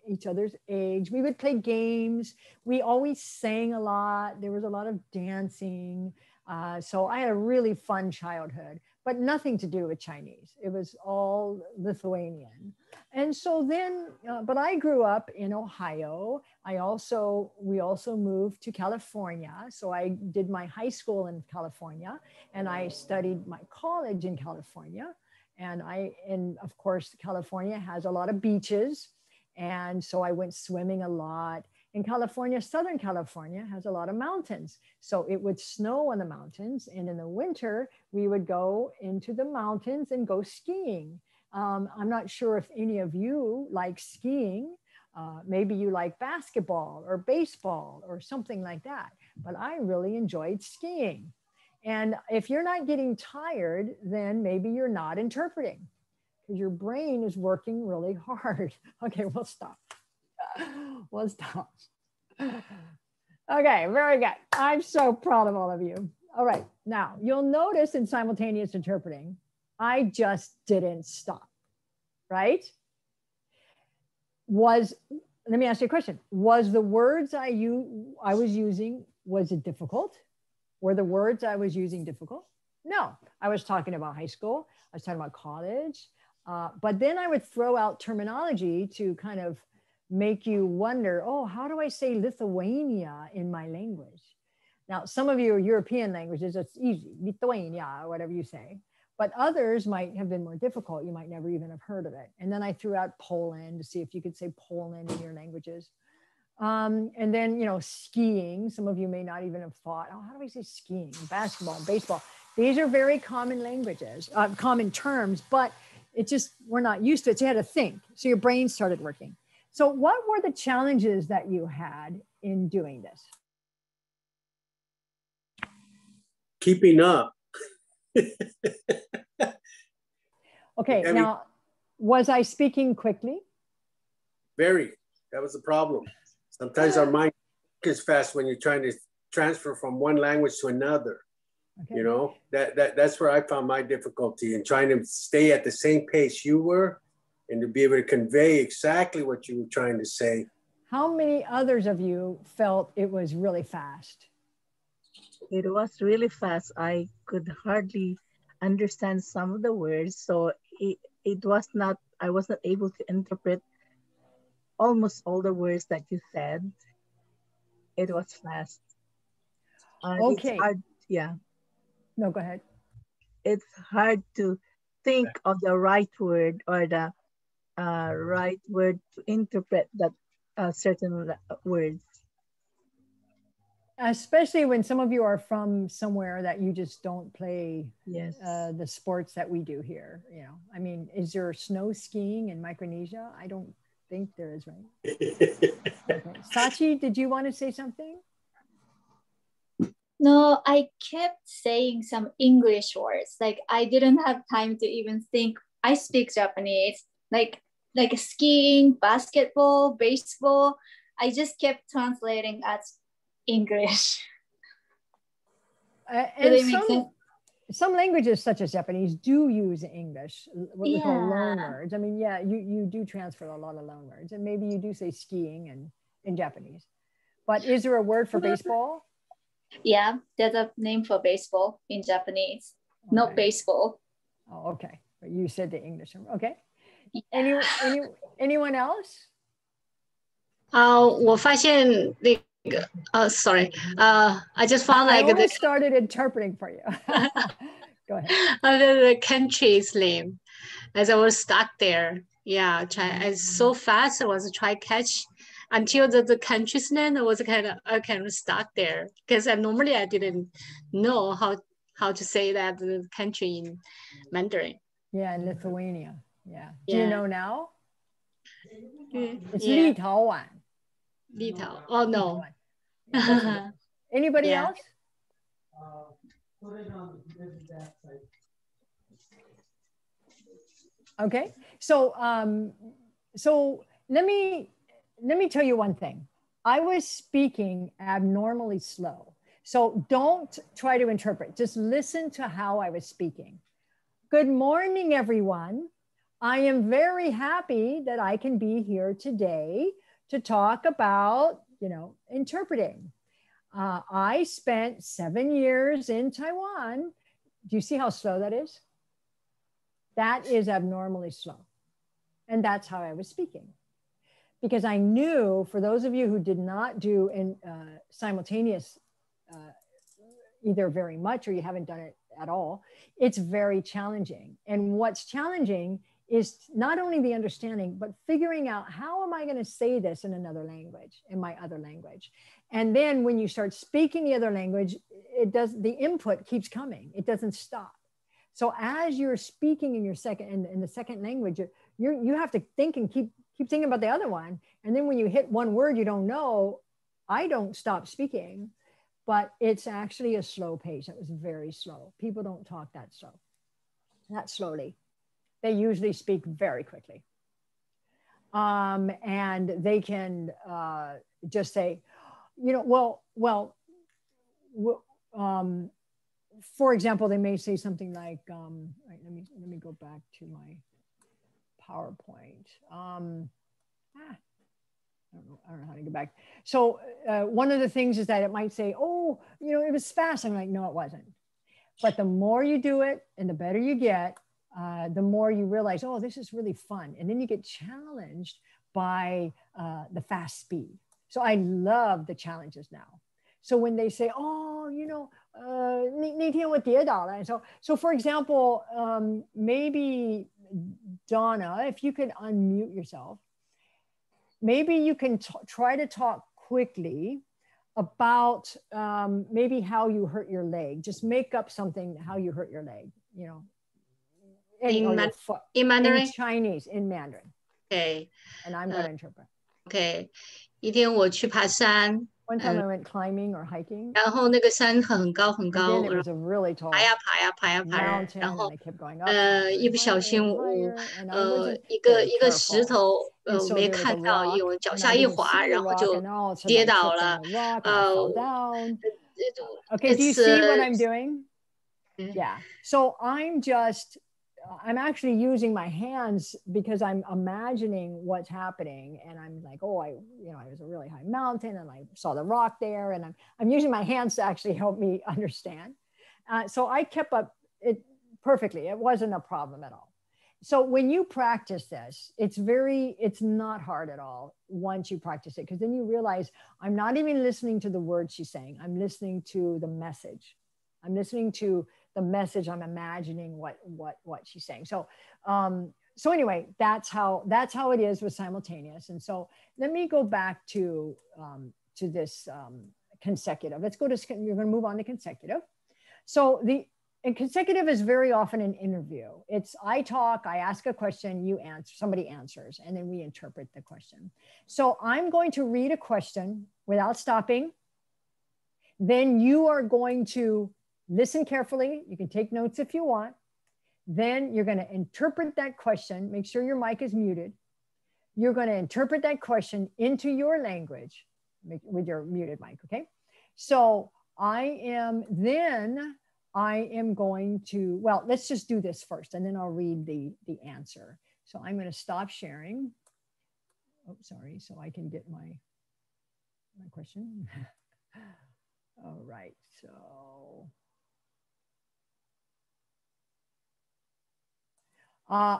each other's eggs. We would play games. We always sang a lot. There was a lot of dancing. So I had a really fun childhood, but nothing to do with Chinese. It was all Lithuanian. And so then, but I grew up in Ohio. We also moved to California. So I did my high school in California and I studied my college in California. And of course, California has a lot of beaches. And so I went swimming a lot. In California, Southern California has a lot of mountains. So it would snow on the mountains. And in the winter, we would go into the mountains and go skiing. I'm not sure if any of you like skiing. Maybe you like basketball or baseball or something like that. But I really enjoyed skiing. And if you're not getting tired, then maybe you're not interpreting because your brain is working really hard. Okay, we'll stop. We'll stop. Okay, very good. I'm so proud of all of you. All right, now you'll notice in simultaneous interpreting, I just didn't stop, right? Let me ask you a question. Was the words I was using, was it difficult? Were the words I was using difficult? No, I was talking about high school. I was talking about college. But then I would throw out terminology to kind of make you wonder, oh, how do I say Lithuania in my language? Now, some of you are European languages, it's easy, Lithuania, or whatever you say. But others might have been more difficult. You might never even have heard of it. And then I threw out Poland to see if you could say Poland in your languages. And then, skiing. Some of you may not even have thought, oh, how do I say skiing? Basketball, baseball. These are very common languages, common terms, but we're not used to it. So you had to think. So your brain started working. So what were the challenges that you had in doing this? Keeping up. Okay, now, was I speaking quickly? Very. That was the problem. Sometimes our mind is fast when you're trying to transfer from one language to another. Okay. That's where I found my difficulty in trying to stay at the same pace you were and to be able to convey exactly what you were trying to say. How many others of you felt it was really fast? It was really fast. I could hardly understand some of the words. So I wasn't able to interpret almost all the words that you said. It was fast. Okay. Yeah. No, go ahead. it's hard to think of the right word or the right word to interpret that certain words. Especially when some of you are from somewhere that you just don't play Yes. The sports that we do here. You know, I mean, is there snow skiing in Micronesia? I don't think there is, right? Okay. Sachi, did you want to say something? No, I kept saying some English words. Like I didn't have time to even think. I speak Japanese, like skiing, basketball, baseball. I just kept translating as English. And some languages such as Japanese do use English, what we call loan words. I mean, yeah, you do transfer a lot of loan words, and maybe you do say skiing in Japanese. But is there a word for baseball? Yeah, there's a name for baseball in Japanese. Okay. Not baseball. Oh, okay. But you said the English. Okay. Anyone else? 我发现那个sorry, I just found I like almost started interpreting for you. Go ahead. The country's name as I was stuck there. Yeah, so fast I was trying to catch until the country's name was kind of stuck there because normally I didn't know how to say that the country in Mandarin. Yeah, in Lithuania. Yeah. Do you know now? It's yeah. Litauan. Litau. Oh no. Yeah, anybody else? Okay. So let me tell you one thing. I was speaking abnormally slow. So don't try to interpret. Just listen to how I was speaking. Good morning, everyone. I am very happy that I can be here today to talk about, interpreting. I spent 7 years in Taiwan. Do you see how slow that is? That is abnormally slow. And that's how I was speaking. Because I knew, for those of you who did not do simultaneous either very much or you haven't done it at all, it's very challenging. And what's challenging is not only the understanding, but figuring out how am I going to say this in another language, in my other language. And then when you start speaking the other language, the input keeps coming. It doesn't stop. So as you're speaking in your in the second language, you have to think and keep thinking about the other one. And then when you hit one word you don't know, I don't stop speaking, but it's actually a slow pace. It was very slow. People don't talk that slowly. They usually speak very quickly. And they can just say, for example, they may say something like, right, let me go back to my PowerPoint. I don't know how to get back. So one of the things is that it might say, oh, it was fast. I'm like, no, it wasn't. But the more you do it and the better you get, the more you realize, oh, this is really fun. And then you get challenged by the fast speed. So I love the challenges now. So when they say, oh, 那天我跌倒了. So for example, maybe Donna, if you could unmute yourself, maybe you can try to talk quickly about maybe how you hurt your leg. Just make up something, how you hurt your leg, in Mandarin? In Chinese, in Mandarin. Okay. And I'm going to interpret. Okay. 一天我去爬山。 One time I went climbing or hiking. 然后那个山很高很高， And then it was a really tall 爬呀爬呀爬呀爬呀， mountain, 然后 and I kept going up, 一不小心我 and I wasn't 一个石头 And so 没 there was 看 a 到， rock, 我脚 and 下 I 一 didn't 滑， see 然 the 后 rock, 就 and all of a sudden 跌 I 倒 tripped 了。 on the rock, and I fell down. Okay, do you It's, see what I'm doing? Yeah. So I'm actually using my hands because I'm imagining what's happening, and I'm like, oh, I was a really high mountain, and I saw the rock there, and I'm using my hands to actually help me understand. So I kept up it perfectly. It wasn't a problem at all. So when you practice this, it's not hard at all once you practice it, because then you realize I'm not even listening to the words she's saying. I'm listening to the message. I'm listening to the message, I'm imagining what she's saying. So so anyway, that's how it is with simultaneous. And so let me go back to this consecutive. Let's go to, you're going to move on to consecutive. So and consecutive is very often an interview. It's I talk, I ask a question, you answer, somebody answers, and then we interpret the question. So I'm going to read a question without stopping. Then you are going to listen carefully. You can take notes if you want. Then you're going to interpret that question. Make sure your mic is muted. You're going to interpret that question into your language with your muted mic, okay? So I am going to, well, let's just do this first and then I'll read the answer. So I'm going to stop sharing. Oh, sorry. So I can get my question. All right. So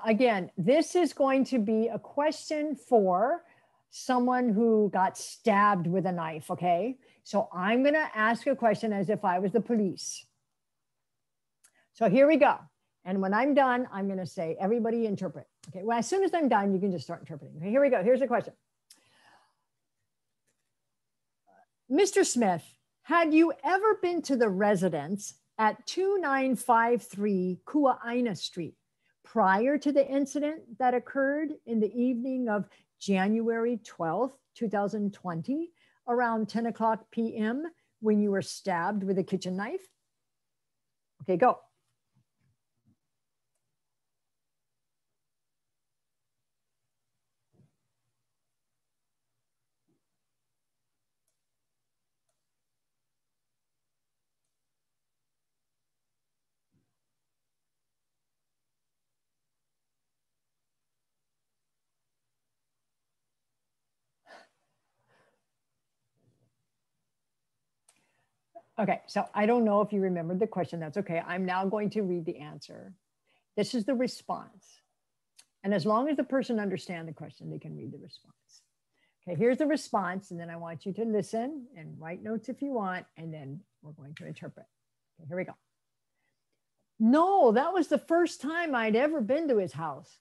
again, this is going to be a question for someone who got stabbed with a knife, okay? So I'm going to ask a question as if I was the police. So here we go. And when I'm done, I'm going to say, everybody interpret. Okay, well, as soon as I'm done, you can just start interpreting. Okay, here we go. Here's the question. Mr. Smith, had you ever been to the residence at 2953 Kua'aina Street prior to the incident that occurred in the evening of January 12th, 2020, around 10 o'clock p.m. when you were stabbed with a kitchen knife? Okay, go. Okay, so I don't know if you remembered the question. That's okay. I'm now going to read the answer. This is the response. And as long as the person understands the question, they can read the response. Okay, here's the response. And then I want you to listen and write notes if you want. And then we're going to interpret. Okay, here we go. No, that was the first time I'd ever been to his house.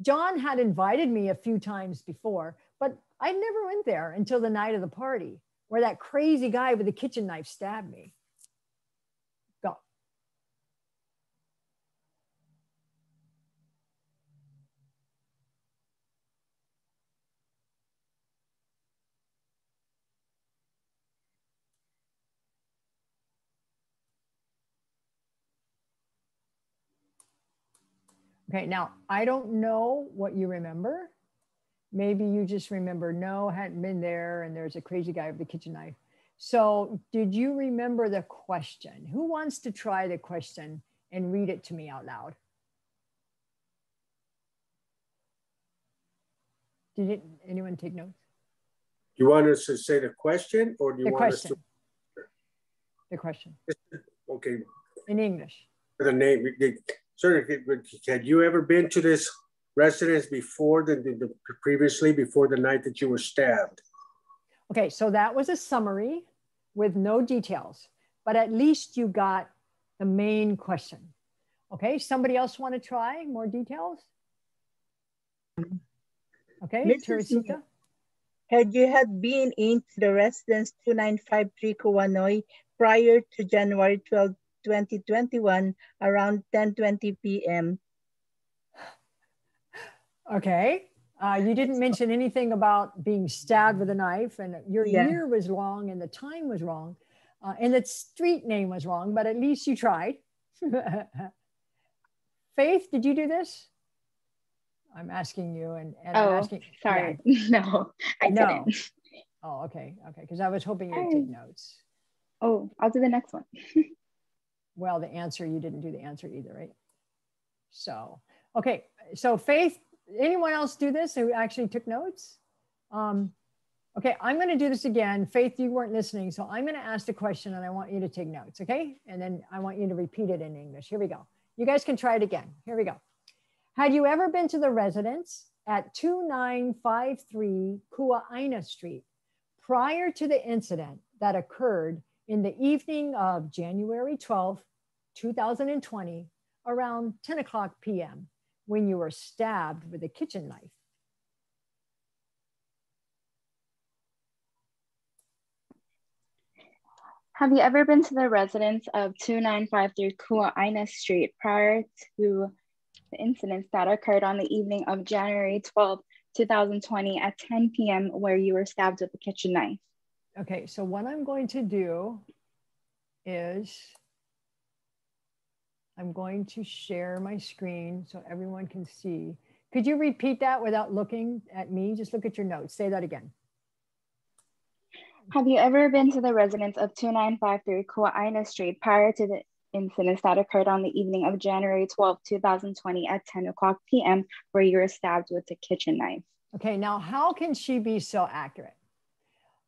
John had invited me a few times before, but I never went there until the night of the party, where that crazy guy with the kitchen knife stabbed me. Go. Okay, now I don't know what you remember. Maybe you just remember, no, hadn't been there, and there's a crazy guy with a kitchen knife. So did you remember the question? Who wants to try the question and read it to me out loud? Did anyone take notes? You want us to say the question, or do you want us to? The question. Okay. In English. The name. Sir, had you ever been to this residence before previously before the night that you were stabbed? Okay, so that was a summary with no details, but at least you got the main question. Okay, somebody else want to try more details? Okay, Teresita? Had you been into the residence 2953 Kuanoy prior to January 12, 2021, around 10:20 p.m.? Okay, you didn't mention anything about being stabbed with a knife, and your year was wrong and the time was wrong, and the street name was wrong, but at least you tried. Faith, did you do this? I'm asking you, and I'm asking. Sorry, yeah. No, I didn't. Oh, okay, because I was hoping you'd take notes. Oh, I'll do the next one. Well, the answer, you didn't do the answer either, right? So, okay, so Faith, anyone else do this who actually took notes? Okay, I'm going to do this again. Faith, you weren't listening, so I'm going to ask the question and I want you to take notes, okay? And then I want you to repeat it in English. Here we go. You guys can try it again. Here we go. Had you ever been to the residence at 2953 Kua'aina Street prior to the incident that occurred in the evening of January 12, 2020, around 10 o'clock p.m. when you were stabbed with a kitchen knife? Have you ever been to the residence of 2953 Kua'aina Street prior to the incidents that occurred on the evening of January 12, 2020 at 10 p.m. where you were stabbed with a kitchen knife? Okay, so what I'm going to do is I'm going to share my screen so everyone can see. Could you repeat that without looking at me? Just look at your notes. Say that again. Have you ever been to the residence of 2953 Kua'aina Street prior to the incidents that occurred on the evening of January 12, 2020 at 10 o'clock p.m. where you were stabbed with a kitchen knife? Okay, now how can she be so accurate?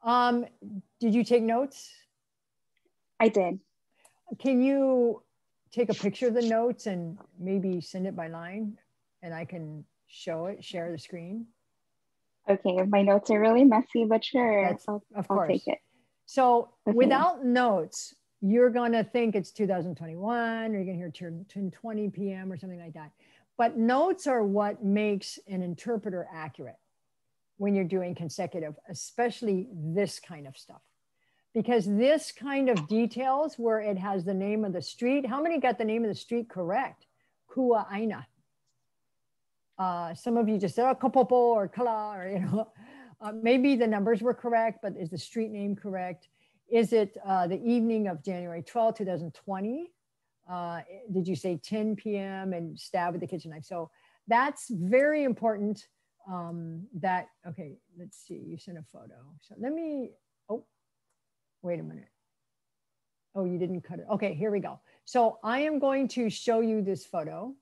Did you take notes? I did. Can you take a picture of the notes and maybe send it by line and I can show it, share the screen? Okay, my notes are really messy, but sure, I'll take it. So okay. Without notes, you're gonna think it's 2021 or you're gonna hear 10:20 p.m. or something like that. But notes are what makes an interpreter accurate when you're doing consecutive, especially this kind of stuff. Because this kind of details where it has the name of the street, how many got the name of the street correct? Kua'aina. Some of you just said, oh, Kapopo or Kala, or, you know, maybe the numbers were correct, but is the street name correct? Is it the evening of January 12, 2020? Did you say 10 p.m. and stab with the kitchen knife? So that's very important okay, let's see, you sent a photo. So let me, oh, wait a minute. Oh, you didn't cut it. Okay, here we go. So I am going to show you this photo.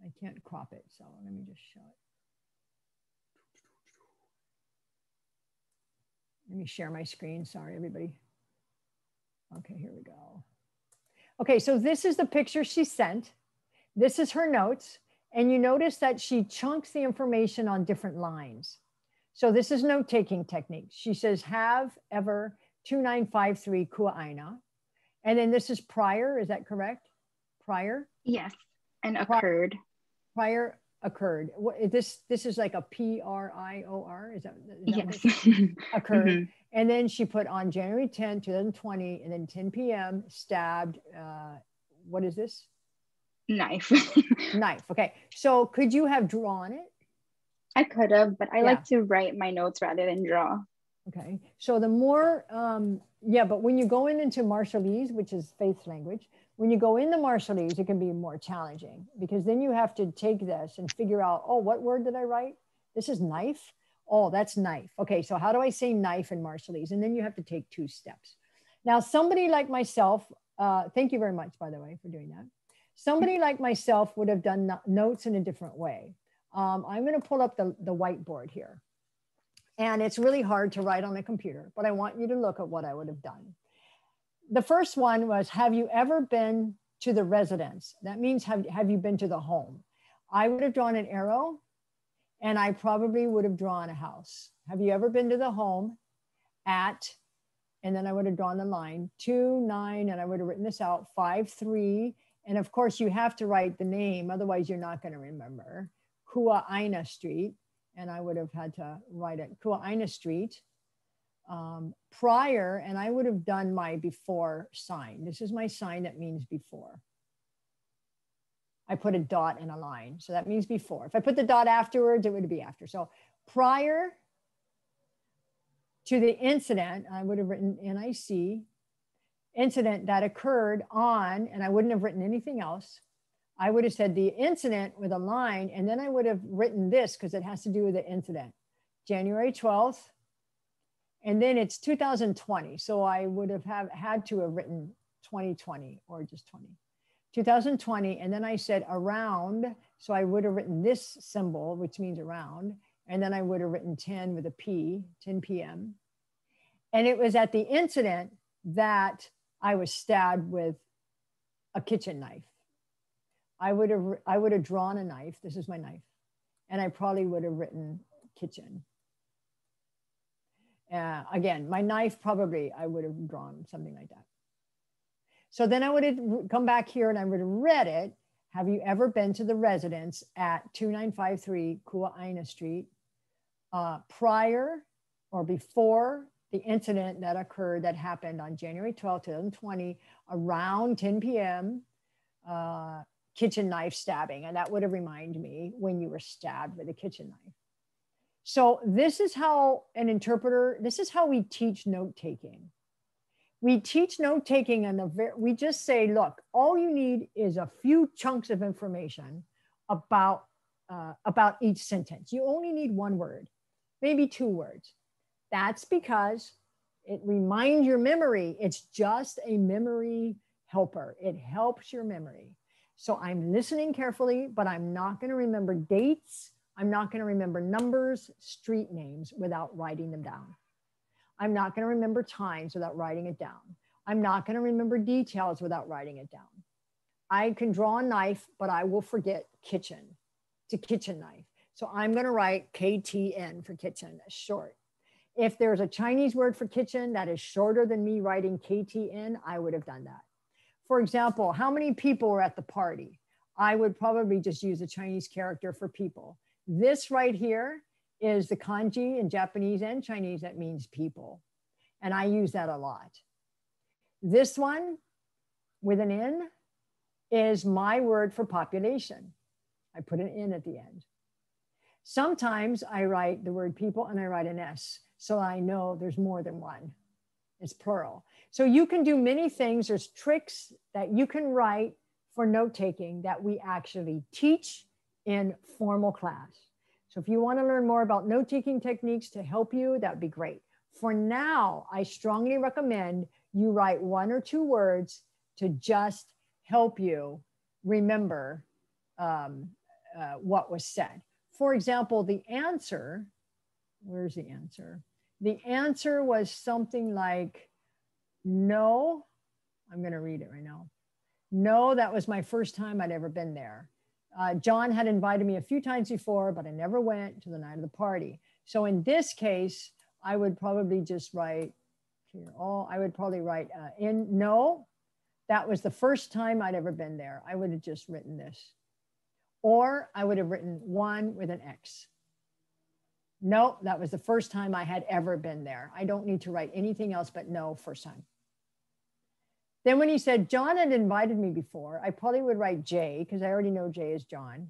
I can't crop it, so let me just show it. Let me share my screen. Sorry, everybody. Okay, here we go. Okay, so this is the picture she sent. This is her notes. And you notice that she chunks the information on different lines. So this is note-taking technique. She says, have ever 2953 Kua'aina. And then this is prior, is that correct? Prior? Yes, and occurred. Prior occurred. This is like a PRIOR, is that yes. occurred? Mm-hmm. And then she put on January 10, 2020, and then 10 p.m. stabbed, what is this? Knife. Knife, okay. So could you have drawn it? I could have, but I like to write my notes rather than draw. Okay, so the more, but when you go into Marshallese, which is Faith's language, when you go into Marshallese, it can be more challenging because then you have to take this and figure out, oh, what word did I write? This is knife. Oh, that's knife. Okay, so how do I say knife in Marshallese? And then you have to take 2 steps. Now, somebody like myself, thank you very much, by the way, for doing that. Somebody like myself would have done notes in a different way. I'm going to pull up the whiteboard here. And it's really hard to write on a computer, but I want you to look at what I would have done. The first one was, have you ever been to the residence? That means, have you been to the home? I would have drawn an arrow and I probably would have drawn a house. Have you ever been to the home at, and then I would have drawn the line 29, and I would have written this out 53. And of course you have to write the name, otherwise you're not going to remember. Kua'aina Street. And I would have had to write it, Kua'aina Street, prior, and I would have done my before sign. This is my sign that means before. I put a dot in a line, so that means before. If I put the dot afterwards, it would be after. So prior to the incident, I would have written NIC, incident that occurred on, and I wouldn't have written anything else. I would have said the incident with a line, and then I would have written this because it has to do with the incident. January 12th, and then it's 2020. So I would have had to have written 2020 or just 20. 2020, and then I said around, so I would have written this symbol, which means around, and then I would have written 10 with a P, 10 p.m. And it was at the incident that I was stabbed with a kitchen knife. I would have drawn a knife. This is my knife. And I probably would have written kitchen. Again, my knife, probably I would have drawn something like that. So then I would have come back here and I would have read it. Have you ever been to the residence at 2953 Kua'aina Street prior or before the incident that occurred that happened on January 12, 2020, around 10 p.m., kitchen knife stabbing. And that would have reminded me when you were stabbed with a kitchen knife. So this is how an interpreter, this is how we teach note-taking. We teach note-taking and we just say, look, all you need is a few chunks of information about each sentence. You only need one word, maybe two words. That's because it reminds your memory. It's just a memory helper. It helps your memory. So I'm listening carefully, but I'm not going to remember dates. I'm not going to remember numbers, street names without writing them down. I'm not going to remember times without writing it down. I'm not going to remember details without writing it down. I can draw a knife, but I will forget kitchen. It's a kitchen knife. So I'm going to write KTN for kitchen, short. If there's a Chinese word for kitchen that is shorter than me writing KTN, I would have done that. For example, how many people were at the party? I would probably just use a Chinese character for people. This right here is the kanji in Japanese and Chinese that means people. And I use that a lot. This one with an N is my word for population. I put an N at the end. Sometimes I write the word people and I write an S, so I know there's more than one. It's plural. So you can do many things. There's tricks that you can write for note-taking that we actually teach in formal class. So if you want to learn more about note-taking techniques to help you, that'd be great. For now, I strongly recommend you write one or two words to just help you remember what was said. For example, the answer, where's the answer? The answer was something like, no, I'm going to read it right now. No, that was my first time I'd ever been there. John had invited me a few times before, but I never went to the night of the party. So in this case, I would probably just write here. I would probably write no, that was the first time I'd ever been there. I would have just written this. Or I would have written one with an X. No, that was the first time I had ever been there. I don't need to write anything else but no, first time. Then when he said John had invited me before, I probably would write J because I already know J is John.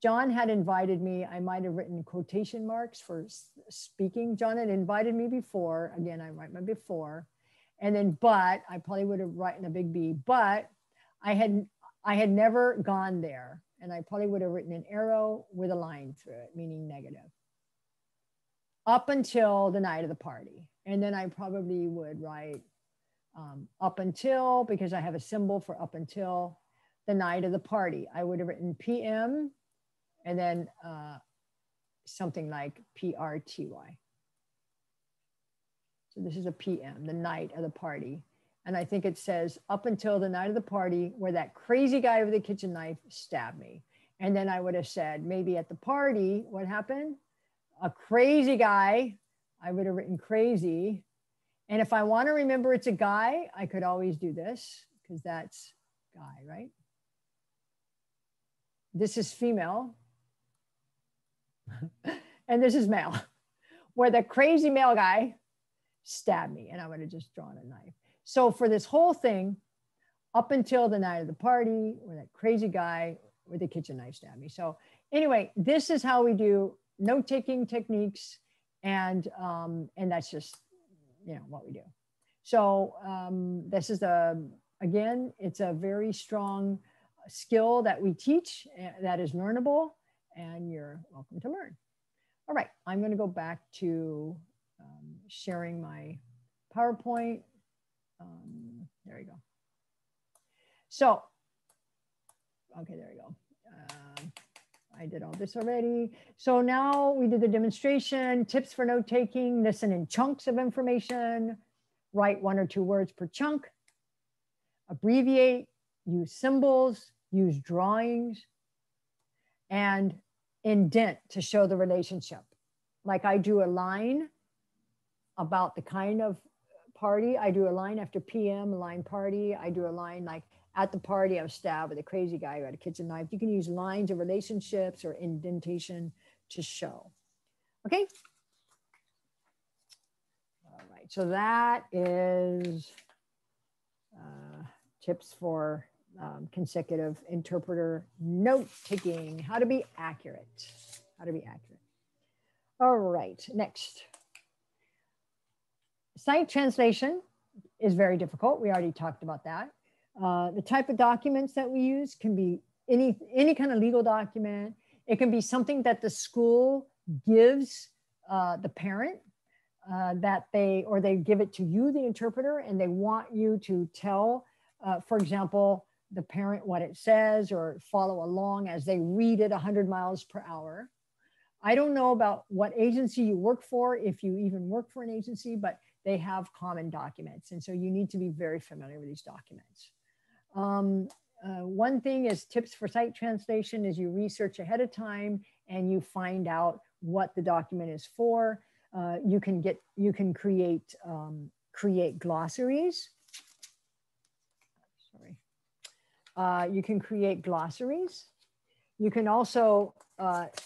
John had invited me. I might have written quotation marks for speaking. John had invited me before. Again, I write my before. And then but, I probably would have written a big B, but I had never gone there. And I probably would have written an arrow with a line through it, meaning negative. Up until the night of the party. And then I probably would write up until, because I have a symbol for up until the night of the party. I would have written PM and then something like PRTY. So this is a PM, the night of the party. And I think it says up until the night of the party where that crazy guy with the kitchen knife stabbed me. And then I would have said, maybe at the party, what happened? A crazy guy, I would have written crazy. And if I want to remember it's a guy, I could always do this because that's guy, right? This is female. And this is male, where the crazy male guy stabbed me and I would have just drawn a knife. So for this whole thing, up until the night of the party, where that crazy guy with the kitchen knife stabbed me. So anyway, this is how we do note-taking techniques, and that's just, you know, what we do. So this is again, it's a very strong skill that we teach that is learnable, and you're welcome to learn. All right, I'm going to go back to sharing my PowerPoint. There we go. So, okay, there we go. I did all this already. So now we did the demonstration, tips for note taking, listen in chunks of information, write 1 or 2 words per chunk, abbreviate, use symbols, use drawings, and indent to show the relationship. Like I drew a line about the kind of party, I do a line after PM, a line party. I do a line like at the party, I was stabbed with a crazy guy who had a kitchen knife. You can use lines of relationships or indentation to show. Okay. All right, so that is tips for consecutive interpreter note taking, how to be accurate, how to be accurate. All right, next. Sight translation is very difficult. We already talked about that. The type of documents that we use can be any kind of legal document. It can be something that the school gives the parent that they give it to you, the interpreter, and they want you to tell, for example, the parent what it says or follow along as they read it 100 miles per hour. I don't know about what agency you work for, if you even work for an agency, but they have common documents. And so you need to be very familiar with these documents. One thing is tips for sight translation is you research ahead of time and you find out what the document is for. You can create glossaries. Sorry. You can create glossaries. You can also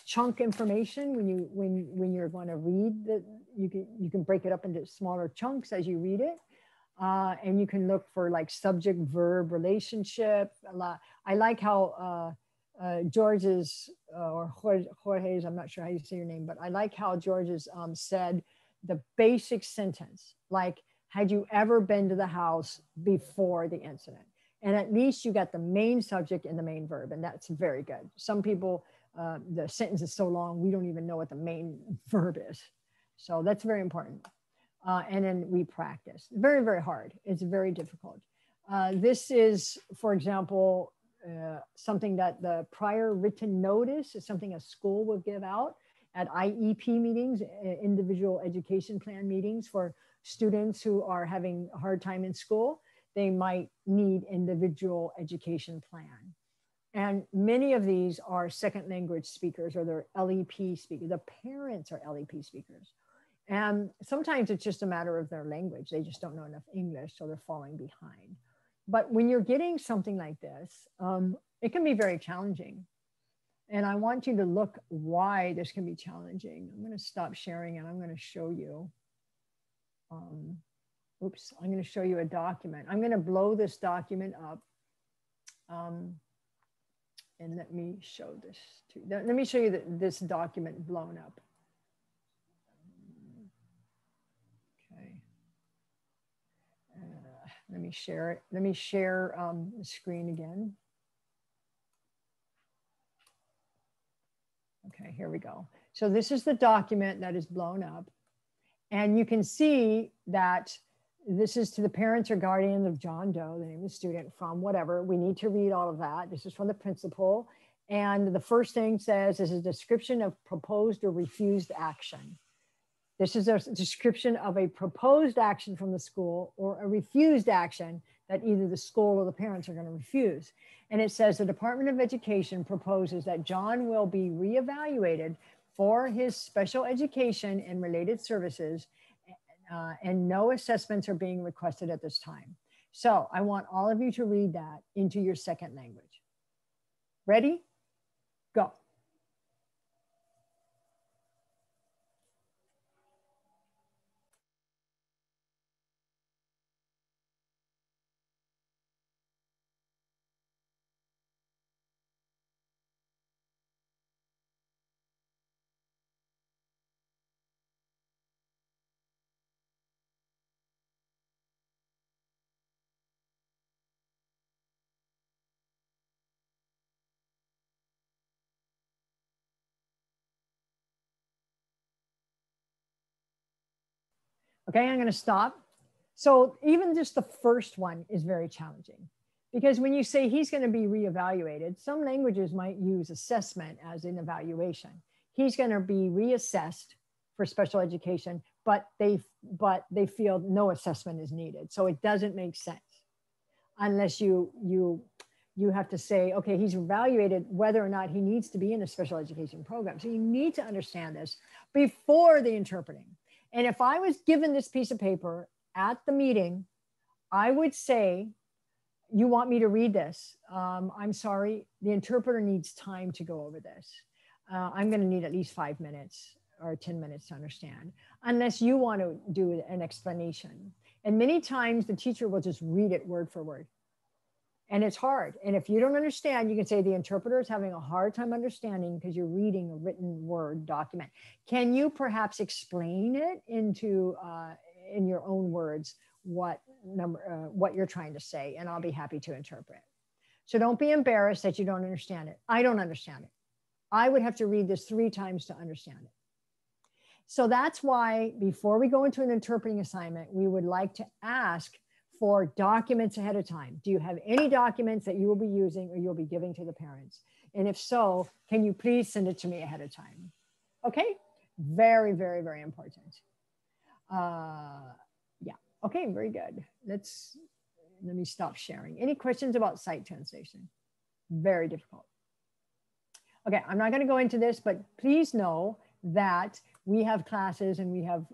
chunk information when you're going to read that. You can break it up into smaller chunks as you read it. And you can look for like subject verb relationship. I like how George's or Jorge's, I'm not sure how you say your name, but I like how George's said the basic sentence, like, had you ever been to the house before the incident? And at least you got the main subject and the main verb, and that's very good. Some people, the sentence is so long, we don't even know what the main verb is. So that's very important. And then we practice. Very, very hard. It's very difficult. This is, for example, something that the prior written notice is something a school will give out at IEP meetings, individual education plan meetings for students who are having a hard time in school. They might need individual education plan. And many of these are second language speakers or they're LEP speakers. The parents are LEP speakers. And sometimes it's just a matter of their language. They just don't know enough English, so they're falling behind. But when you're getting something like this, it can be very challenging. And I want you to look why this can be challenging. I'm going to stop sharing and I'm going to show you. Oops, I'm going to show you a document. I'm going to blow this document up. And let me show this to you. Let me show you this document blown up. Okay. Let me share it. Let me share the screen again. Okay, here we go. So this is the document that is blown up. And you can see that this is to the parents or guardian of John Doe, the name of the student, from whatever. We need to read all of that. This is from the principal. And the first thing says is a description of proposed or refused action. This is a description of a proposed action from the school or a refused action that either the school or the parents are going to refuse. And it says the Department of Education proposes that John will be reevaluated for his special education and related services, and no assessments are being requested at this time. So I want all of you to read that into your second language. Ready? Go. Okay, I'm going to stop. So even just the first one is very challenging because when you say he's going to be reevaluated, some languages might use assessment as an evaluation. He's going to be reassessed for special education, but they feel no assessment is needed. So it doesn't make sense unless you have to say, okay, he's evaluated whether or not he needs to be in a special education program. So you need to understand this before the interpreting. And if I was given this piece of paper at the meeting, I would say, you want me to read this? I'm sorry, the interpreter needs time to go over this. I'm going to need at least 5 minutes or 10 minutes to understand, unless you want to do an explanation. And many times the teacher will just read it word for word. And it's hard. And if you don't understand, you can say the interpreter is having a hard time understanding because you're reading a written word document. Can you perhaps explain it into in your own words what you're trying to say? And I'll be happy to interpret. So don't be embarrassed that you don't understand it. I don't understand it. I would have to read this 3 times to understand it. So that's why before we go into an interpreting assignment, we would like to ask for documents ahead of time. Do you have any documents that you will be using or you'll be giving to the parents? And if so, can you please send it to me ahead of time? Okay, very, very, very important. Yeah, okay, very good. Let me stop sharing. Any questions about sight translation? Very difficult. Okay, I'm not gonna go into this, but please know that we have classes and we have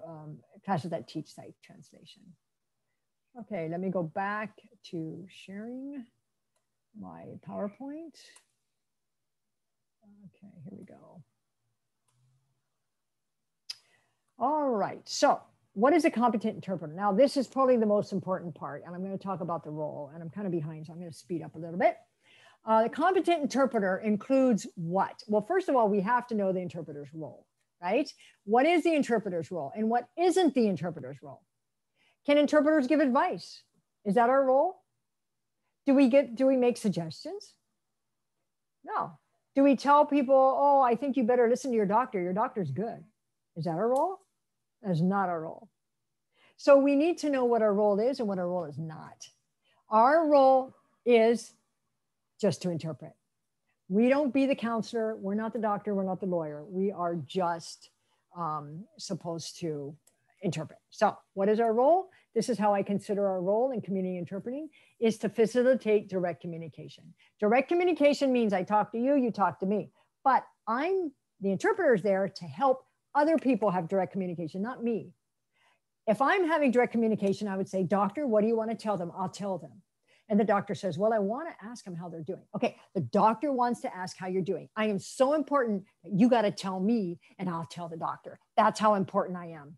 classes that teach sight translation. Okay, let me go back to sharing my PowerPoint. Okay, here we go. All right, so what is a competent interpreter? Now, this is probably the most important part, and I'm going to talk about the role, and I'm kind of behind, so I'm going to speed up a little bit. The competent interpreter includes what? Well, first of all, we have to know the interpreter's role, right? What is the interpreter's role, and what isn't the interpreter's role? Can interpreters give advice? Is that our role? Do we make suggestions? No. Do we tell people, oh, I think you better listen to your doctor. Your doctor's good. Is that our role? That's not our role. So we need to know what our role is and what our role is not. Our role is just to interpret. We don't be the counselor. We're not the doctor. We're not the lawyer. We are just supposed to interpret. So what is our role? This is how I consider our role in community interpreting, is to facilitate direct communication. Direct communication means I talk to you, you talk to me, but the interpreter is there to help other people have direct communication, not me. If I'm having direct communication, I would say, doctor, what do you want to tell them? I'll tell them. And the doctor says, well, I want to ask them how they're doing. Okay, the doctor wants to ask how you're doing. I am so important that you got to tell me and I'll tell the doctor. That's how important I am.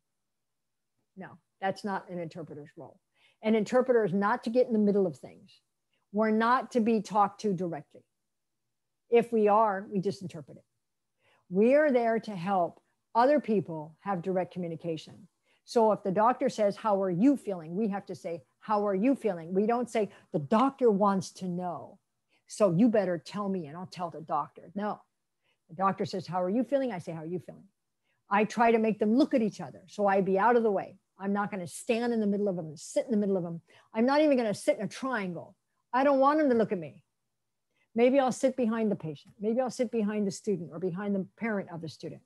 No, that's not an interpreter's role. An interpreter is not to get in the middle of things. We're not to be talked to directly. If we are, we just interpret it. We are there to help other people have direct communication. So if the doctor says, how are you feeling? We have to say, how are you feeling? We don't say, the doctor wants to know, so you better tell me and I'll tell the doctor. No, the doctor says, how are you feeling? I say, how are you feeling? I try to make them look at each other, so I be out of the way. I'm not going to stand in the middle of them, sit in the middle of them. I'm not even going to sit in a triangle. I don't want them to look at me. Maybe I'll sit behind the patient. Maybe I'll sit behind the student or behind the parent of the student,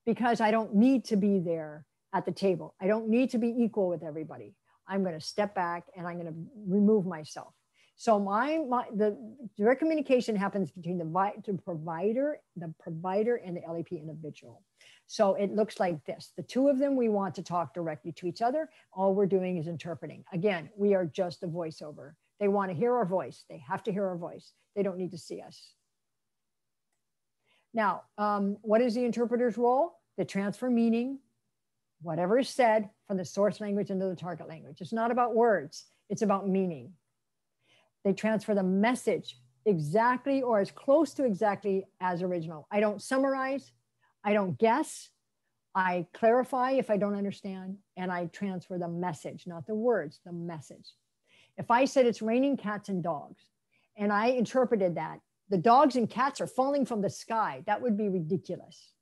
because I don't need to be there at the table. I don't need to be equal with everybody. I'm going to step back and I'm going to remove myself. So the direct communication happens between the provider and the LEP individual. So it looks like this. The two of them, we want to talk directly to each other. All we're doing is interpreting. Again, we are just a voiceover. They want to hear our voice. They have to hear our voice. They don't need to see us. Now, what is the interpreter's role? They transfer meaning, whatever is said, from the source language into the target language. It's not about words. It's about meaning. They transfer the message exactly or as close to exactly as original. I don't summarize. I don't guess. I clarify if I don't understand, and I transfer the message, not the words, the message. If I said it's raining cats and dogs, and I interpreted that, the dogs and cats are falling from the sky, that would be ridiculous,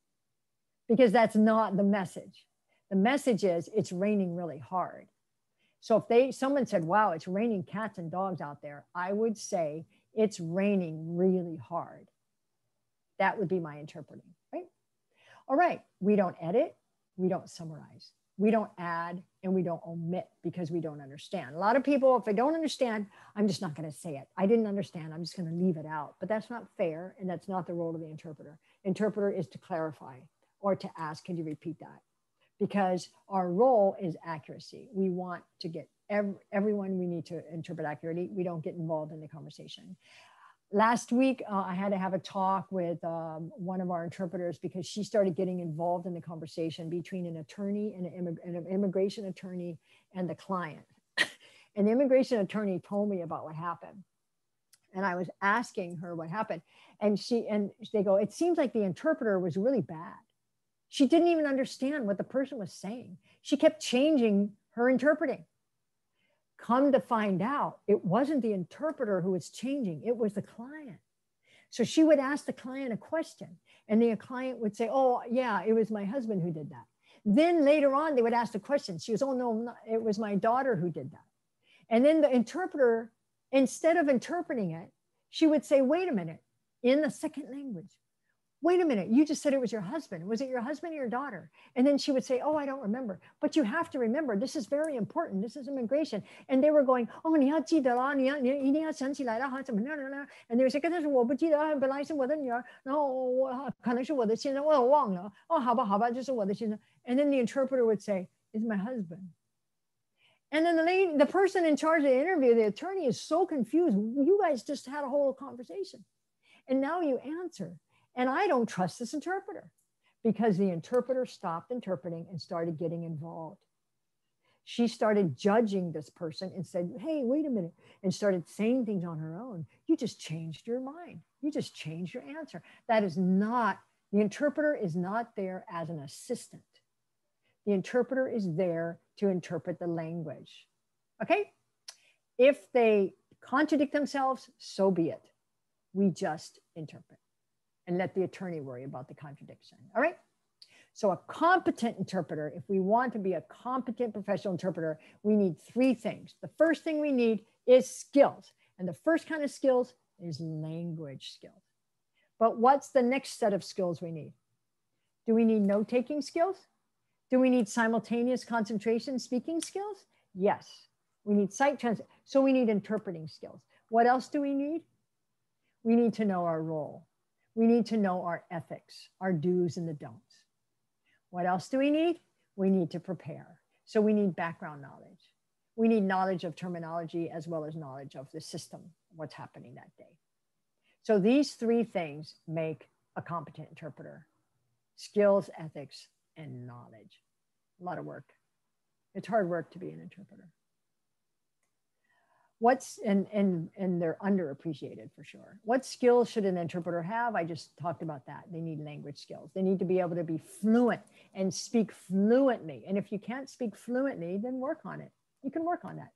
because that's not the message. The message is it's raining really hard. So if someone said, wow, it's raining cats and dogs out there, I would say it's raining really hard. That would be my interpreting, right? All right, we don't edit, we don't summarize, we don't add, and we don't omit because we don't understand. A lot of people, if I don't understand, I'm just not going to say it. I didn't understand, I'm just going to leave it out. But that's not fair, and that's not the role of the interpreter. Interpreter is to clarify or to ask, can you repeat that? because our role is accuracy. We want to get everyone we need to interpret accurately. We don't get involved in the conversation. Last week, I had to have a talk with one of our interpreters because she started getting involved in the conversation between an attorney and an immigration attorney and the client. And the immigration attorney told me about what happened. And I was asking her what happened. And they go, it seems like the interpreter was really bad. She didn't even understand what the person was saying. She kept changing her interpreting. Come to find out, it wasn't the interpreter who was changing, it was the client. So she would ask the client a question, and the client would say, oh, yeah, it was my husband who did that. Then later on, they would ask the question. She was, oh, no, it was my daughter who did that. And then the interpreter, instead of interpreting it, she would say, wait a minute, in the second language. Wait a minute, you just said it was your husband. Was it your husband or your daughter? And then she would say, oh, I don't remember. But you have to remember, this is very important. This is immigration. And they were going, oh, 你要记得啦，你一定要想起来啦，哈，怎么样呢？ And they were saying, 但是我不记得，本来是我的女儿，然后我可能是我的先生，我忘了。哦，好吧，好吧，就是我的先生。And then the interpreter would say, it's my husband. And then the person in charge of the interview, the attorney, is so confused. You guys just had a whole conversation. And now you answer. And I don't trust this interpreter because the interpreter stopped interpreting and started getting involved. She started judging this person and said, hey, wait a minute, and started saying things on her own. You just changed your mind. You just changed your answer. That is not, the interpreter is not there as an assistant. The interpreter is there to interpret the language. Okay? If they contradict themselves, so be it. We just interpret and let the attorney worry about the contradiction. All right? So a competent interpreter, if we want to be a competent professional interpreter, we need three things. The first thing we need is skills. And the first kind of skills is language skills. But what's the next set of skills we need? Do we need note-taking skills? Do we need simultaneous concentration speaking skills? Yes. We need sight translation. So we need interpreting skills. What else do we need? We need to know our role. We need to know our ethics, our do's and the don'ts. What else do we need? We need to prepare. So we need background knowledge. We need knowledge of terminology as well as knowledge of the system, what's happening that day. So these three things make a competent interpreter: skills, ethics, and knowledge. A lot of work. It's hard work to be an interpreter. And they're underappreciated for sure. What skills should an interpreter have? I just talked about that. They need language skills. They need to be able to be fluent and speak fluently. And if you can't speak fluently, then work on it. You can work on that.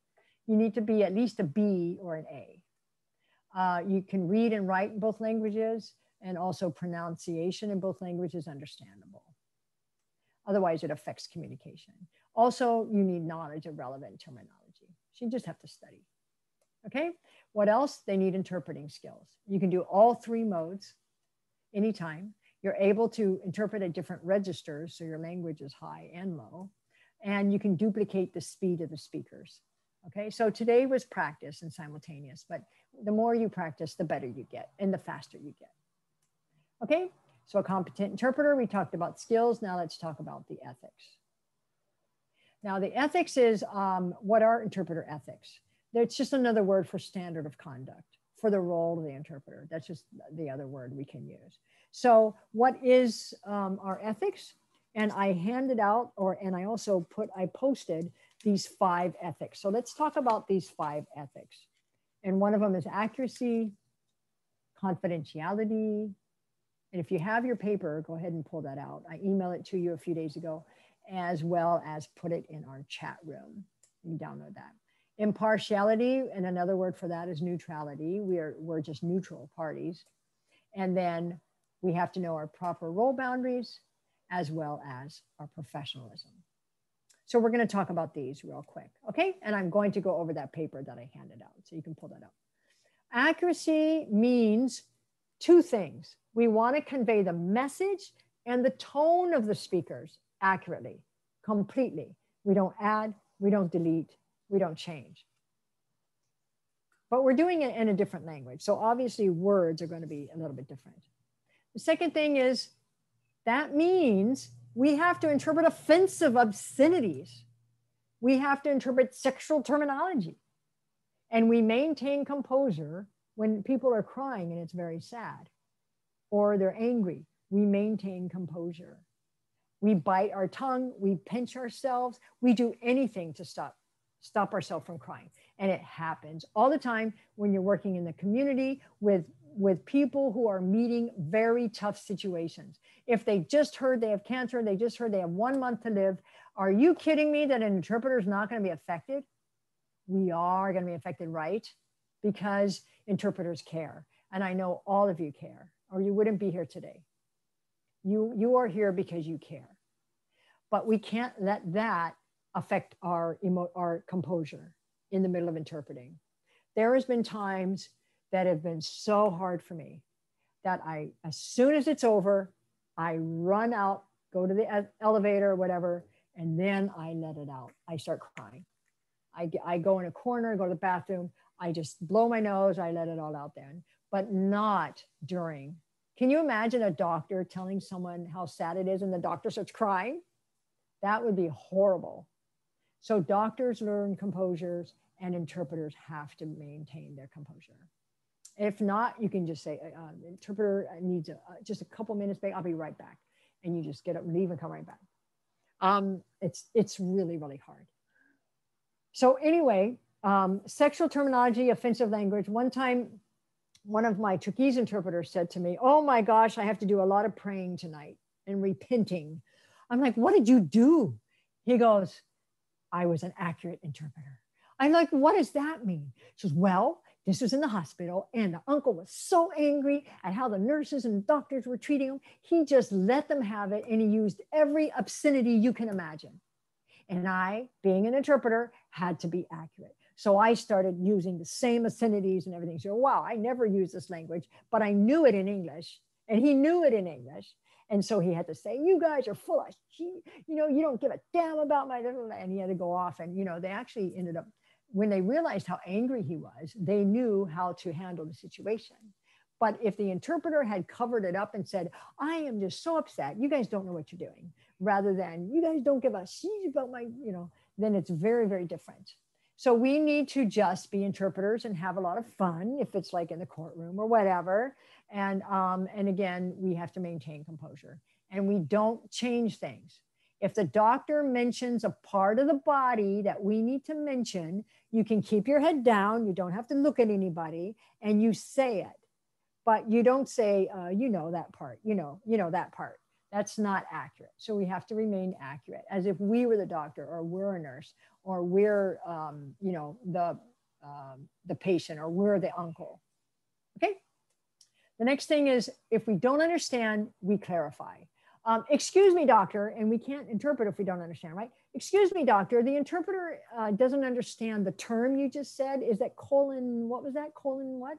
You need to be at least a B or an A. You can read and write in both languages, and also pronunciation in both languages understandable. Otherwise, it affects communication. Also, you need knowledge of relevant terminology. So you just have to study. Okay, what else? They need interpreting skills. You can do all three modes anytime. You're able to interpret at different registers, so your language is high and low, and you can duplicate the speed of the speakers. Okay, so today was practice and simultaneous, but the more you practice, the better you get and the faster you get. Okay, so a competent interpreter, we talked about skills. Now let's talk about the ethics. Now the ethics is, what are interpreter ethics? It's just another word for standard of conduct for the role of the interpreter. That's just the other word we can use. So what is our ethics? And I handed out, and I also posted these 5 ethics. So let's talk about these 5 ethics. And one of them is accuracy, confidentiality. And if you have your paper, go ahead and pull that out. I emailed it to you a few days ago, as well as put it in our chat room. You can download that. Impartiality, and another word for that is neutrality. We're just neutral parties. And then we have to know our proper role boundaries as well as our professionalism. So we're going to talk about these real quick, okay? And I'm going to go over that paper that I handed out, so you can pull that up. Accuracy means 2 things. We want to convey the message and the tone of the speakers accurately, completely. We don't add, we don't delete, we don't change. But we're doing it in a different language. So obviously words are going to be a little bit different. The second thing is that means We have to interpret offensive obscenities. We have to interpret sexual terminology. And we maintain composure when people are crying and it's very sad, or they're angry. We maintain composure. We bite our tongue, we pinch ourselves, we do anything to stop ourselves from crying. And it happens all the time when you're working in the community with people who are meeting very tough situations. If they just heard they have cancer, they just heard they have 1 month to live, are you kidding me that an interpreter is not going to be affected? We are going to be affected, right? Because interpreters care. And I know all of you care, or you wouldn't be here today. You are here because you care. But we can't let that affect our composure in the middle of interpreting. There has been times that have been so hard for me that as soon as it's over, I run out, go to the elevator or whatever, and then I let it out. I start crying. I go in a corner, go to the bathroom, I just blow my nose, I let it all out then, but not during. Can you imagine a doctor telling someone how sad it is and the doctor starts crying? That would be horrible. So doctors learn composures and interpreters have to maintain their composure. If not, you can just say, interpreter needs just a couple minutes, I'll be right back. And you just get up, leave and come right back. It's really, really hard. So anyway, sexual terminology, offensive language. One time, one of my Turkish interpreters said to me, oh my gosh, I have to do a lot of praying tonight and repenting. I'm like, what did you do? He goes, I was an accurate interpreter. I'm like, what does that mean? She goes, well, this was in the hospital and the uncle was so angry at how the nurses and doctors were treating him. He just let them have it and he used every obscenity you can imagine. And I, being an interpreter, had to be accurate. So I started using the same obscenities and everything. So, wow, I never used this language, but I knew it in English and he knew it in English. And so he had to say, you guys are full of shit. You know, you don't give a damn about my, and he had to go off. And, you know, they actually ended up, when they realized how angry he was, they knew how to handle the situation. But if the interpreter had covered it up and said, I am just so upset, you guys don't know what you're doing, rather than you guys don't give a shit about my, you know, then it's very, very different. So we need to just be interpreters and have a lot of fun if it's like in the courtroom or whatever. And again, we have to maintain composure and we don't change things. If the doctor mentions a part of the body that we need to mention, you can keep your head down. You don't have to look at anybody and you say it, but you don't say, you know, that part, you know, that part. That's not accurate. So we have to remain accurate as if we were the doctor or we're a nurse or we're, you know, the patient or we're the uncle. Okay. The next thing is if we don't understand, we clarify. Excuse me, doctor, and we can't interpret if we don't understand, right? Excuse me, doctor, the interpreter doesn't understand the term you just said. Is that colon, what was that? Colon what?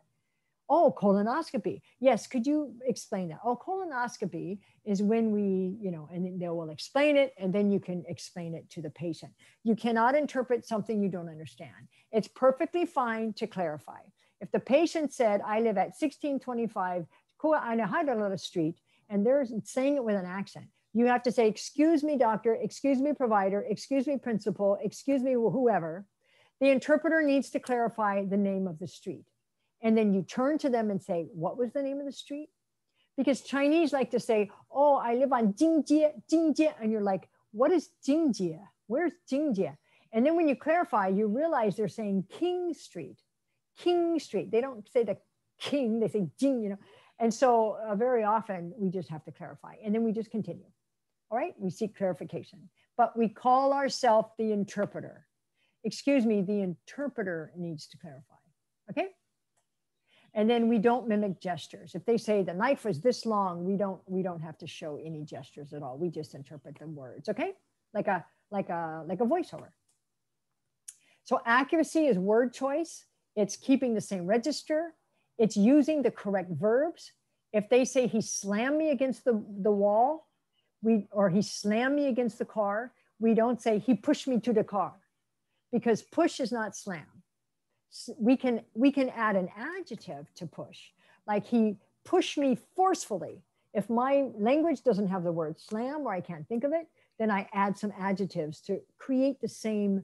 Oh, colonoscopy. Yes, could you explain that? Oh, colonoscopy is when we, you know, and they will explain it and then you can explain it to the patient. You cannot interpret something you don't understand. It's perfectly fine to clarify. If the patient said, I live at 1625 Kua'aina Street, and they're saying it with an accent, you have to say, excuse me, doctor, excuse me, provider, excuse me, principal, excuse me, whoever. The interpreter needs to clarify the name of the street. And then you turn to them and say, what was the name of the street? Because Chinese like to say, oh, I live on Jingjie. And you're like, what is Jingjie? Where's Jingjie? And then when you clarify, you realize they're saying King Street. King Street. They don't say the king, they say Jing, you know. And so very often we just have to clarify and then we just continue. All right, we seek clarification, but we call ourselves the interpreter. Excuse me, the interpreter needs to clarify, okay? And then we don't mimic gestures. If they say the knife was this long, we don't have to show any gestures at all. We just interpret the words, okay? Like a voiceover. So accuracy is word choice. It's keeping the same register. It's using the correct verbs. If they say he slammed me against the wall, or he slammed me against the car, we don't say he pushed me to the car, because push is not slam. We can add an adjective to push, like he pushed me forcefully. If my language doesn't have the word slam or I can't think of it, then I add some adjectives to create the same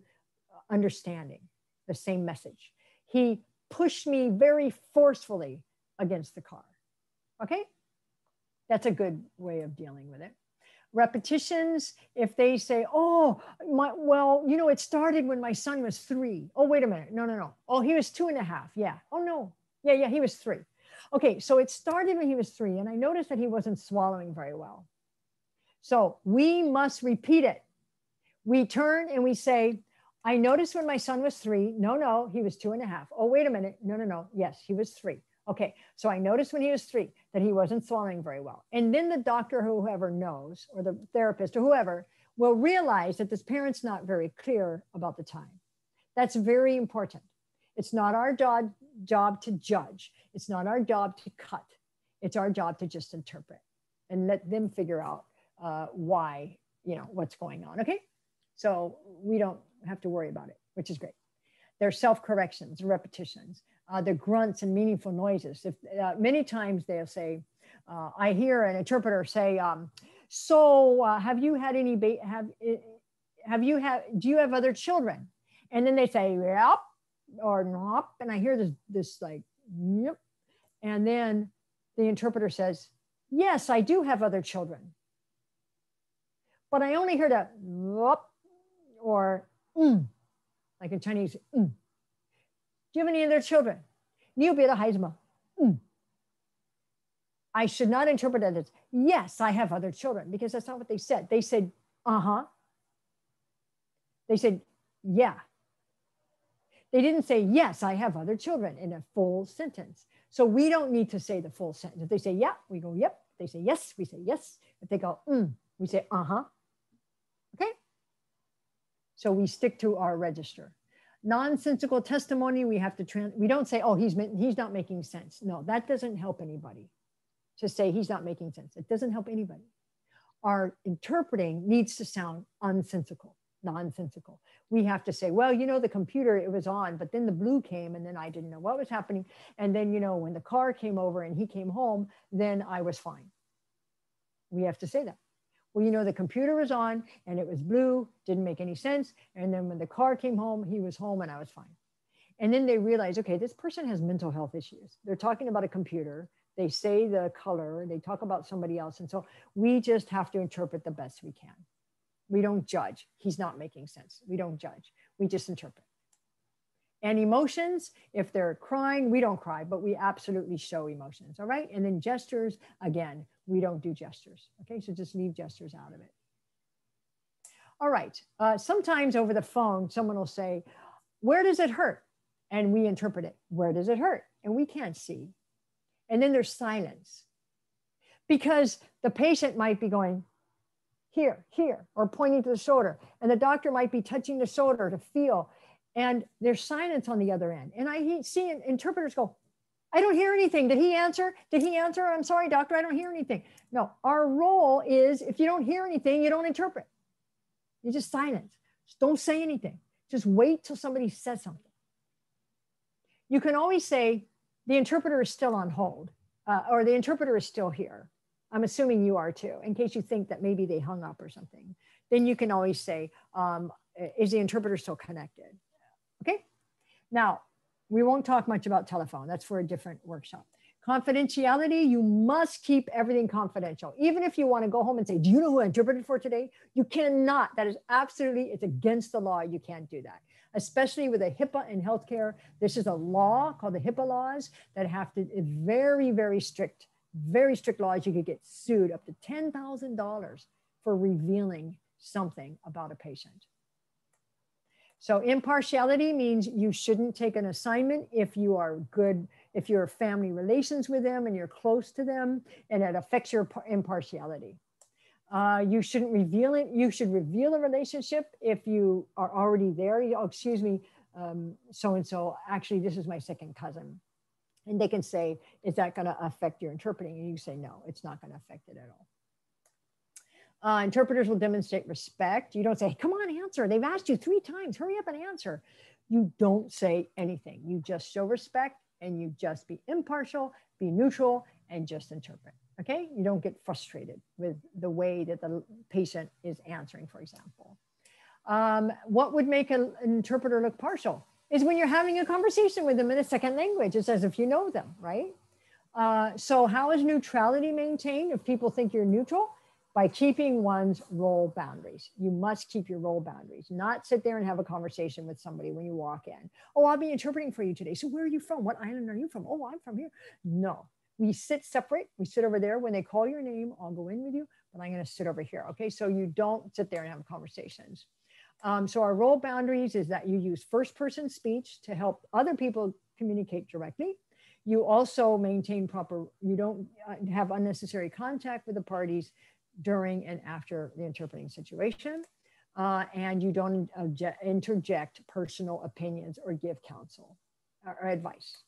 understanding, the same message. He pushed me very forcefully against the car. Okay? That's a good way of dealing with it. Repetitions, if they say, oh, well, you know, it started when my son was 3. Oh, wait a minute. No. Oh, he was 2.5. Yeah. Oh, no. Yeah, he was 3. Okay, so it started when he was 3, and I noticed that he wasn't swallowing very well. So we must repeat it. We turn and we say, I noticed when my son was 3. No, he was 2.5. Oh, wait a minute. No. Yes, he was 3. Okay, so I noticed when he was 3 that he wasn't swallowing very well. And then the doctor, or whoever knows, or the therapist or whoever, will realize that this parent's not very clear about the time. That's very important. It's not our job to judge. It's not our job to cut. It's our job to just interpret and let them figure out why, you know, what's going on. Okay, so we don't have to worry about it, which is great. There's self-corrections, repetitions, the grunts and meaningful noises. If many times they'll say, I hear an interpreter say, have you had any, do you have other children? And then they say, yep, or nope. And I hear this like, yep. And then the interpreter says, yes, I do have other children. But I only heard a whoop or like in Chinese. Do you have any other children? 你有别的孩子吗? I should not interpret it as, yes, I have other children, because that's not what they said. They said, uh-huh. They said, yeah. They didn't say, yes, I have other children in a full sentence. So we don't need to say the full sentence. If they say, yeah, we go, yep. If they say, yes, we say, yes. If they go, we say, uh-huh. Okay? So we stick to our register. Nonsensical testimony, we have to, we don't say, oh, he's not making sense. No, that doesn't help anybody. To say he's not making sense. It doesn't help anybody. Our interpreting needs to sound unsensical, nonsensical. We have to say, well, you know, the computer, it was on, but then the blue came and then I didn't know what was happening. And then, you know, when the car came over and he came home, then I was fine. We have to say that. Well, you know, the computer was on and it was blue, didn't make any sense. And then when the car came home, he was home and I was fine. And then they realized, okay, this person has mental health issues. They're talking about a computer. They say the color, they talk about somebody else. And so we just have to interpret the best we can. We don't judge. He's not making sense. We don't judge. We just interpret. And emotions, if they're crying, we don't cry, but we absolutely show emotions. All right. And then gestures, again, we don't do gestures. Okay. So just leave gestures out of it. All right. Sometimes over the phone, someone will say, where does it hurt? And we interpret it. Where does it hurt? And we can't see. And then there's silence because the patient might be going here, or pointing to the shoulder. And the doctor might be touching the shoulder to feel. And there's silence on the other end. And I see interpreters go, I don't hear anything. Did he answer? Did he answer? I'm sorry, doctor, I don't hear anything. No, our role is if you don't hear anything, you don't interpret. You just silence. Just don't say anything. Just wait till somebody says something. You can always say, the interpreter is still on hold, or the interpreter is still here. I'm assuming you are too, in case you think that maybe they hung up or something. Then you can always say, is the interpreter still connected? Okay. Now, we won't talk much about telephone. That's for a different workshop. Confidentiality, you must keep everything confidential. Even if you want to go home and say, do you know who I interpreted for today? You cannot. That is absolutely, it's against the law. You can't do that. Especially with a HIPAA in healthcare. This is a law called the HIPAA laws that have to, very, very strict laws. You could get sued up to $10,000 for revealing something about a patient. So impartiality means you shouldn't take an assignment if you are good, if you're family relations with them and you're close to them and it affects your impartiality. You shouldn't reveal it. You should reveal a relationship if you are already there. Oh, excuse me, so-and-so, actually, this is my second cousin. And they can say, is that going to affect your interpreting? And you say, no, it's not going to affect it at all. Interpreters will demonstrate respect. You don't say, come on, answer. They've asked you 3 times. Hurry up and answer. You don't say anything. You just show respect and you just be impartial, be neutral, and just interpret. Okay, you don't get frustrated with the way that the patient is answering, for example. What would make an interpreter look partial is when you're having a conversation with them in a second language. It's as if you know them, right? So how is neutrality maintained if people think you're neutral? By keeping one's role boundaries. You must keep your role boundaries, not sit there and have a conversation with somebody when you walk in. Oh, I'll be interpreting for you today. So where are you from? What island are you from? Oh, I'm from here. No, we sit separate. We sit over there. When they call your name, I'll go in with you, but I'm going to sit over here. Okay, so you don't sit there and have conversations. So our role boundaries is that you use first person speech to help other people communicate directly. You also maintain proper, you don't have unnecessary contact with the parties during and after the interpreting situation. And you don't interject personal opinions or give counsel or advice.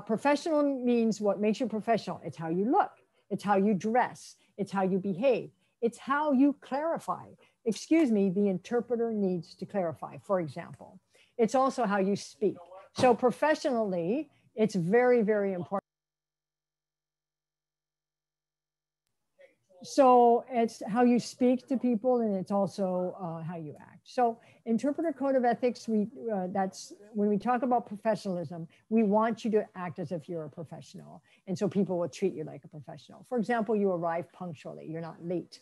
Professional means what makes you professional. It's how you look. It's how you dress. It's how you behave. It's how you clarify. Excuse me, the interpreter needs to clarify, for example. It's also how you speak. So professionally, it's very, very important. So it's how you speak to people, and it's also how you act. So interpreter code of ethics, that's when we talk about professionalism, we want you to act as if you're a professional. And so people will treat you like a professional. For example, you arrive punctually, you're not late.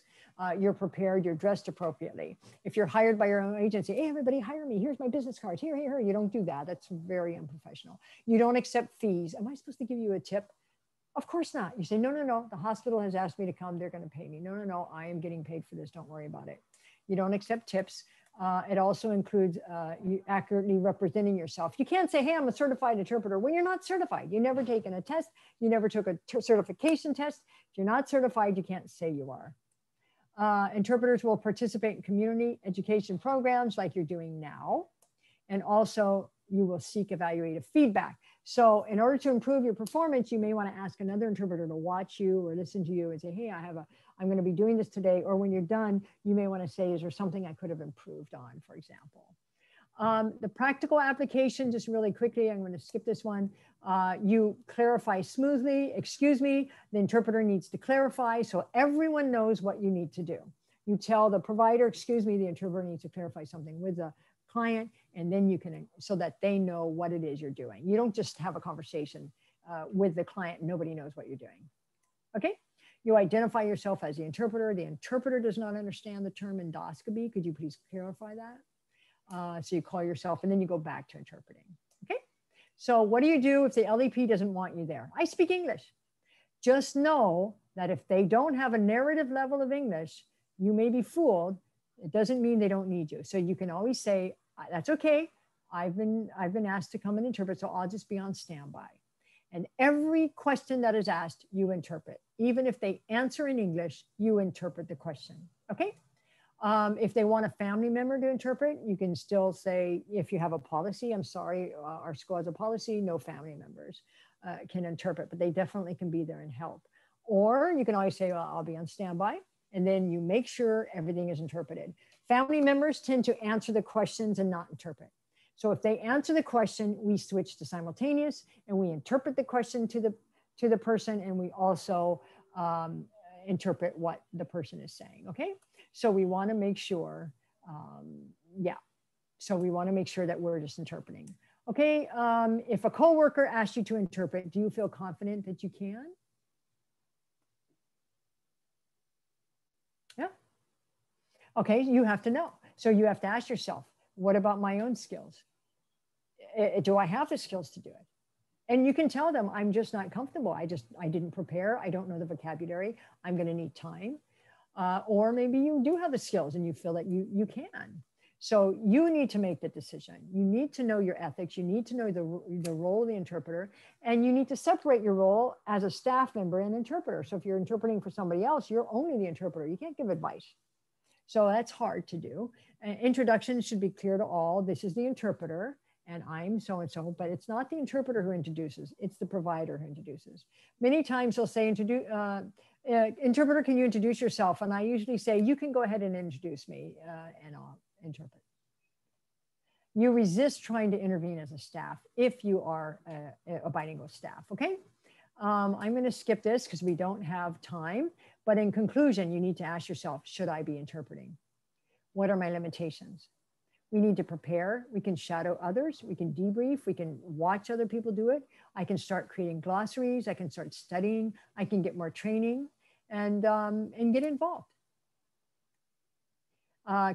You're prepared, you're dressed appropriately. If you're hired by your own agency, hey, everybody hire me, here's my business card, here, here, here. You don't do that, that's very unprofessional. You don't accept fees. Am I supposed to give you a tip? Of course not. You say, no, no, no, the hospital has asked me to come, they're gonna pay me. No, no, no, I am getting paid for this, don't worry about it. You don't accept tips. It also includes you accurately representing yourself. You can't say, hey, I'm a certified interpreter when you're not certified. You never taken a test, you never took a certification test. If you're not certified, you can't say you are. Interpreters will participate in community education programs like you're doing now. And also you will seek evaluative feedback. So in order to improve your performance, you may want to ask another interpreter to watch you or listen to you and say, hey, I'm going to be doing this today. Or when you're done, you may want to say, is there something I could have improved on, for example. The practical application, just really quickly, I'm going to skip this one. You clarify smoothly. Excuse me, the interpreter needs to clarify so everyone knows what you need to do. You tell the provider, excuse me, the interpreter needs to clarify something with the client, and then you can, so that they know what it is you're doing. You don't just have a conversation with the client, nobody knows what you're doing. Okay, you identify yourself as the interpreter. The interpreter does not understand the term endoscopy. Could you please clarify that? So you call yourself, and then you go back to interpreting. Okay, so what do you do if the LEP doesn't want you there? I speak English. Just know that if they don't have a narrative level of English, you may be fooled. It doesn't mean they don't need you. So you can always say, that's okay. I've been asked to come and interpret, so I'll just be on standby. And every question that is asked, you interpret. Even if they answer in English, you interpret the question, okay? If they want a family member to interpret, you can still say, if you have a policy, I'm sorry, our school has a policy, no family members can interpret, but they definitely can be there and help. Or you can always say, well, I'll be on standby, and then you make sure everything is interpreted. Family members tend to answer the questions and not interpret. So if they answer the question, we switch to simultaneous, and we interpret the question to the person, and we also interpret what the person is saying, okay? So we want to make sure, so we want to make sure that we're just interpreting. Okay, if a coworker asks you to interpret, do you feel confident that you can? Yeah. Okay, you have to know. So you have to ask yourself, what about my own skills? Do I have the skills to do it? And you can tell them, I'm just not comfortable. I didn't prepare. I don't know the vocabulary. I'm going to need time. Or maybe you do have the skills and you feel that you can. So you need to make the decision. You need to know your ethics. You need to know the role of the interpreter, and you need to separate your role as a staff member and interpreter. So if you're interpreting for somebody else, you're only the interpreter. You can't give advice. So that's hard to do. Introduction should be clear to all. This is the interpreter, and I'm so-and-so, but it's not the interpreter who introduces, it's the provider who introduces. Many times they'll say, interpreter, can you introduce yourself? And I usually say, you can go ahead and introduce me and I'll interpret. You resist trying to intervene as a staff if you are a bilingual staff, okay? I'm going to skip this because we don't have time. But in conclusion, you need to ask yourself, should I be interpreting? What are my limitations? We need to prepare. We can shadow others. We can debrief. We can watch other people do it. I can start creating glossaries. I can start studying. I can get more training and get involved.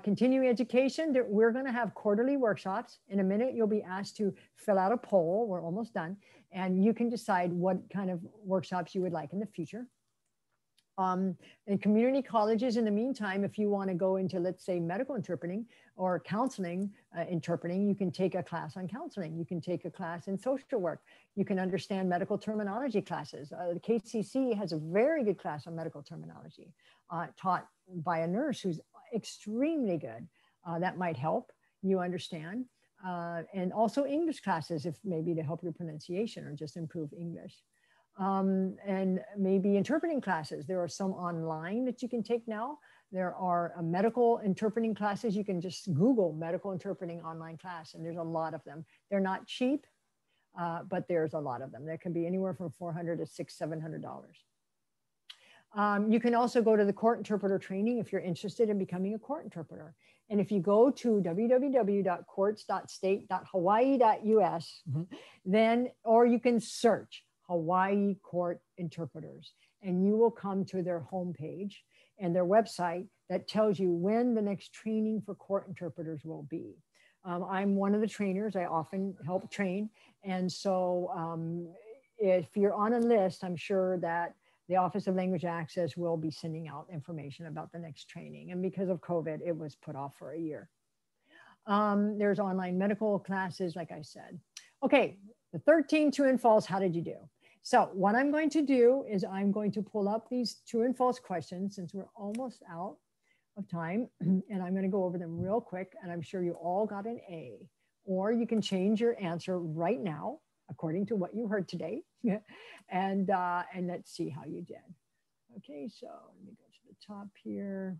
Continuing education, we're going to have quarterly workshops. In a minute, you'll be asked to fill out a poll. We're almost done. And you can decide what kind of workshops you would like in the future. In community colleges, in the meantime, if you want to go into, let's say, medical interpreting or counseling interpreting, you can take a class on counseling. You can take a class in social work. You can understand medical terminology classes. The KCC has a very good class on medical terminology taught by a nurse who's extremely good. That might help you understand. And also English classes, if maybe to help your pronunciation or just improve English. And maybe interpreting classes. There are some online that you can take now. There are medical interpreting classes. You can just Google medical interpreting online class, and there's a lot of them. They're not cheap, but there's a lot of them. There can be anywhere from $400 to $600, $700. You can also go to the court interpreter training if you're interested in becoming a court interpreter. And if you go to www.courts.state.hawaii.us, then, or you can search Hawaii Court Interpreters, and you will come to their homepage and their website that tells you when the next training for court interpreters will be. I'm one of the trainers. I often help train. And so if you're on a list, I'm sure that the Office of Language Access will be sending out information about the next training. And because of COVID, it was put off for a year. There's online medical classes, like I said. Okay, the 13 true and false, how did you do? So what I'm going to do is I'm going to pull up these true and false questions since we're almost out of time. And I'm going to go over them real quick. And I'm sure you all got an A. Or you can change your answer right now, according to what you heard today. and let's see how you did. Okay, so let me go to the top here.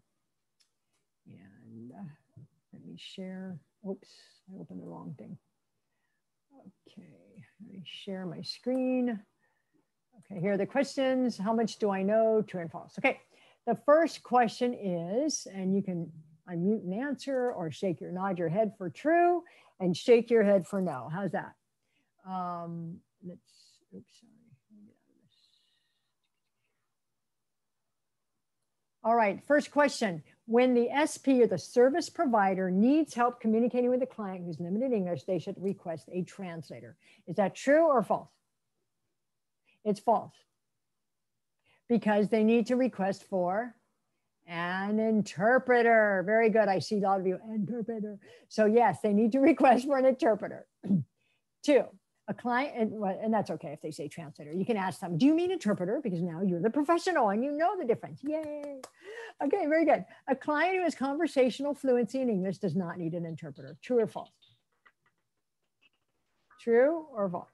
And let me share. Oops, I opened the wrong thing. Okay, let me share my screen. Okay, here are the questions. How much do I know? True and false. Okay, the first question is, and you can unmute and answer or nod your head for true and shake your head for no. How's that? Oops, sorry. Let me get out of this. All right, first question. When the SP or the service provider needs help communicating with a client who's limited English, they should request a translator. Is that true or false? It's false. Because they need to request for an interpreter. Very good. I see a lot of you, interpreter. So yes, they need to request for an interpreter. 2, a client, and that's okay if they say translator. You can ask them, do you mean interpreter? Because now you're the professional and you know the difference. Yay. Okay, very good. A client who has conversational fluency in English does not need an interpreter. True or false? True or false?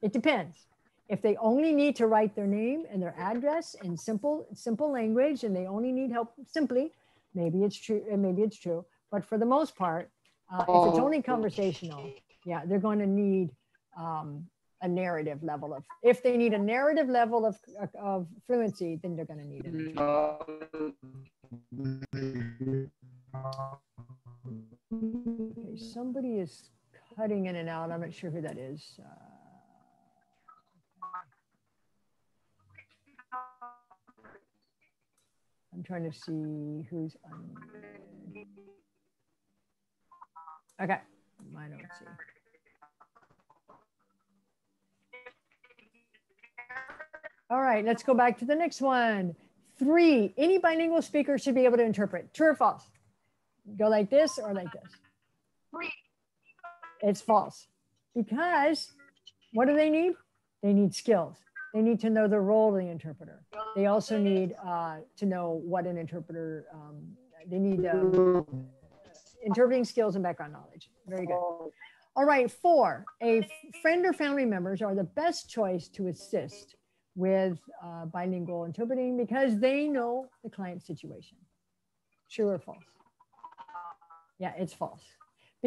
It depends. If they only need to write their name and their address in simple language and they only need help simply, maybe it's true and maybe it's true. But for the most part, if it's only conversational, yeah, they're going to need a narrative level of, if they need a narrative level of fluency, then they're going to need it. Okay, somebody is cutting in and out. I'm not sure who that is. I'm trying to see who's on. Okay, I don't see. All right, let's go back to the next one. 3, any bilingual speaker should be able to interpret. True or false? Go like this or like this? It's false. Because what do they need? They need skills. They need to know the role of the interpreter. They also need to know what an interpreter, they need interpreting skills and background knowledge. Very good. All right, 4, a friend or family members are the best choice to assist with bilingual interpreting because they know the client's situation. True or false? Yeah, it's false.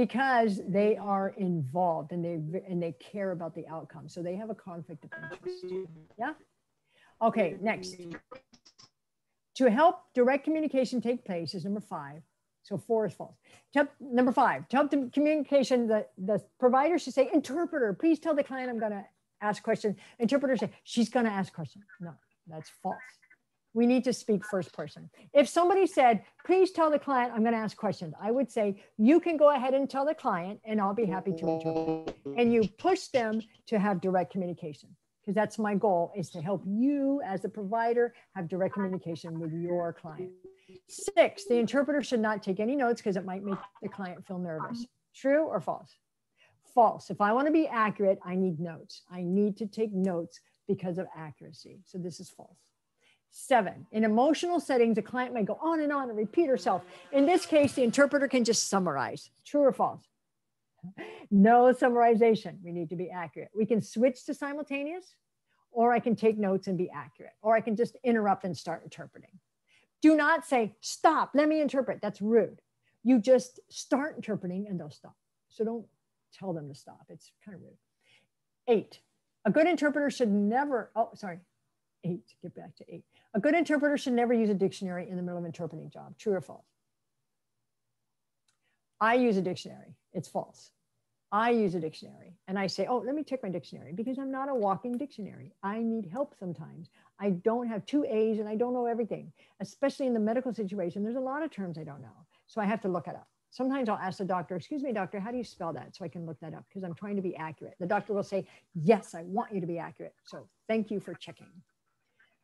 because they are involved and they care about the outcome. So they have a conflict of interest. Yeah. Okay, next. To help direct communication take place is number 5. So 4 is false. Number 5, to help the communication, the provider should say, interpreter, please tell the client I'm going to ask questions. Interpreter say, she's going to ask questions. No, that's false. We need to speak first person. If somebody said, please tell the client I'm going to ask questions, I would say, you can go ahead and tell the client and I'll be happy to interpret. And you push them to have direct communication, because that's my goal, is to help you as the provider have direct communication with your client. 6, the interpreter should not take any notes because it might make the client feel nervous. True or false? False. If I want to be accurate, I need notes. I need to take notes because of accuracy. So this is false. 7, in emotional settings, a client may go on and repeat herself. In this case, the interpreter can just summarize. True or false? No summarization. We need to be accurate. We can switch to simultaneous, or I can take notes and be accurate, or I can just interrupt and start interpreting. Do not say, stop, let me interpret. That's rude. You just start interpreting and they'll stop. So don't tell them to stop. It's kind of rude. 8, a good interpreter should never, 8, get back to 8. A good interpreter should never use a dictionary in the middle of interpreting job. True or false? I use a dictionary. It's false. I use a dictionary and I say, oh, let me check my dictionary, because I'm not a walking dictionary. I need help sometimes. I don't have 2 A's and I don't know everything, especially in the medical situation. There's a lot of terms I don't know. So I have to look it up. Sometimes I'll ask the doctor, excuse me, doctor, how do you spell that? So I can look that up because I'm trying to be accurate. The doctor will say, yes, I want you to be accurate. So thank you for checking.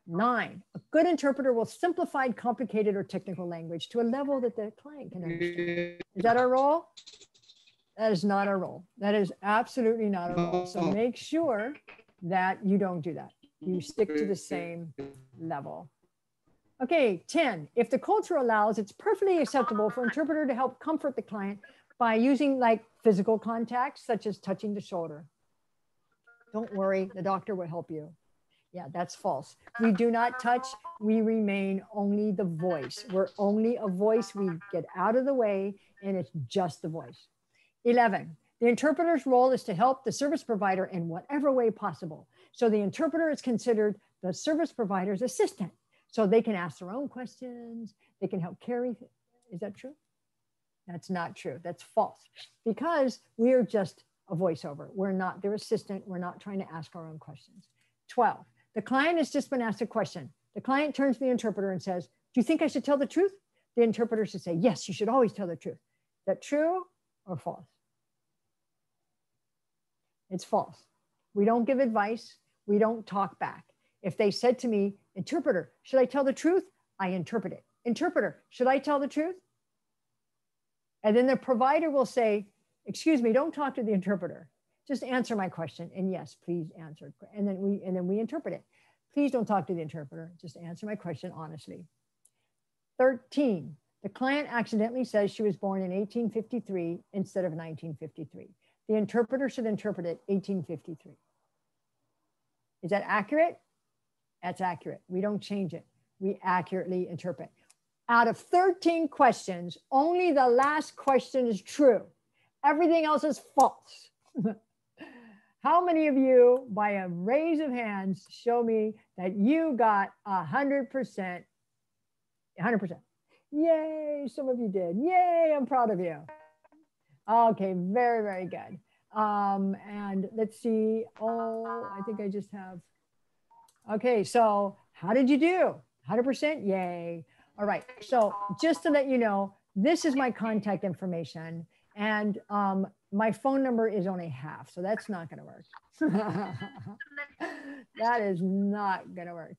9, a good interpreter will simplify complicated or technical language to a level that the client can understand. Is that our role? That is not our role. That is absolutely not our role. So make sure that you don't do that. You stick to the same level. Okay, 10, if the culture allows, it's perfectly acceptable for interpreter to help comfort the client by using like physical contact, such as touching the shoulder. Don't worry, the doctor will help you. Yeah, that's false. We do not touch. We remain only the voice. We're only a voice. We get out of the way and it's just the voice. 11, the interpreter's role is to help the service provider in whatever way possible. So the interpreter is considered the service provider's assistant. So they can ask their own questions. They can help carry. Is that true? That's not true. That's false, because we are just a voiceover. We're not their assistant. We're not trying to ask our own questions. 12, the client has just been asked a question. The client turns to the interpreter and says, do you think I should tell the truth? The interpreter should say, yes, you should always tell the truth. Is that true or false? It's false. We don't give advice. We don't talk back. If they said to me, interpreter, should I tell the truth? I interpret it. Interpreter, should I tell the truth? And then the provider will say, excuse me, don't talk to the interpreter. Just answer my question. And yes, please answer. And then we interpret it. Please don't talk to the interpreter. Just answer my question honestly. 13, the client accidentally says she was born in 1853 instead of 1953. The interpreter should interpret it 1853. Is that accurate? That's accurate. We don't change it. We accurately interpret. Out of 13 questions, only the last question is true. Everything else is false. How many of you, by a raise of hands, show me that you got 100%? 100%. Yay, some of you did. Yay, I'm proud of you. Okay, very, very good. And let's see. Oh, I think I just have. Okay, so how did you do? 100%? Yay. All right, so just to let you know, this is my contact information, and my phone number is only half, so that's not gonna work. That is not gonna work.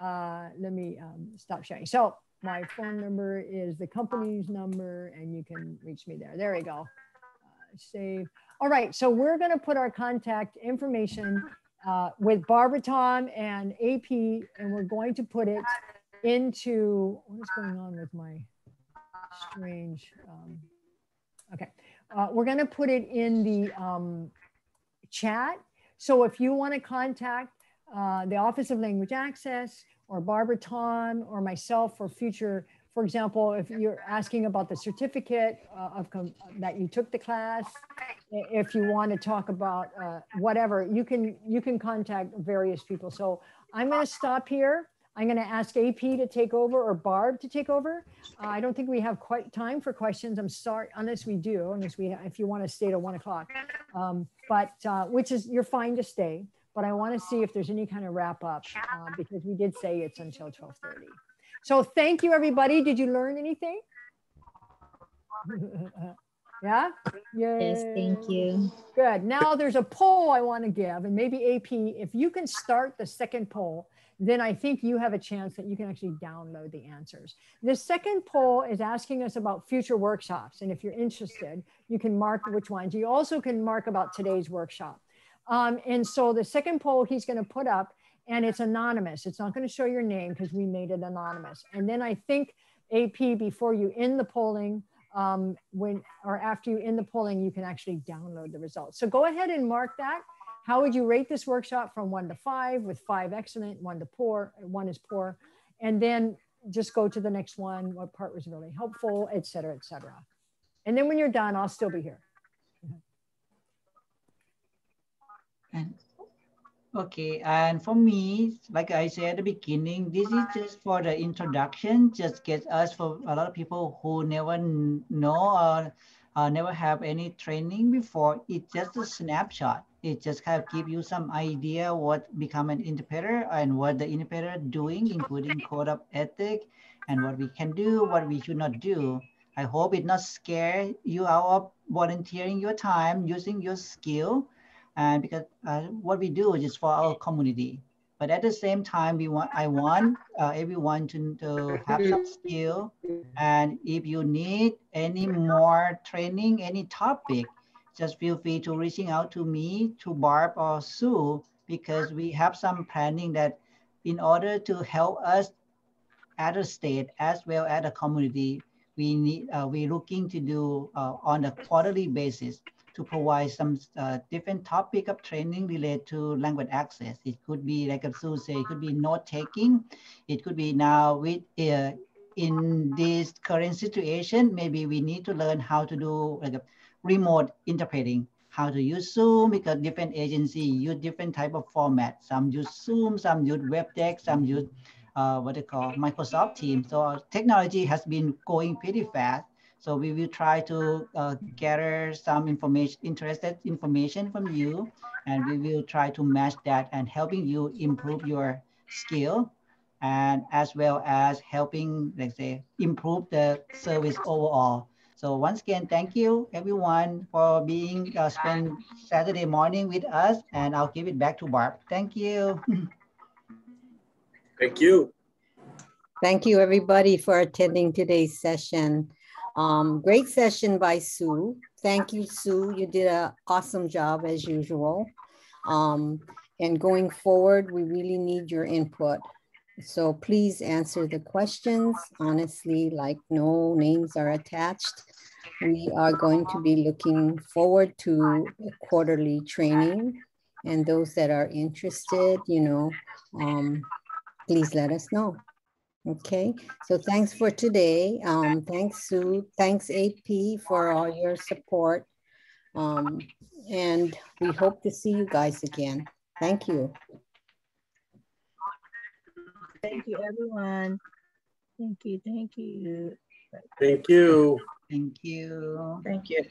Let me stop sharing. So my phone number is the company's number, and you can reach me there. There we go. Save. All right, so we're gonna put our contact information with Barbara Tom and AP, and we're going to put it into, what is going on with my strange, okay. We're going to put it in the chat. So if you want to contact the Office of Language Access or Barbara Tom or myself for future for example, if you're asking about the certificate that you took the class, if you want to talk about whatever, you can contact various people. So I'm going to stop here. I'm going to ask AP to take over or Barb to take over. I don't think we have quite time for questions. I'm sorry, unless we do, if you want to stay till 1 o'clock, which is, you're fine to stay, but I want to see if there's any kind of wrap up because we did say it's until 12:30. So thank you, everybody. Did you learn anything? Yeah? Yes, thank you. Good. Now there's a poll I want to give, and maybe AP, if you can start the second poll, then I think you have a chance that you can actually download the answers. The second poll is asking us about future workshops. And if you're interested, you can mark which ones. You also can mark about today's workshop. And so the second poll he's going to put up, and it's anonymous. It's not going to show your name because we made it anonymous. And then I think AP, before you end the polling, after you end the polling, you can actually download the results. So go ahead and mark that. How would you rate this workshop from 1 to 5, with 5 excellent, 1 to poor, 1 is poor, and then just go to the next one. What part was really helpful, et cetera, et cetera. And then when you're done, I'll still be here. Okay, and for me, like I said at the beginning, this is just for the introduction, just get us for a lot of people who never know or never have any training before. It's just a snapshot. It just kind of give you some idea what become an interpreter and what the interpreter doing, including code of ethic and what we can do, what we should not do. I hope it not scare you out of volunteering your time, using your skill. And because what we do is for our community, but at the same time, I want everyone to have some skill. And if you need any more training, any topic, just feel free to reaching out to me, to Barb or Sue, because we have some planning that in order to help us at a state as well as a community, we're looking to do on a quarterly basis to provide some different topic of training related to language access. It could be, like Sue said, it could be note taking. It could be now with in this current situation, maybe we need to learn how to do like a remote interpreting, how to use Zoom, because different agencies use different type of format. Some use Zoom, some use WebDeck, some use what they call Microsoft Teams. So technology has been going pretty fast. So we will try to gather some interested information from you, and we will try to match that and helping you improve your skill, and as well as helping, let's say, improve the service overall. So once again, thank you everyone for being spend Saturday morning with us, and I'll give it back to Barb. Thank you. Thank you. Thank you everybody for attending today's session. Great session by Sue. Thank you, Sue. You did an awesome job as usual. And going forward, we really need your input. So please answer the questions honestly, like no names are attached. We are going to be looking forward to a quarterly training, and those that are interested, please let us know. Okay, so thanks for today. Thanks, Sue. Thanks, AP, for all your support. And we hope to see you guys again. Thank you. Thank you, everyone. Thank you. Thank you. Thank you. Thank you. Thank you.